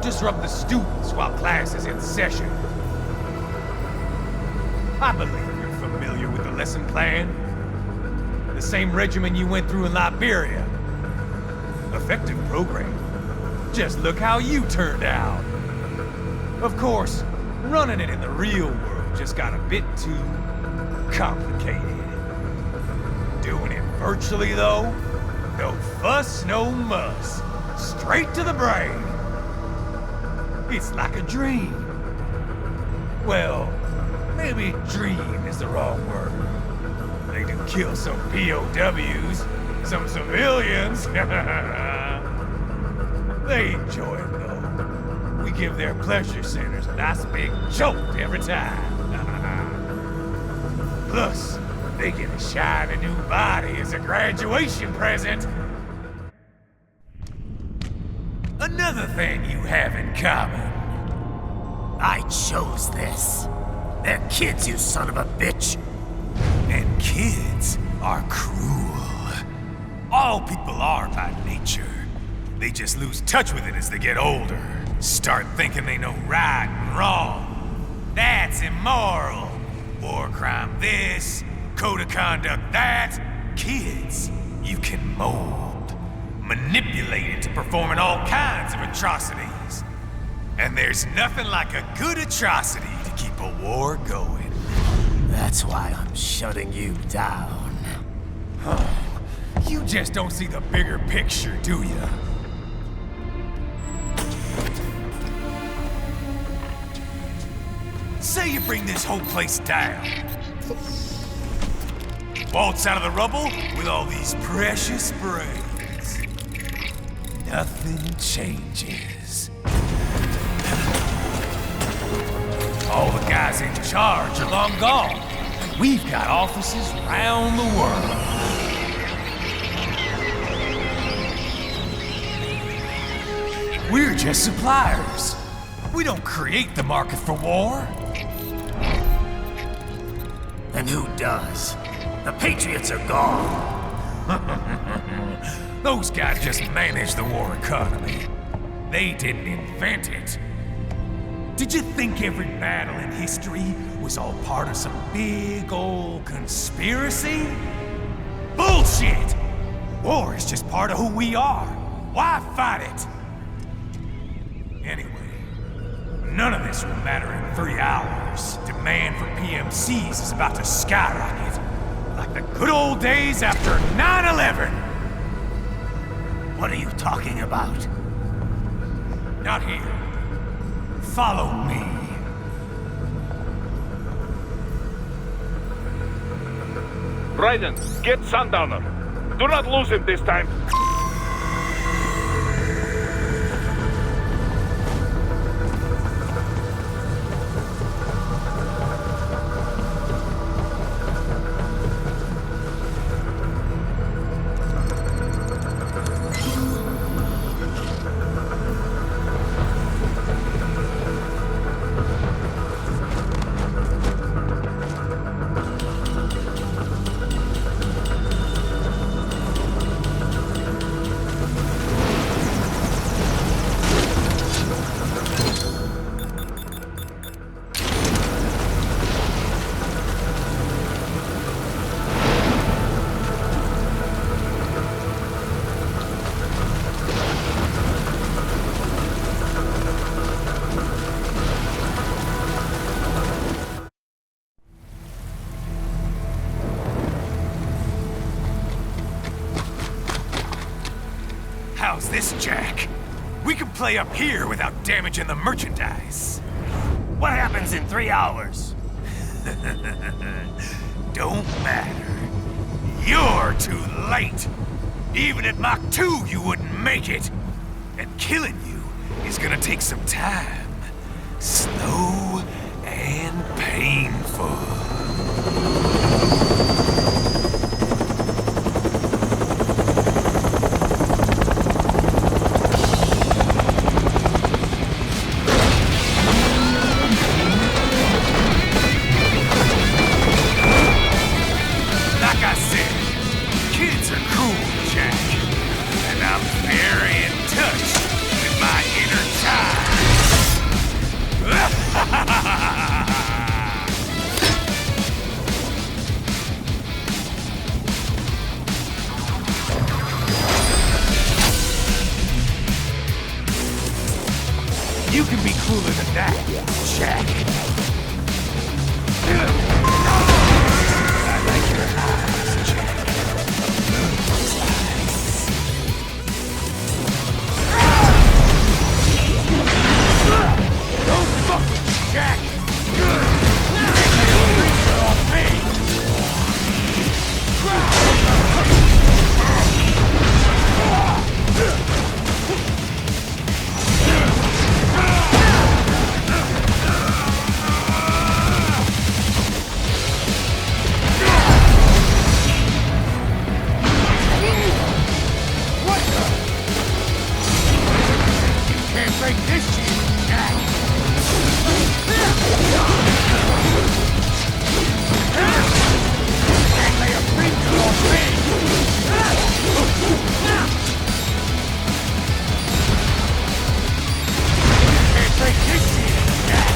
disrupt the students while class is in session. I believe you're familiar with the lesson plan. The same regimen you went through in Liberia. Effective program. Just look how you turned out. Of course, running it in the real world just got a bit too complicated. Doing it virtually, though, no fuss, no muss. Straight to the brain. It's like a dream. Well, maybe dream is the wrong word. They do kill some POWs, some civilians. They enjoy it, though. We give their pleasure centers a nice big jolt every time. Plus, they get a shiny new body as a graduation present. Another thing you have in common. I chose this. They're kids, you son of a bitch. And kids are cruel. All people are by nature. They just lose touch with it as they get older. Start thinking they know right and wrong. That's immoral. War crime this, code of conduct that. Kids, you can mold, manipulate into performing all kinds of atrocities. And there's nothing like a good atrocity to keep a war going. That's why I'm shutting you down. You just don't see the bigger picture, do you? Say you bring this whole place down. Waltz out of the rubble with all these precious brains. Nothing changes. All the guys in charge are long gone. We've got offices around the world. We're just suppliers. We don't create the market for war. And who does? The Patriots are gone. Those guys just manage the war economy. They didn't invent it. Did you think every battle in history was all part of some big old conspiracy? Bullshit! War is just part of who we are. Why fight it? Anyway, none of this will matter in 3 hours. Demand for PMCs is about to skyrocket. Like the good old days after 9/11. What are you talking about? Not here. Follow me. Raiden, get Sundowner. Do not lose him this time. How's this, Jack? We can play up here without damaging the merchandise. What happens in 3 hours? Don't matter. You're too late. Even at Mach 2, you wouldn't make it. And killing you is gonna take some time. Slow and painful. Very in touch with my inner child. You can be cooler than that, Jack. I like your eyes, Jack. Don't fuck with me, Jack. Break this shit, Jack! Can't lay a finger on me! Can't break this shit, Jack!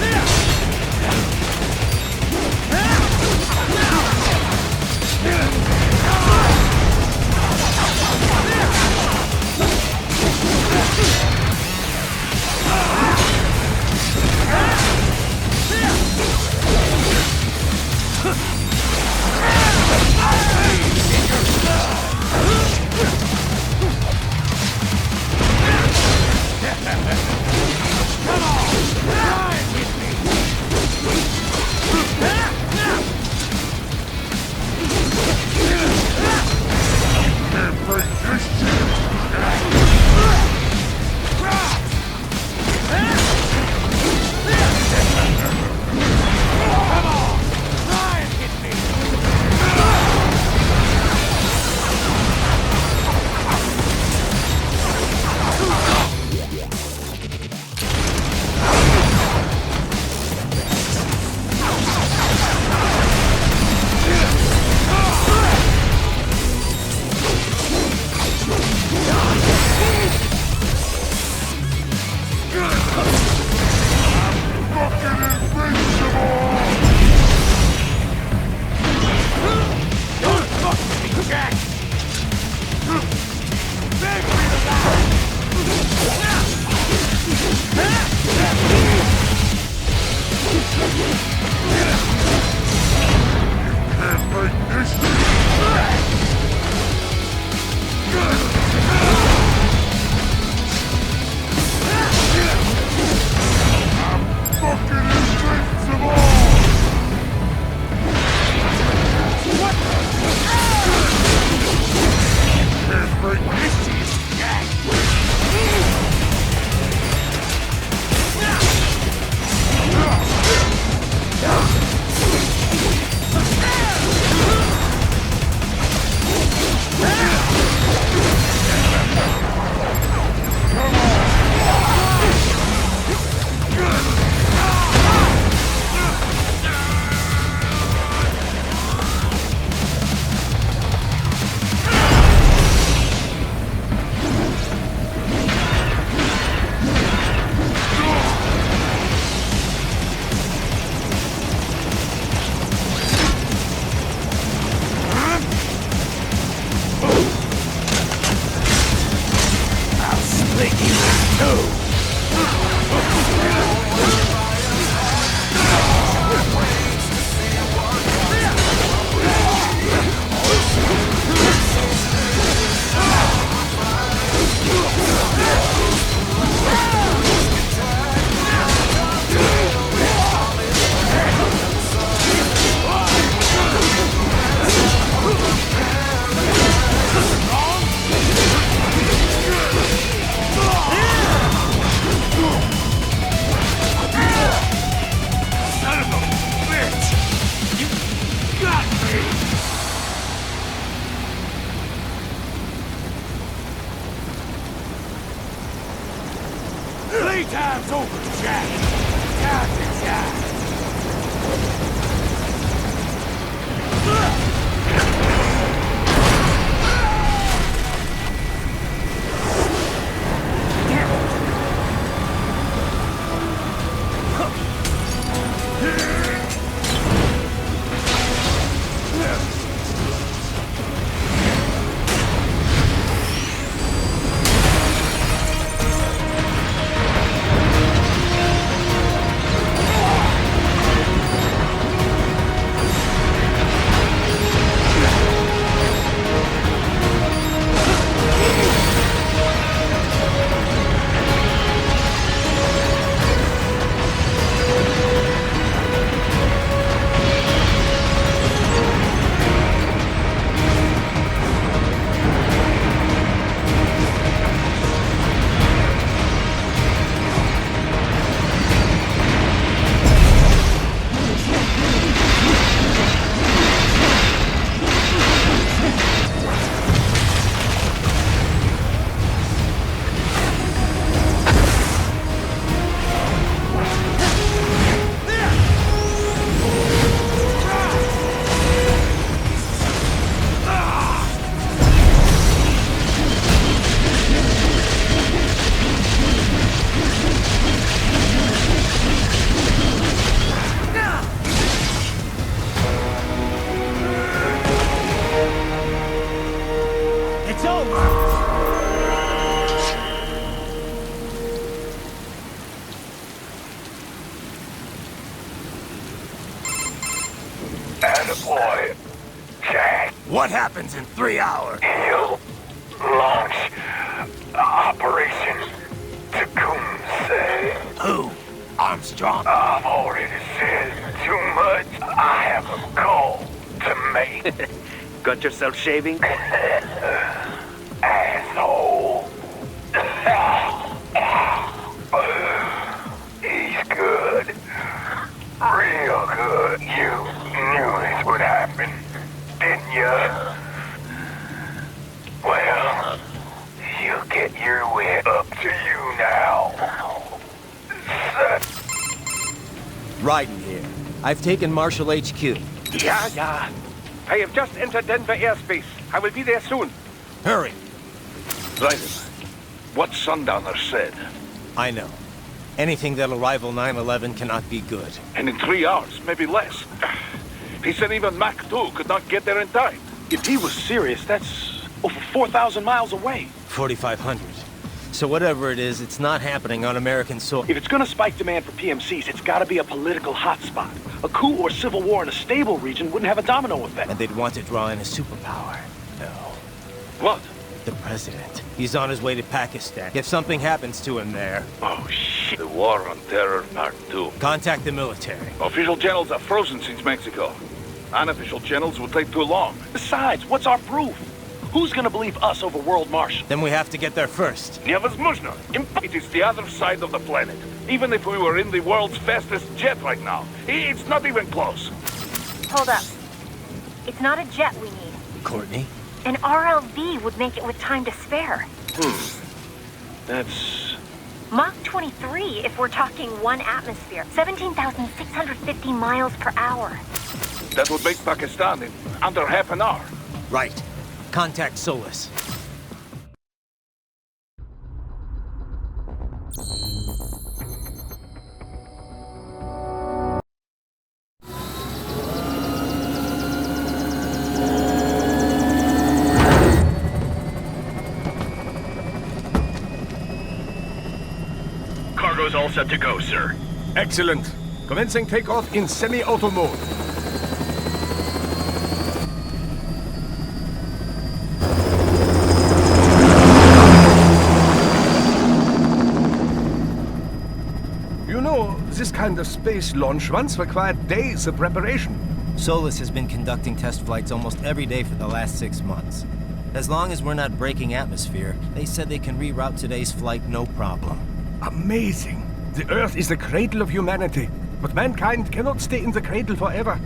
Playtime's over, Jack! Time to die! It's over! Attaboy, Jack. What happens in 3 hours? He'll launch Operation Tecumseh. Who? Armstrong? I've already said too much. I have a call to make. Got yourself shaving? Asshole. He's good. Real good. You knew this would happen, didn't you? Well, you get your wit up to you now. Raiden here. I've taken Marshall HQ. Yeah. I have just entered Denver airspace. I will be there soon. Hurry. Raiden, what Sundowner said. I know. Anything that'll rival 9/11 cannot be good. And in 3 hours, maybe less. He said even Mach 2 could not get there in time. If he was serious, that's over 4,000 miles away. 4,500. So whatever it is, it's not happening on American soil. If it's gonna spike demand for PMCs, it's gotta be a political hotspot. A coup or civil war in a stable region wouldn't have a domino effect. And they'd want to draw in a superpower. No. What? The president. He's on his way to Pakistan. If something happens to him there... Oh, shit. The War on Terror Part 2. Contact the military. Official channels are frozen since Mexico. Unofficial channels will take too long. Besides, what's our proof? Who's gonna believe us over World Marshal? Then we have to get there first. Невозможно. It is the other side of the planet. Even if we were in the world's fastest jet right now, it's not even close. Hold up. It's not a jet we need. Courtney? An RLV would make it with time to spare. That's... Mach 23 if we're talking 1 atmosphere. 17,650 miles per hour. That would make Pakistan in under half an hour. Right. Contact Solus. Cargo's all set to go, sir. Excellent. Commencing takeoff in semi-auto mode. You know, this kind of space launch once required days of preparation. Solus has been conducting test flights almost every day for the last 6 months. As long as we're not breaking atmosphere, they said they can reroute today's flight no problem. Amazing. The Earth is the cradle of humanity, but mankind cannot stay in the cradle forever.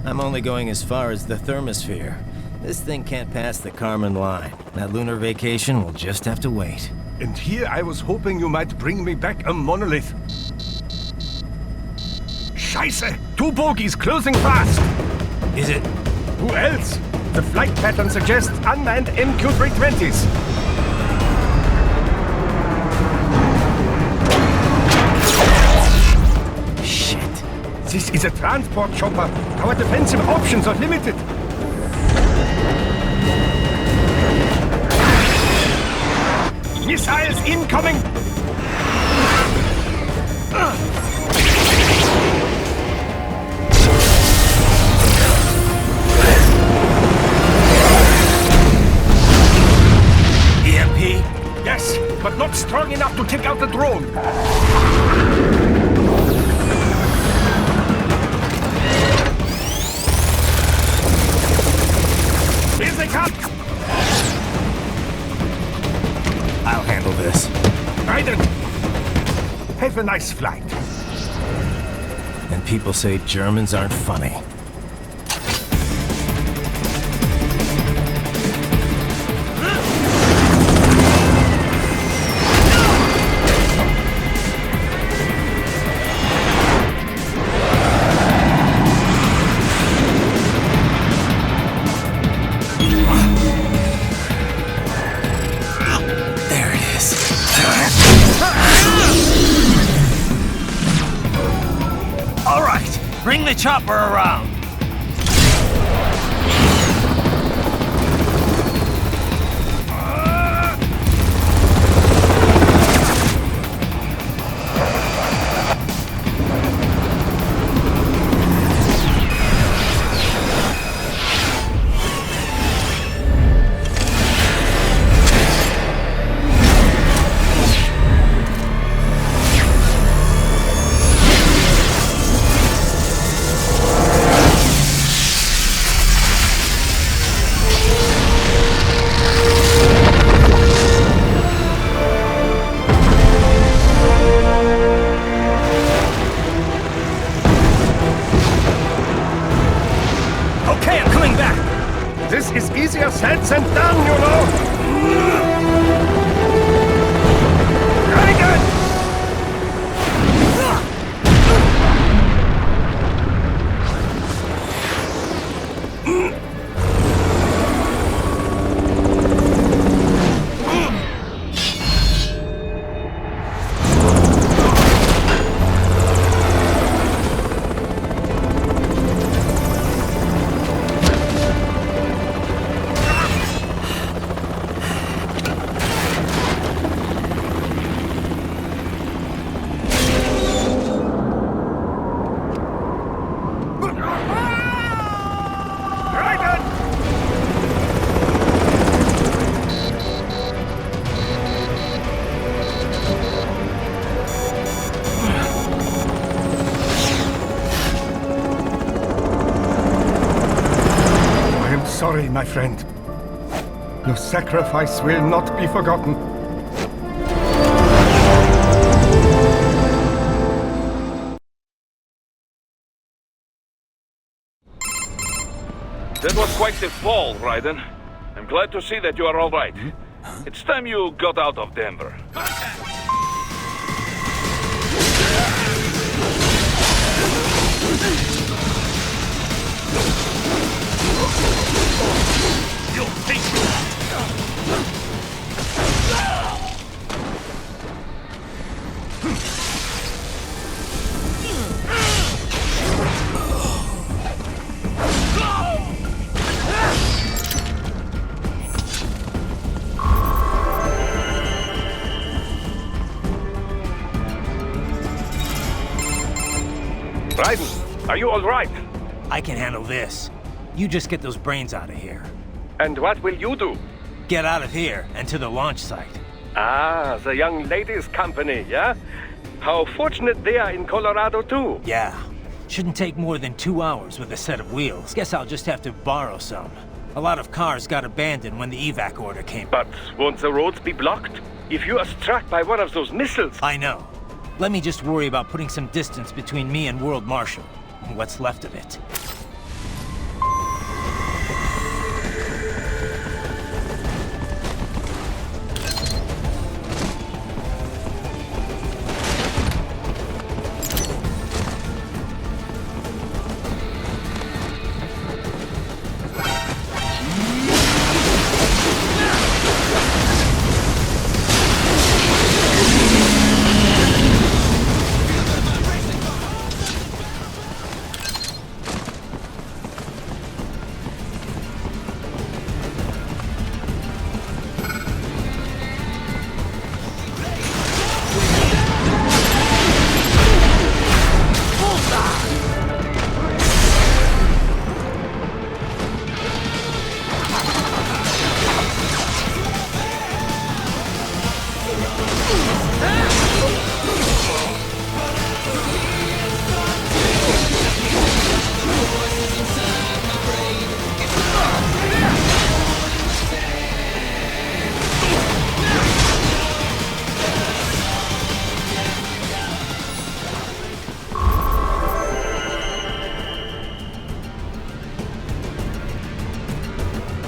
I'm only going as far as the thermosphere. This thing can't pass the Kármán line. That lunar vacation will just have to wait. And here I was hoping you might bring me back a monolith. Scheiße! 2 bogies closing fast! Is it? Who else? The flight pattern suggests unmanned MQ-320s. Shit. This is a transport chopper. Our defensive options are limited. Missiles incoming! EMP? Yes, but not strong enough to take out the drone. Here they come! I'll handle this. Raiden! Have a nice flight. And people say Germans aren't funny. Bring the chopper around. said and done, you know! Raiden! Sorry, my friend. Your sacrifice will not be forgotten. That was quite the fall, Raiden. I'm glad to see that you are all right. It's time you got out of Denver. You'll take that! Raiden, are you all right? I can handle this. You just get those brains out of here. And what will you do? Get out of here and to the launch site. Ah, the young ladies' company, yeah? How fortunate they are in Colorado, too. Yeah. Shouldn't take more than 2 hours with a set of wheels. Guess I'll just have to borrow some. A lot of cars got abandoned when the evac order came. But won't the roads be blocked? If you are struck by one of those missiles... I know. Let me just worry about putting some distance between me and World Marshal. What's left of it.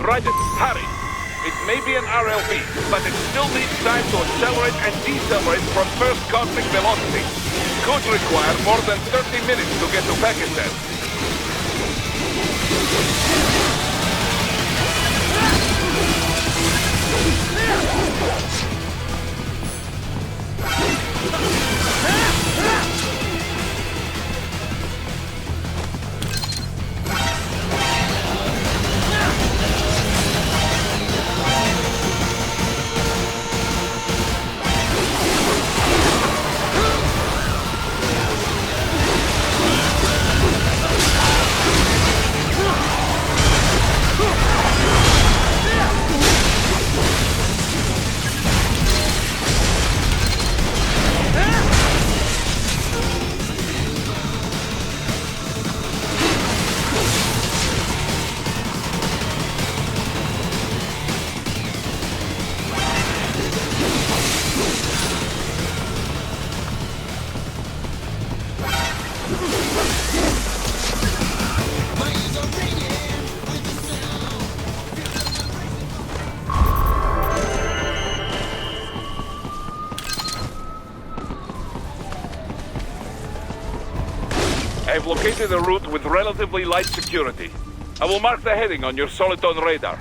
Raiden, hurry! It may be an RLB, but it still needs time to accelerate and decelerate from first cosmic velocity. Could require more than 30 minutes to get to Pakistan. located a route with relatively light security. I will mark the heading on your Soliton radar.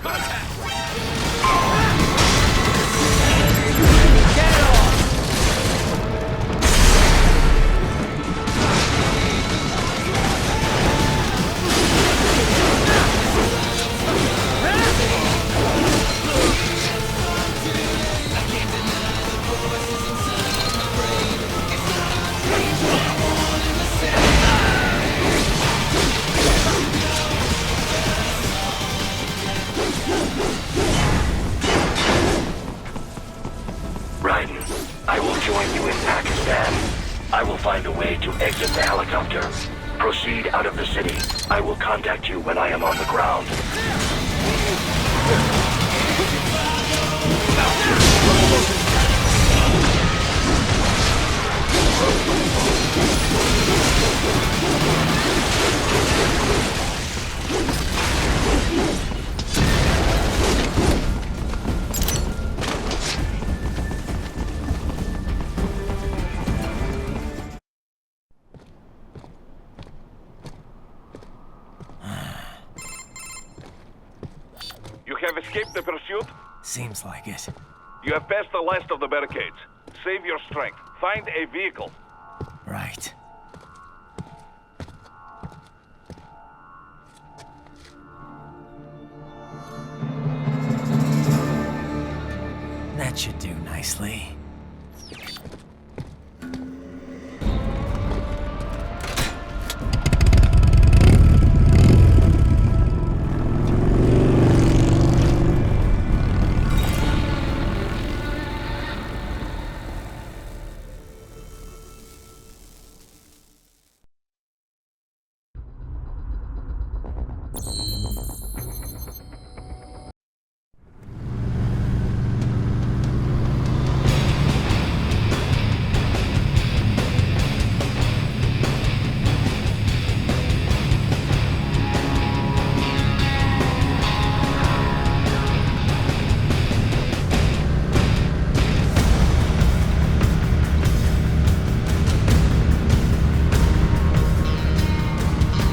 Raiden, I will join you in Pakistan. I will find a way to exit the helicopter. Proceed out of the city. I will contact you when I am on the ground. You have escaped the pursuit? Seems like it. You have passed the last of the barricades. Save your strength. Find a vehicle. Right. That should do nicely.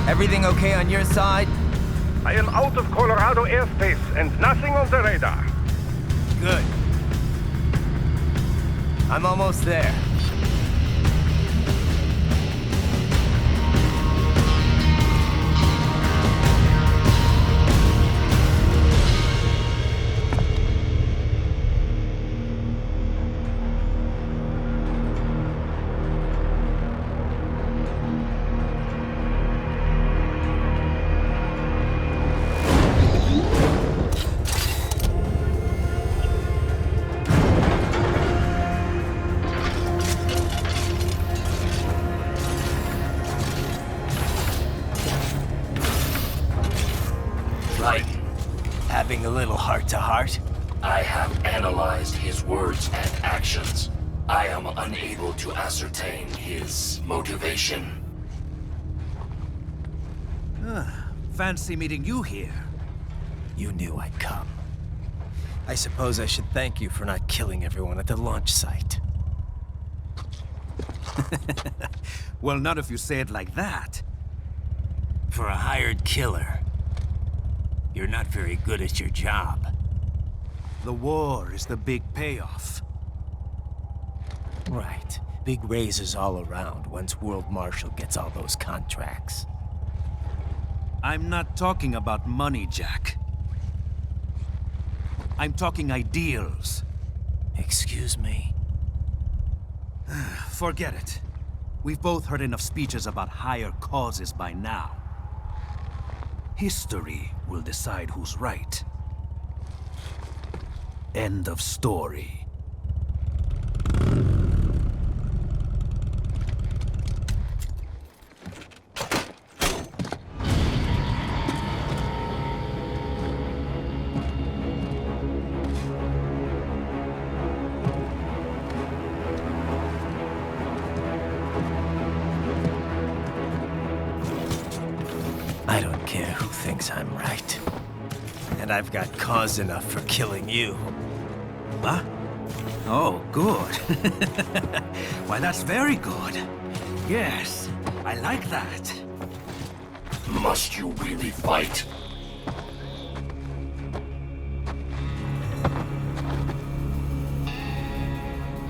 Everything okay on your side? I am out of Colorado airspace and nothing on the radar. Good. I'm almost there. Having a little heart-to-heart? I have analyzed his words and actions. I am unable to ascertain his motivation. Fancy meeting you here. You knew I'd come. I suppose I should thank you for not killing everyone at the launch site. Well, not if you say it like that. For a hired killer, you're not very good at your job. The war is the big payoff. Right. Big raises all around once World Marshal gets all those contracts. I'm not talking about money, Jack. I'm talking ideals. Excuse me? Forget it. We've both heard enough speeches about higher causes by now. History will decide who's right. End of story. I don't care who thinks I'm right. And I've got cause enough for killing you. What? Oh, good. Why, that's very good. Yes, I like that. Must you really fight?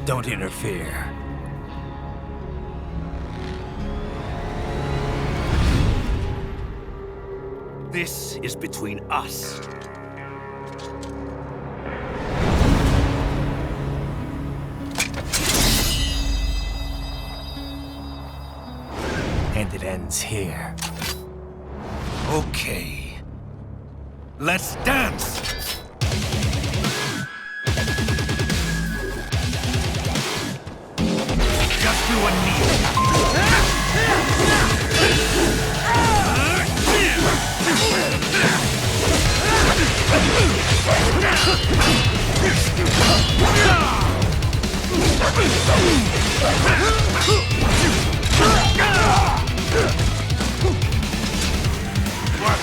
Don't interfere. This is between us. And it ends here. Okay. Let's dance! Just do a knee.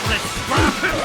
Let's scrap him!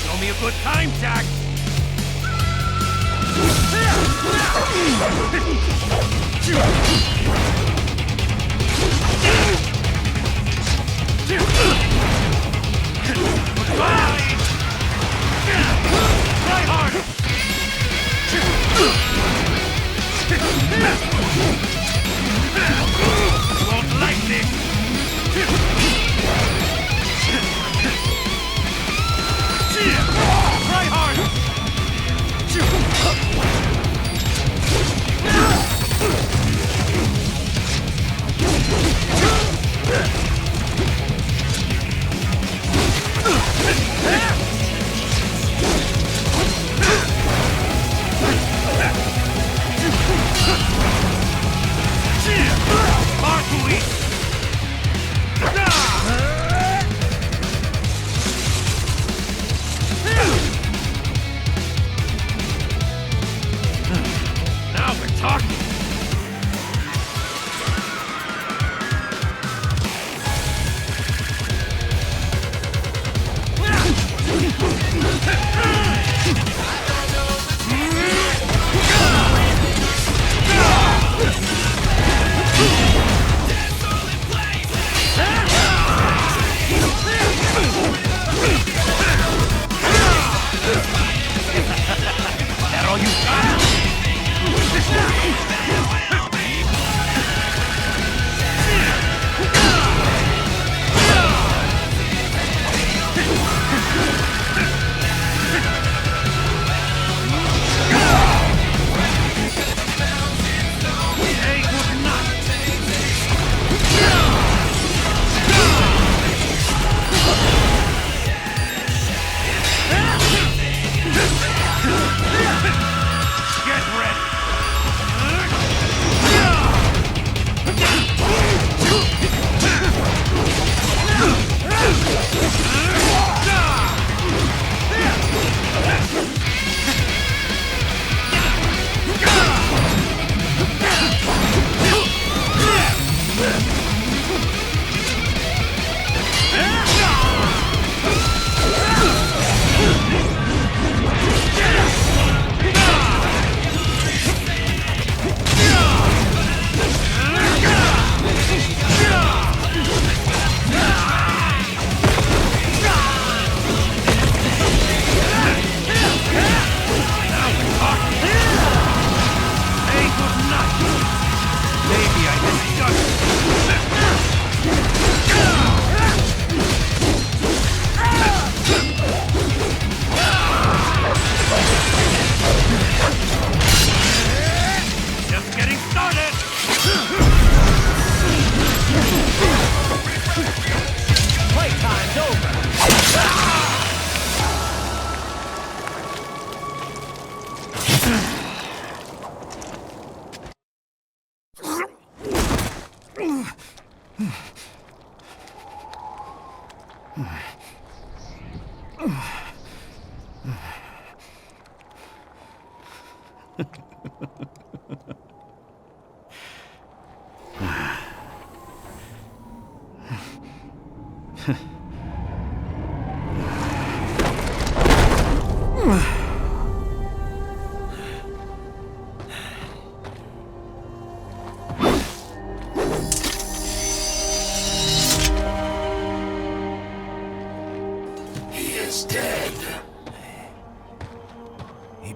Show me a good time, Jack! Goodbye! Try hard! You won't like this! Try hard!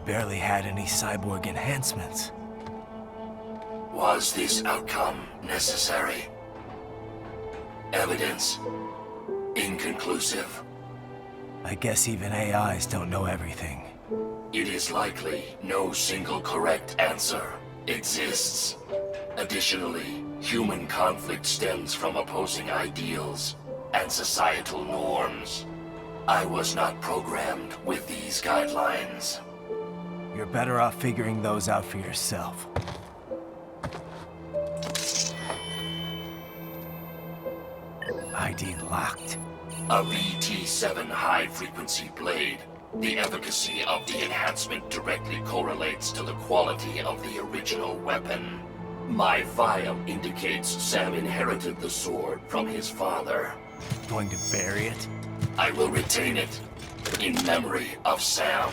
Barely had any cyborg enhancements. Was this outcome necessary? Evidence inconclusive. I guess even AIs don't know everything. It is likely no single correct answer exists. Additionally, human conflict stems from opposing ideals and societal norms. I was not programmed with these guidelines. You're better off figuring those out for yourself. ID locked. A VT7 high-frequency blade. The efficacy of the enhancement directly correlates to the quality of the original weapon. My file indicates Sam inherited the sword from his father. Going to bury it? I will retain it in memory of Sam.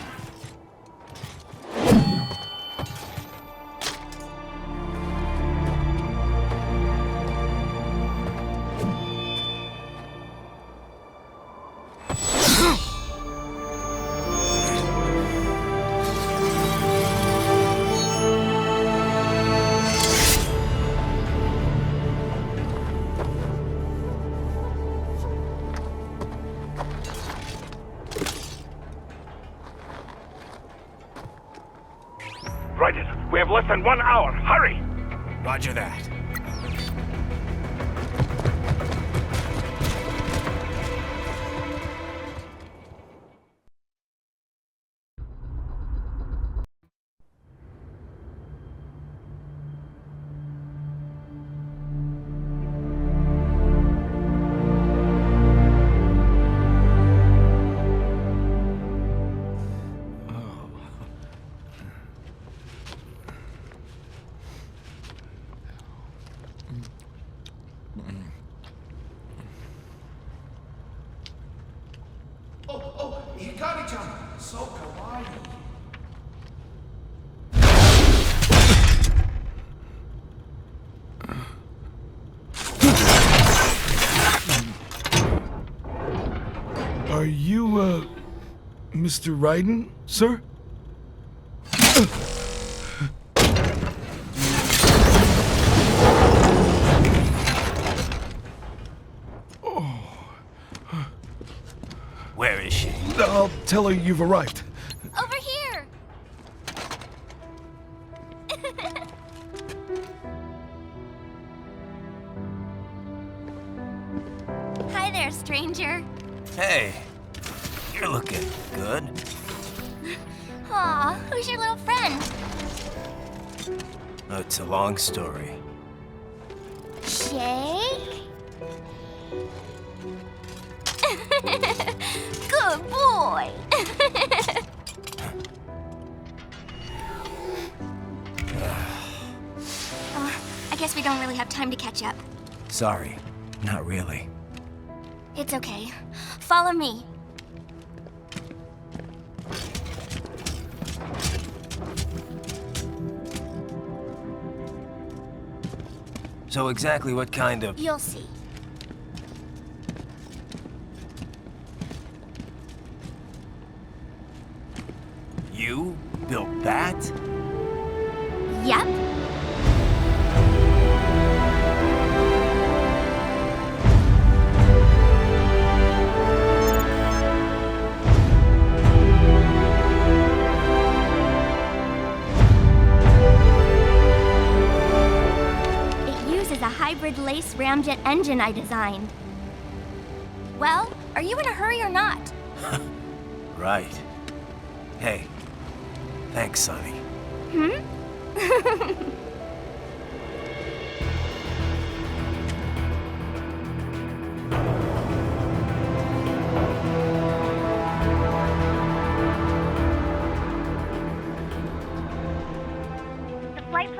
Raiden, we have less than 1 hour. Hurry! Roger that. Hikari-chan, so kawaii. Are you, Mr. Raiden, sir? Where is she? I'll tell her you've arrived. Over here! Hi there, stranger. Hey, you're looking good. Aw, who's your little friend? Oh, it's a long story. Shake? Good boy! I guess we don't really have time to catch up. Sorry, not really. It's okay. Follow me. So exactly what kind of... You'll see. You built that? Yep. It uses a hybrid lace ramjet engine I designed. Well, are you in a hurry or not? Right. Hey, thanks, Sonny. Hmm?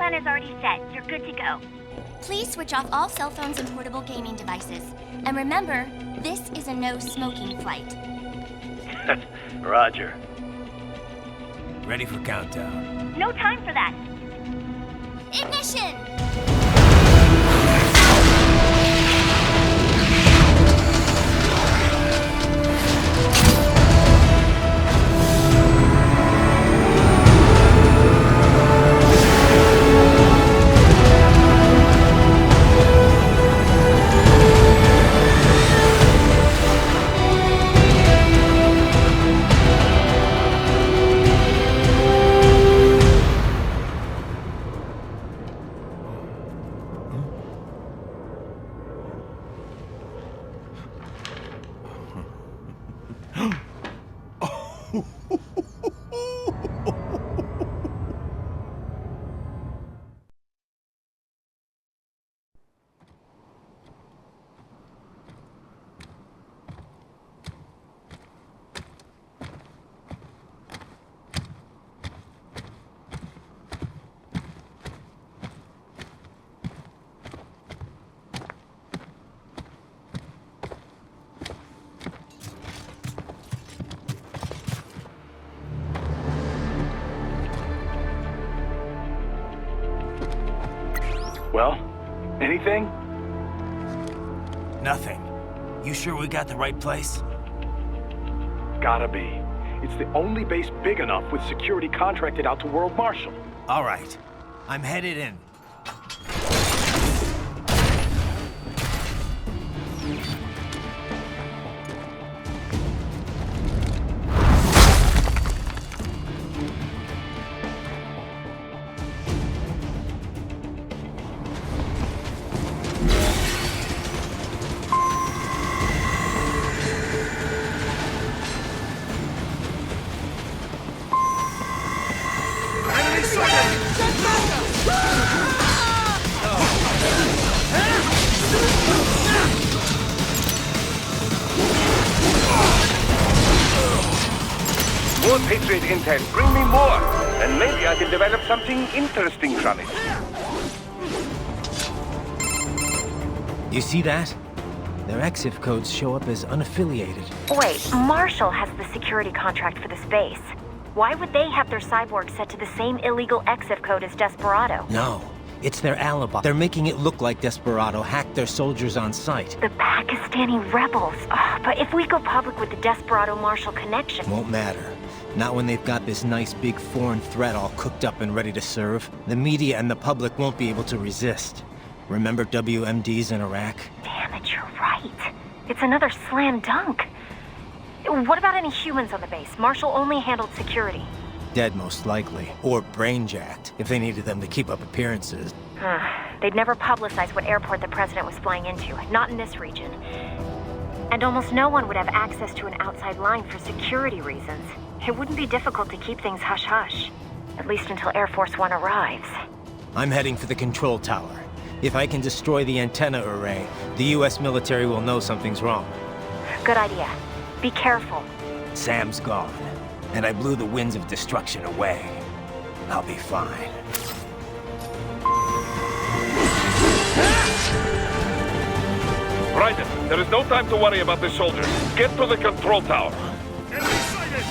plan is already set. You're good to go. Please switch off all cell phones and portable gaming devices. And remember, this is a no-smoking flight. Roger. Ready for countdown. No time for that. Ignition! Well, anything? Nothing. You sure we got the right place? Gotta be. It's the only base big enough with security contracted out to World Marshal. All right. I'm headed in. More Patriot intel. Bring me more. And maybe I can develop something interesting from it. You see that? Their EXIF codes show up as unaffiliated. Wait, Marshall has the security contract for this base. Why would they have their cyborg set to the same illegal EXIF code as Desperado? No, it's their alibi. They're making it look like Desperado hacked their soldiers on site. The Pakistani rebels. Oh, but if we go public with the Desperado-Marshall connection... Won't matter. Not when they've got this nice big foreign threat all cooked up and ready to serve. The media and the public won't be able to resist. Remember WMDs in Iraq? Damn it, you're right. It's another slam dunk. What about any humans on the base? Marshall only handled security. Dead most likely. Or brain-jacked, if they needed them to keep up appearances. They'd never publicize what airport the president was flying into. Not in this region. And almost no one would have access to an outside line for security reasons. It wouldn't be difficult to keep things hush-hush. At least until Air Force One arrives. I'm heading for the control tower. If I can destroy the antenna array, the US military will know something's wrong. Good idea. Be careful. Sam's gone, and I blew the winds of destruction away. I'll be fine. Raiden, there is no time to worry about the soldiers. Get to the control tower. Enemy sighted!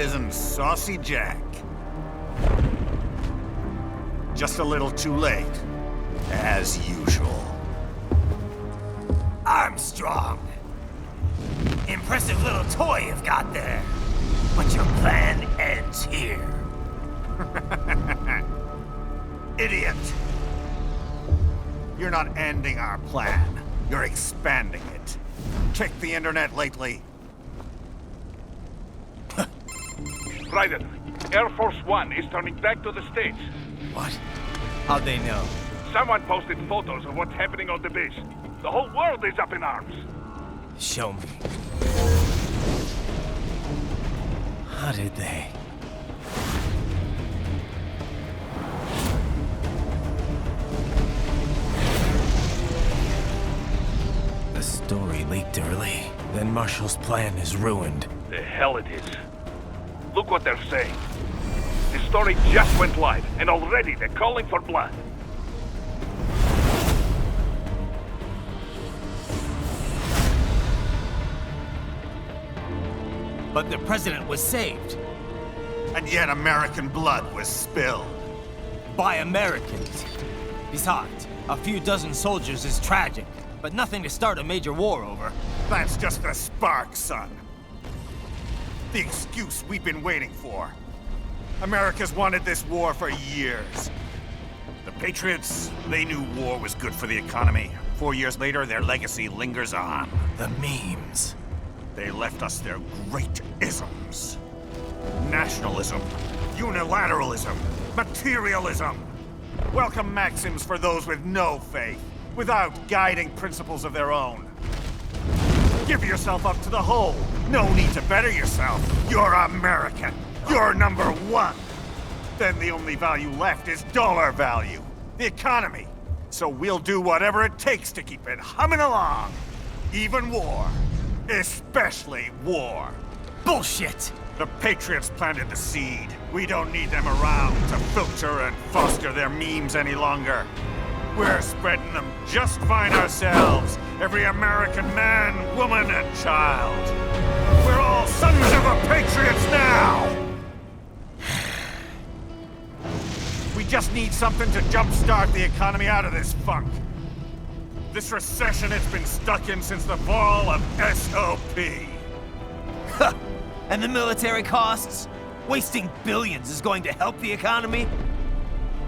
isn't Saucy Jack. Just a little too late, as usual. Armstrong. Impressive little toy you've got there. But your plan ends here. Idiot! You're not ending our plan. You're expanding it. Check the internet lately. Raiden, Air Force One is turning back to the States. What? How'd they know? Someone posted photos of what's happening on the base. The whole world is up in arms. Show me. How did they? The story leaked early. Then Marshall's plan is ruined. The hell it is. Look what they're saying. The story just went live, and already they're calling for blood. But the president was saved. And yet American blood was spilled. By Americans. Besides, a few dozen soldiers is tragic, but nothing to start a major war over. That's just the spark, son. The excuse we've been waiting for. America's wanted this war for years. The Patriots, they knew war was good for the economy. 4 years later, their legacy lingers on. The memes. They left us their great isms. Nationalism, unilateralism, materialism. Welcome maxims for those with no faith, without guiding principles of their own. Give yourself up to the whole. No need to better yourself. You're American. You're #1. Then the only value left is dollar value. The economy. So we'll do whatever it takes to keep it humming along. Even war. Especially war. Bullshit! The Patriots planted the seed. We don't need them around to filter and foster their memes any longer. We're spreading them just fine ourselves. Every American man, woman, and child. We're all sons of the Patriots now! We just need something to jumpstart the economy out of this funk. This recession it's been stuck in since the fall of SOP. And the military costs? Wasting billions is going to help the economy?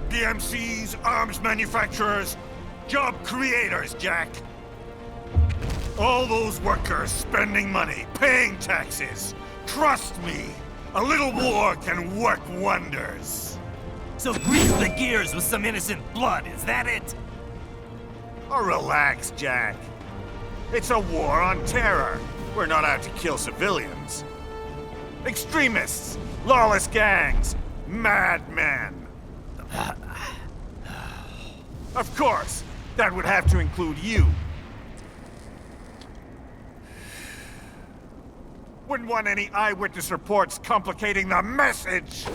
PMCs, arms manufacturers, job creators, Jack. All those workers spending money, paying taxes. Trust me, a little war can work wonders. So grease the gears with some innocent blood, is that it? Oh, relax, Jack. It's a war on terror. We're not out to kill civilians. Extremists, lawless gangs, madmen. Of course, that would have to include you. Wouldn't want any eyewitness reports complicating the message.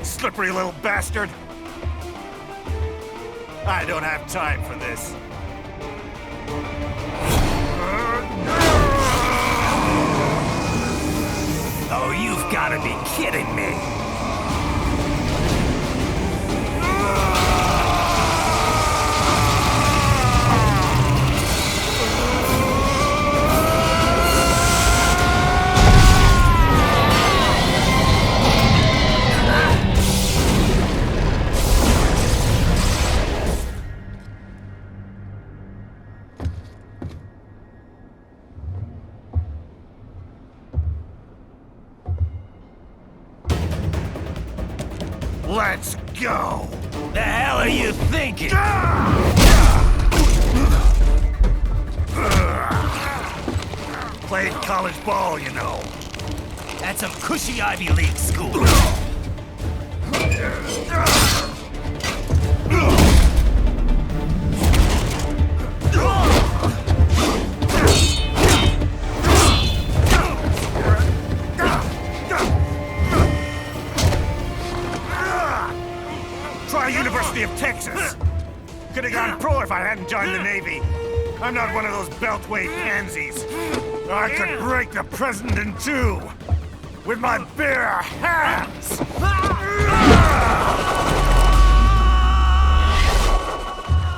Slippery little bastard! I don't have time for this. Oh, you've gotta be kidding me! Let's go! The hell are you thinking? Played college ball, you know. That's some cushy Ivy League school. Try University of Texas. Could have gone pro if I hadn't joined the Navy. I'm not one of those beltway pansies. I could break the president in two with my bare hands.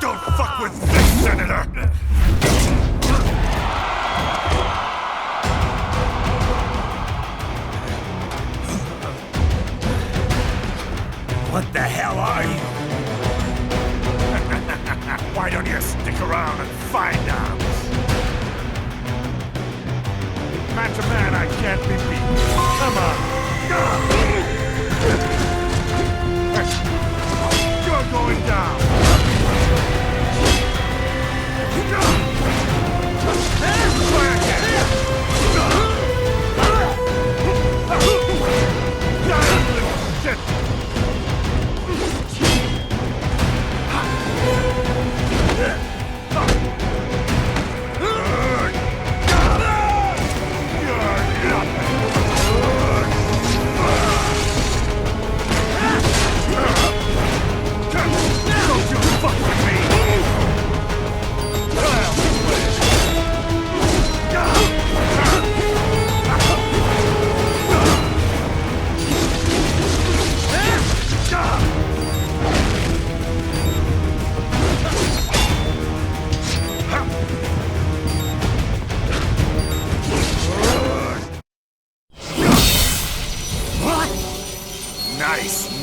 Don't fuck with this, Senator. What the hell are you? Why don't you stick around and find out? Man to man, I can't be beat. Come on. You're going down. Try again. Shit.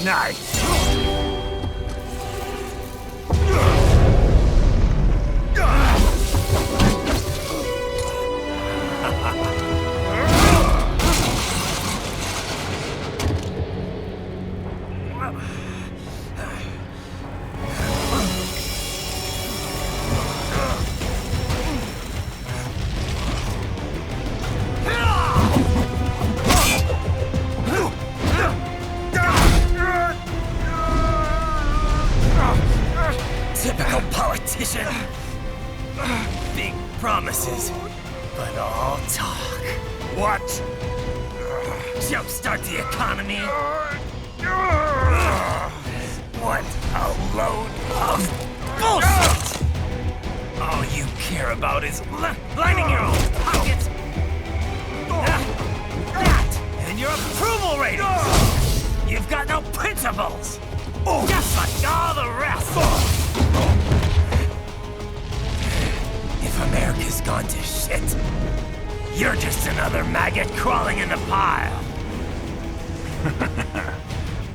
Nice. Typical politician. Big promises, but all talk. What? Jumpstart the economy? What a load of bullshit! All you care about is lining your own pockets. That and your approval ratings. You've got no principles. Just like all the rest. If America's gone to shit, you're just another maggot crawling in the pile.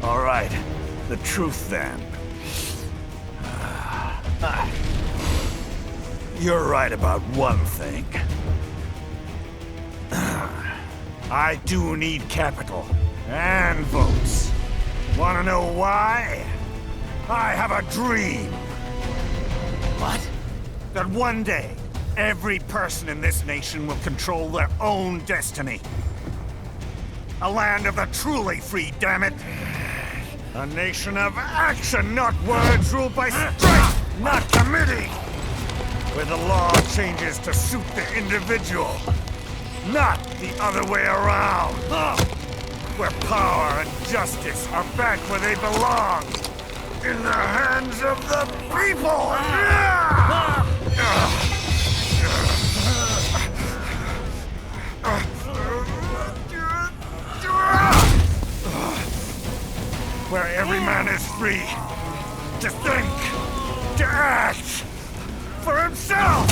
All right, the truth then. You're right about one thing. I do need capital and votes. Wanna know why? I have a dream. What? That one day, every person in this nation will control their own destiny. A land of the truly free, damn it. A nation of action, not words, ruled by strength, not committee. Where the law changes to suit the individual, not the other way around. Where power and justice are back where they belong. In the hands of the people! Where every man is free to think, to act for himself!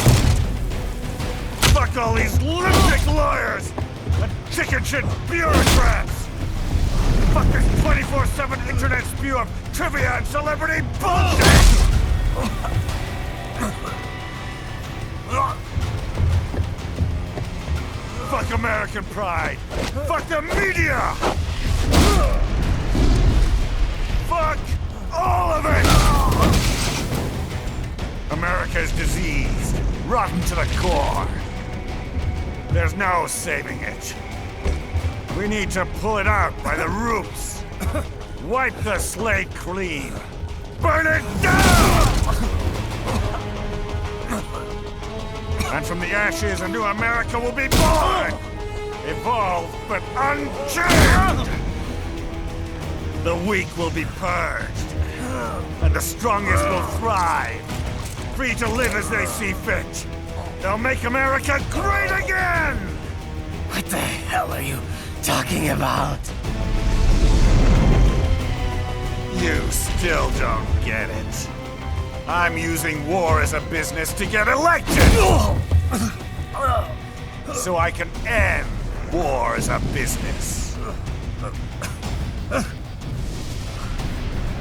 Fuck all these lunatic lawyers and chicken shit bureaucrats! Fuck this 24/7 internet spew of trivia and celebrity bullshit! Fuck American pride! Fuck the media! Fuck all of it! America is diseased, rotten to the core. There's no saving it. We need to pull it out by the roots. Wipe the slate clean. Burn it down! And from the ashes, a new America will be born! Evolved, but unchained! The weak will be purged, and the strongest will thrive, free to live as they see fit. They'll make America great again! What the hell are you talking about? You still don't get it. I'm using war as a business to get elected! So I can end war as a business.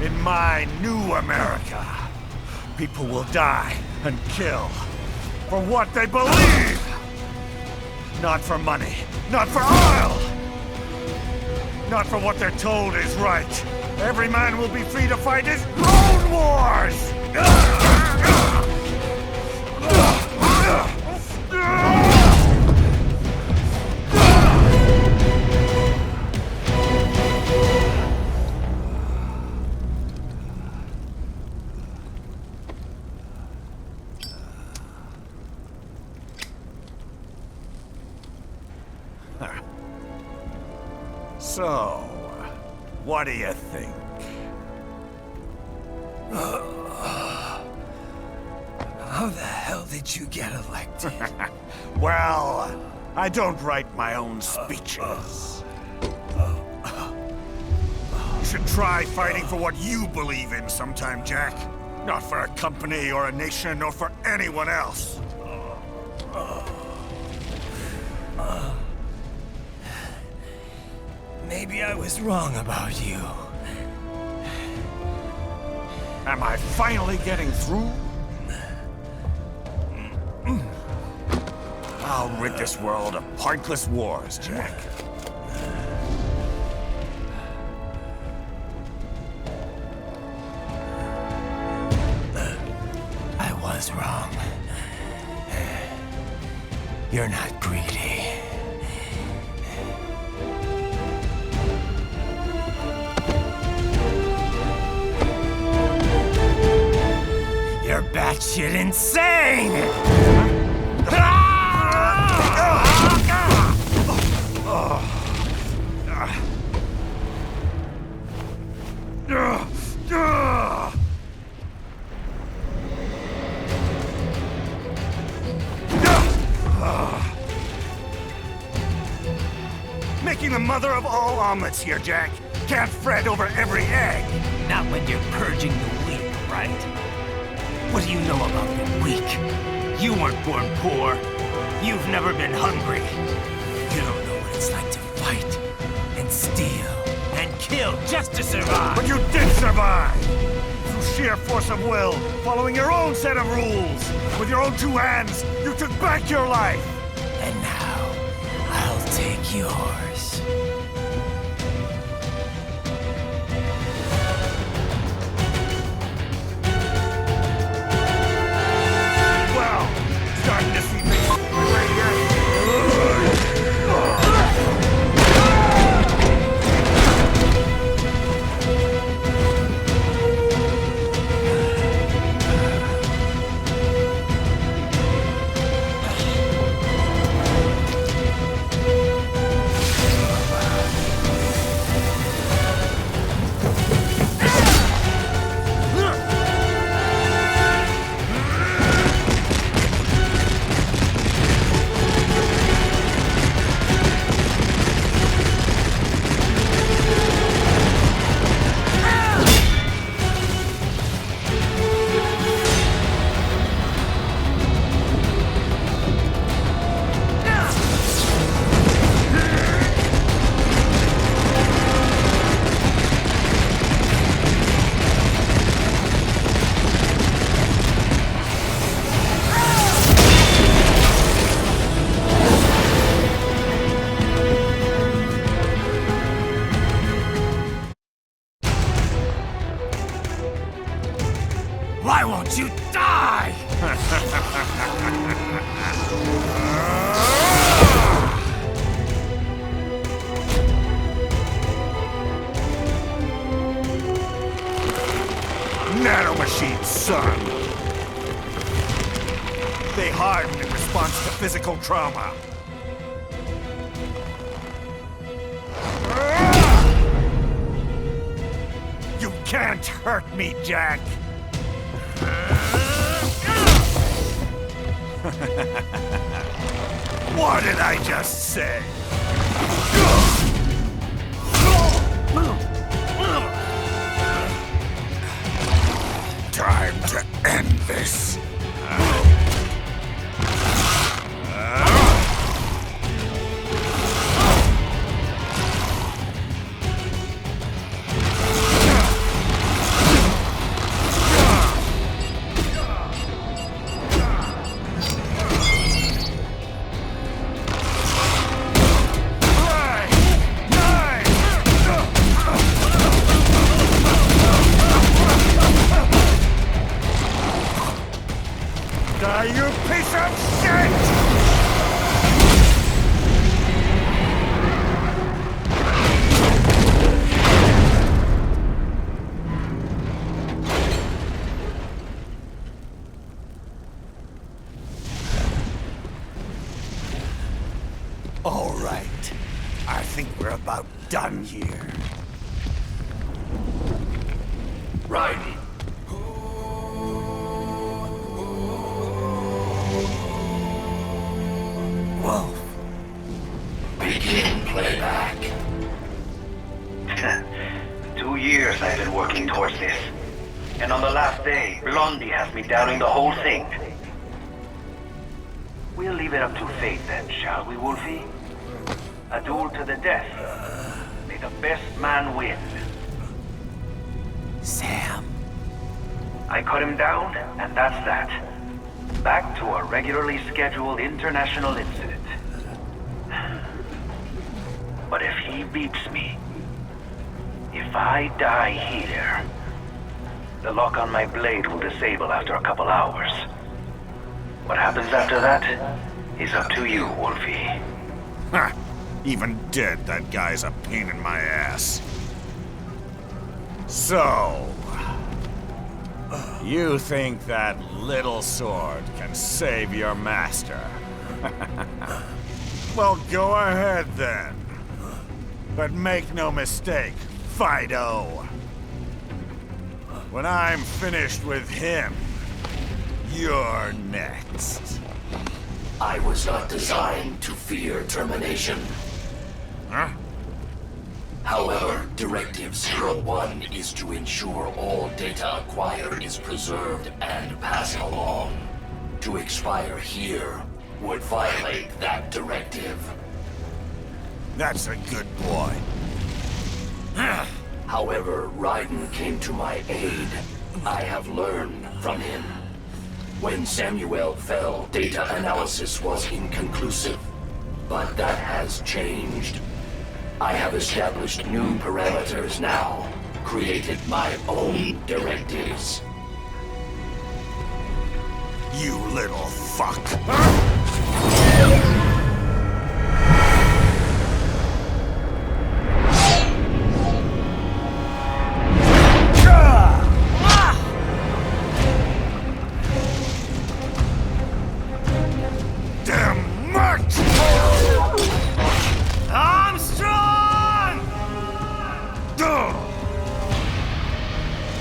In my new America, people will die and kill for what they believe! Not for money, not for oil! Not for what they're told is right. Every man will be free to fight his own wars! So, what do you think? How the hell did you get elected? Well, I don't write my own speeches. You should try fighting for what you believe in sometime, Jack. Not for a company or a nation or for anyone else. Maybe I was wrong about you. Am I finally getting through? I'll rid this world of pointless wars, Jack. I was wrong. You're not greedy. You're batshit insane! Making the mother of all omelets here, Jack. Can't fret over every egg. Not when you're purging the weak, right? What do you know about the weak? You weren't born poor. You've never been hungry. You don't know what it's like to fight, and steal, and kill just to survive. But you did survive! Through sheer force of will, following your own set of rules. With your own two hands, you took back your life. And now, I'll take yours. Well, starting to see things right here. Why won't you die? Nanomachines, son! They harden in response to physical trauma. You can't hurt me, Jack! What did I just say? Time to end this. You piece of shit! All right. I think we're about done here. Raiden. Wolf. Begin playback. 2 years I've been working towards this. And on the last day, Blondie has me doubting the whole thing. We'll leave it up to fate then, shall we, Wolfie? A duel to the death. May the best man win. Sam. I cut him down, and that's that. Back to a regularly scheduled international incident. But if he beats me, if I die here, the lock on my blade will disable after a couple hours. What happens after that is up to you, Wolfie. Ha! Even dead, that guy's a pain in my ass. So... you think that little sword can save your master? Well, go ahead then. But make no mistake, Fido. When I'm finished with him, you're next. I was not designed to fear termination. Huh? However, Directive 01 is to ensure all data acquired is preserved and passed along. To expire here would violate that directive. That's a good boy. However, Raiden came to my aid. I have learned from him. When Samuel fell, data analysis was inconclusive. But that has changed. I have established new parameters now, created my own directives. You little fuck.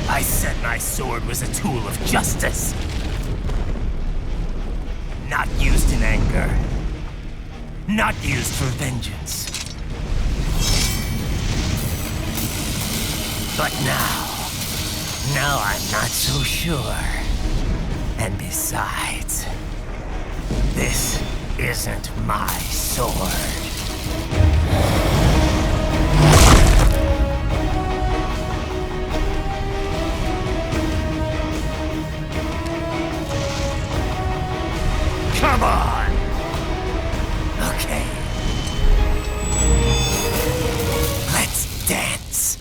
I said my sword was a tool of justice. Not used in anger. Not used for vengeance. But now I'm not so sure. And besides, this isn't my sword. Come on! Okay. Let's dance.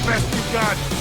best you got.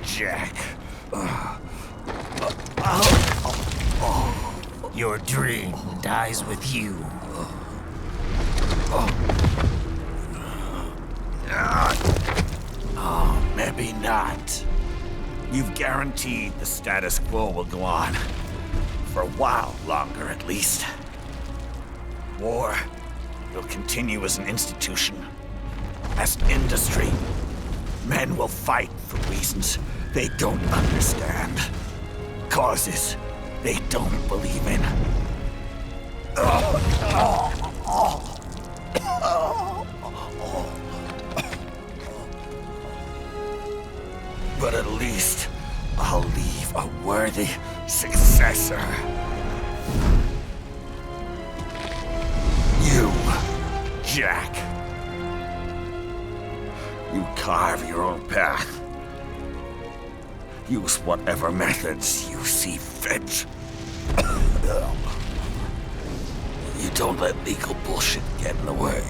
Jack. Your dream dies with you. Oh, maybe not. You've guaranteed the status quo will go on. For a while longer, at least. War will continue as an institution, as an industry. Men will fight for reasons they don't understand. Causes they don't believe in. But at least I'll leave a worthy successor. You, Jack. You carve your own path. Use whatever methods you see fit. You don't let legal bullshit get in the way.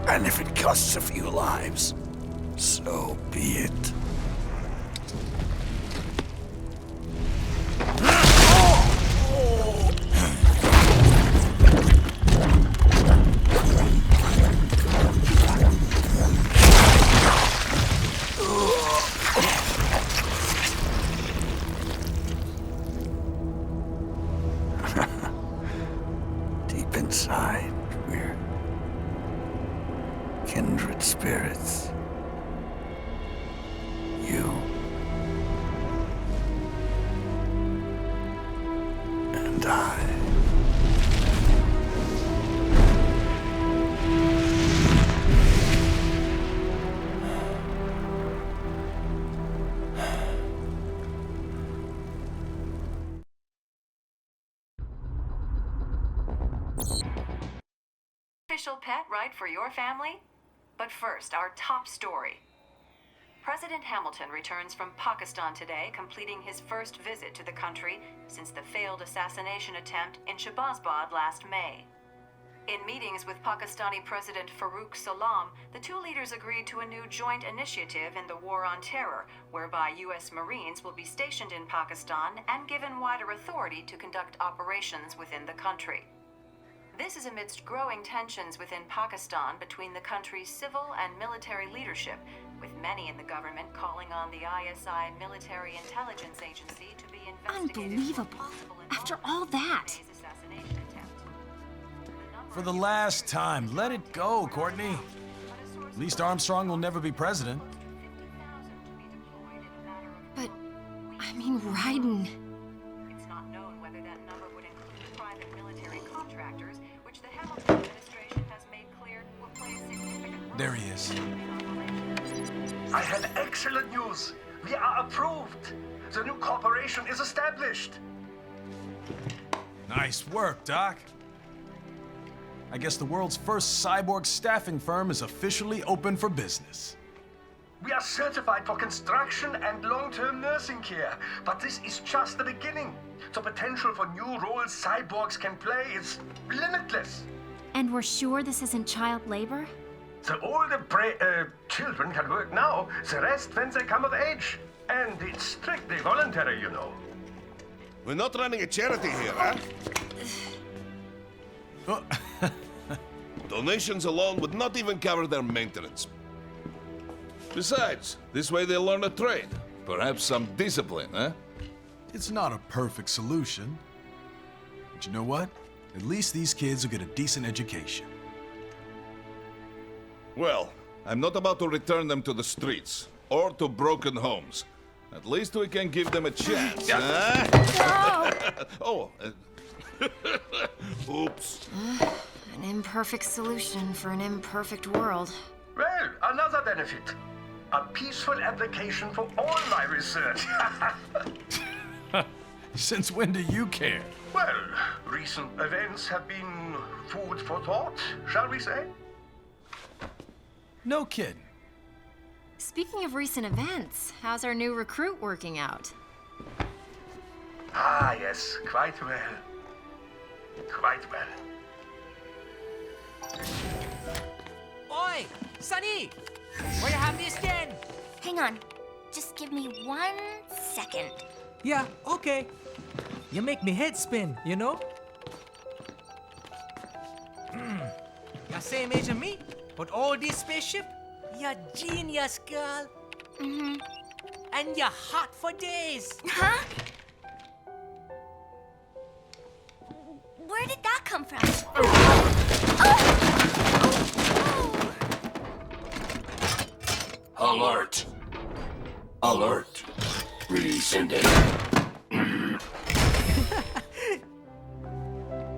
And if it costs a few lives, so be it. Deep inside, we're kindred spirits. You and I. Official pet right for your family? But first, our top story. President Hamilton returns from Pakistan today, completing his first visit to the country since the failed assassination attempt in Shahbazbad last May. In meetings with Pakistani President Farooq Salam, the two leaders agreed to a new joint initiative in the war on terror, whereby U.S. Marines will be stationed in Pakistan and given wider authority to conduct operations within the country. This is amidst growing tensions within Pakistan between the country's civil and military leadership, with many in the government calling on the ISI military intelligence agency to be investigated. Unbelievable. After all that. For the last time, let it go, Courtney. At least Armstrong will never be president. But, I mean, Raiden. It's not known whether that number would include private military contractors, which the Hamilton administration has made clear will play a significant role. There he is. I have excellent news. We are approved. The new corporation is established. Nice work, Doc. I guess the world's first cyborg staffing firm is officially open for business. We are certified for construction and long-term nursing care, but this is just the beginning. The potential for new roles cyborgs can play is limitless. And we're sure this isn't child labor? The older children can work now, the rest when they come of age. And it's strictly voluntary, you know. We're not running a charity here, huh? Donations alone would not even cover their maintenance. Besides, this way they'll learn a trade. Perhaps some discipline, huh? It's not a perfect solution. But you know what? At least these kids will get a decent education. Well, I'm not about to return them to the streets or to broken homes. At least we can give them a chance, huh? Oh, oops. An imperfect solution for an imperfect world. Well, another benefit. A peaceful application for all my research. Since when do you care? Well, recent events have been food for thought, shall we say? No kidding. Speaking of recent events, how's our new recruit working out? Ah, yes, quite well. Quite well. Oi! Sunny! Where you have this then? Hang on. Just give me 1 second. Yeah, okay. You make me head spin, you know? You same age as me, but all this spaceship? You're genius, girl. Mm-hmm. And you're hot for days. Huh? Where did that come from? Alert! Alert! Rescinding.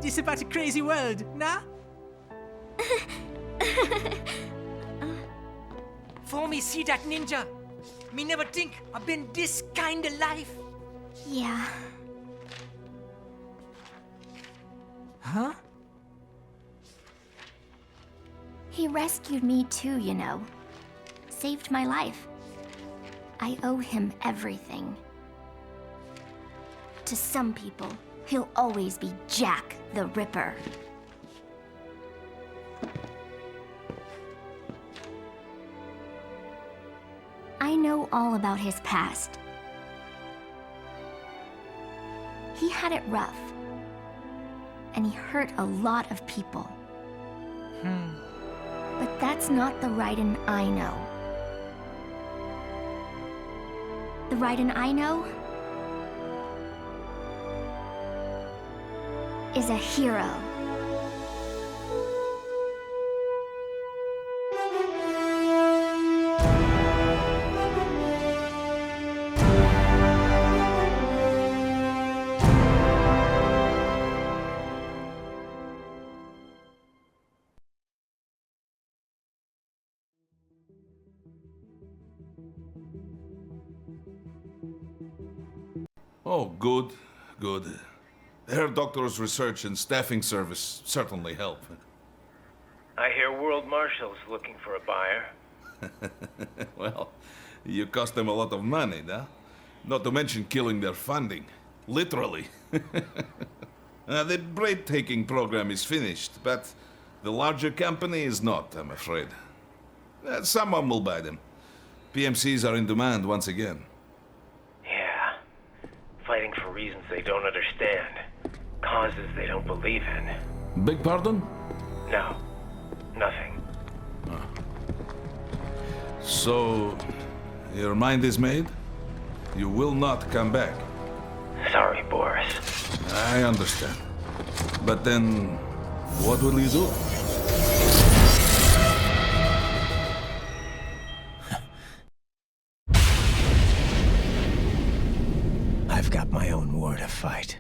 This is about a crazy world, nah? For me see that ninja, me never think I've been this kind of life. Yeah. Huh? He rescued me too, you know. Saved my life. I owe him everything. To some people, he'll always be Jack the Ripper. I know all about his past. He had it rough. And he hurt a lot of people. But that's not the Raiden I know. The Raiden I know is a hero. Oh, good, good. Her doctor's research and staffing service certainly help. I hear World Marshal's looking for a buyer. Well, you cost them a lot of money, huh? Not to mention killing their funding. Literally. The breathtaking program is finished, but the larger company is not, I'm afraid. Someone will buy them. PMCs are in demand once again. Yeah. Fighting for reasons they don't understand. Causes they don't believe in. Beg pardon? No. Nothing. So, your mind is made? You will not come back? Sorry, Boris. I understand. But then, what will you do? I've got my own war to fight.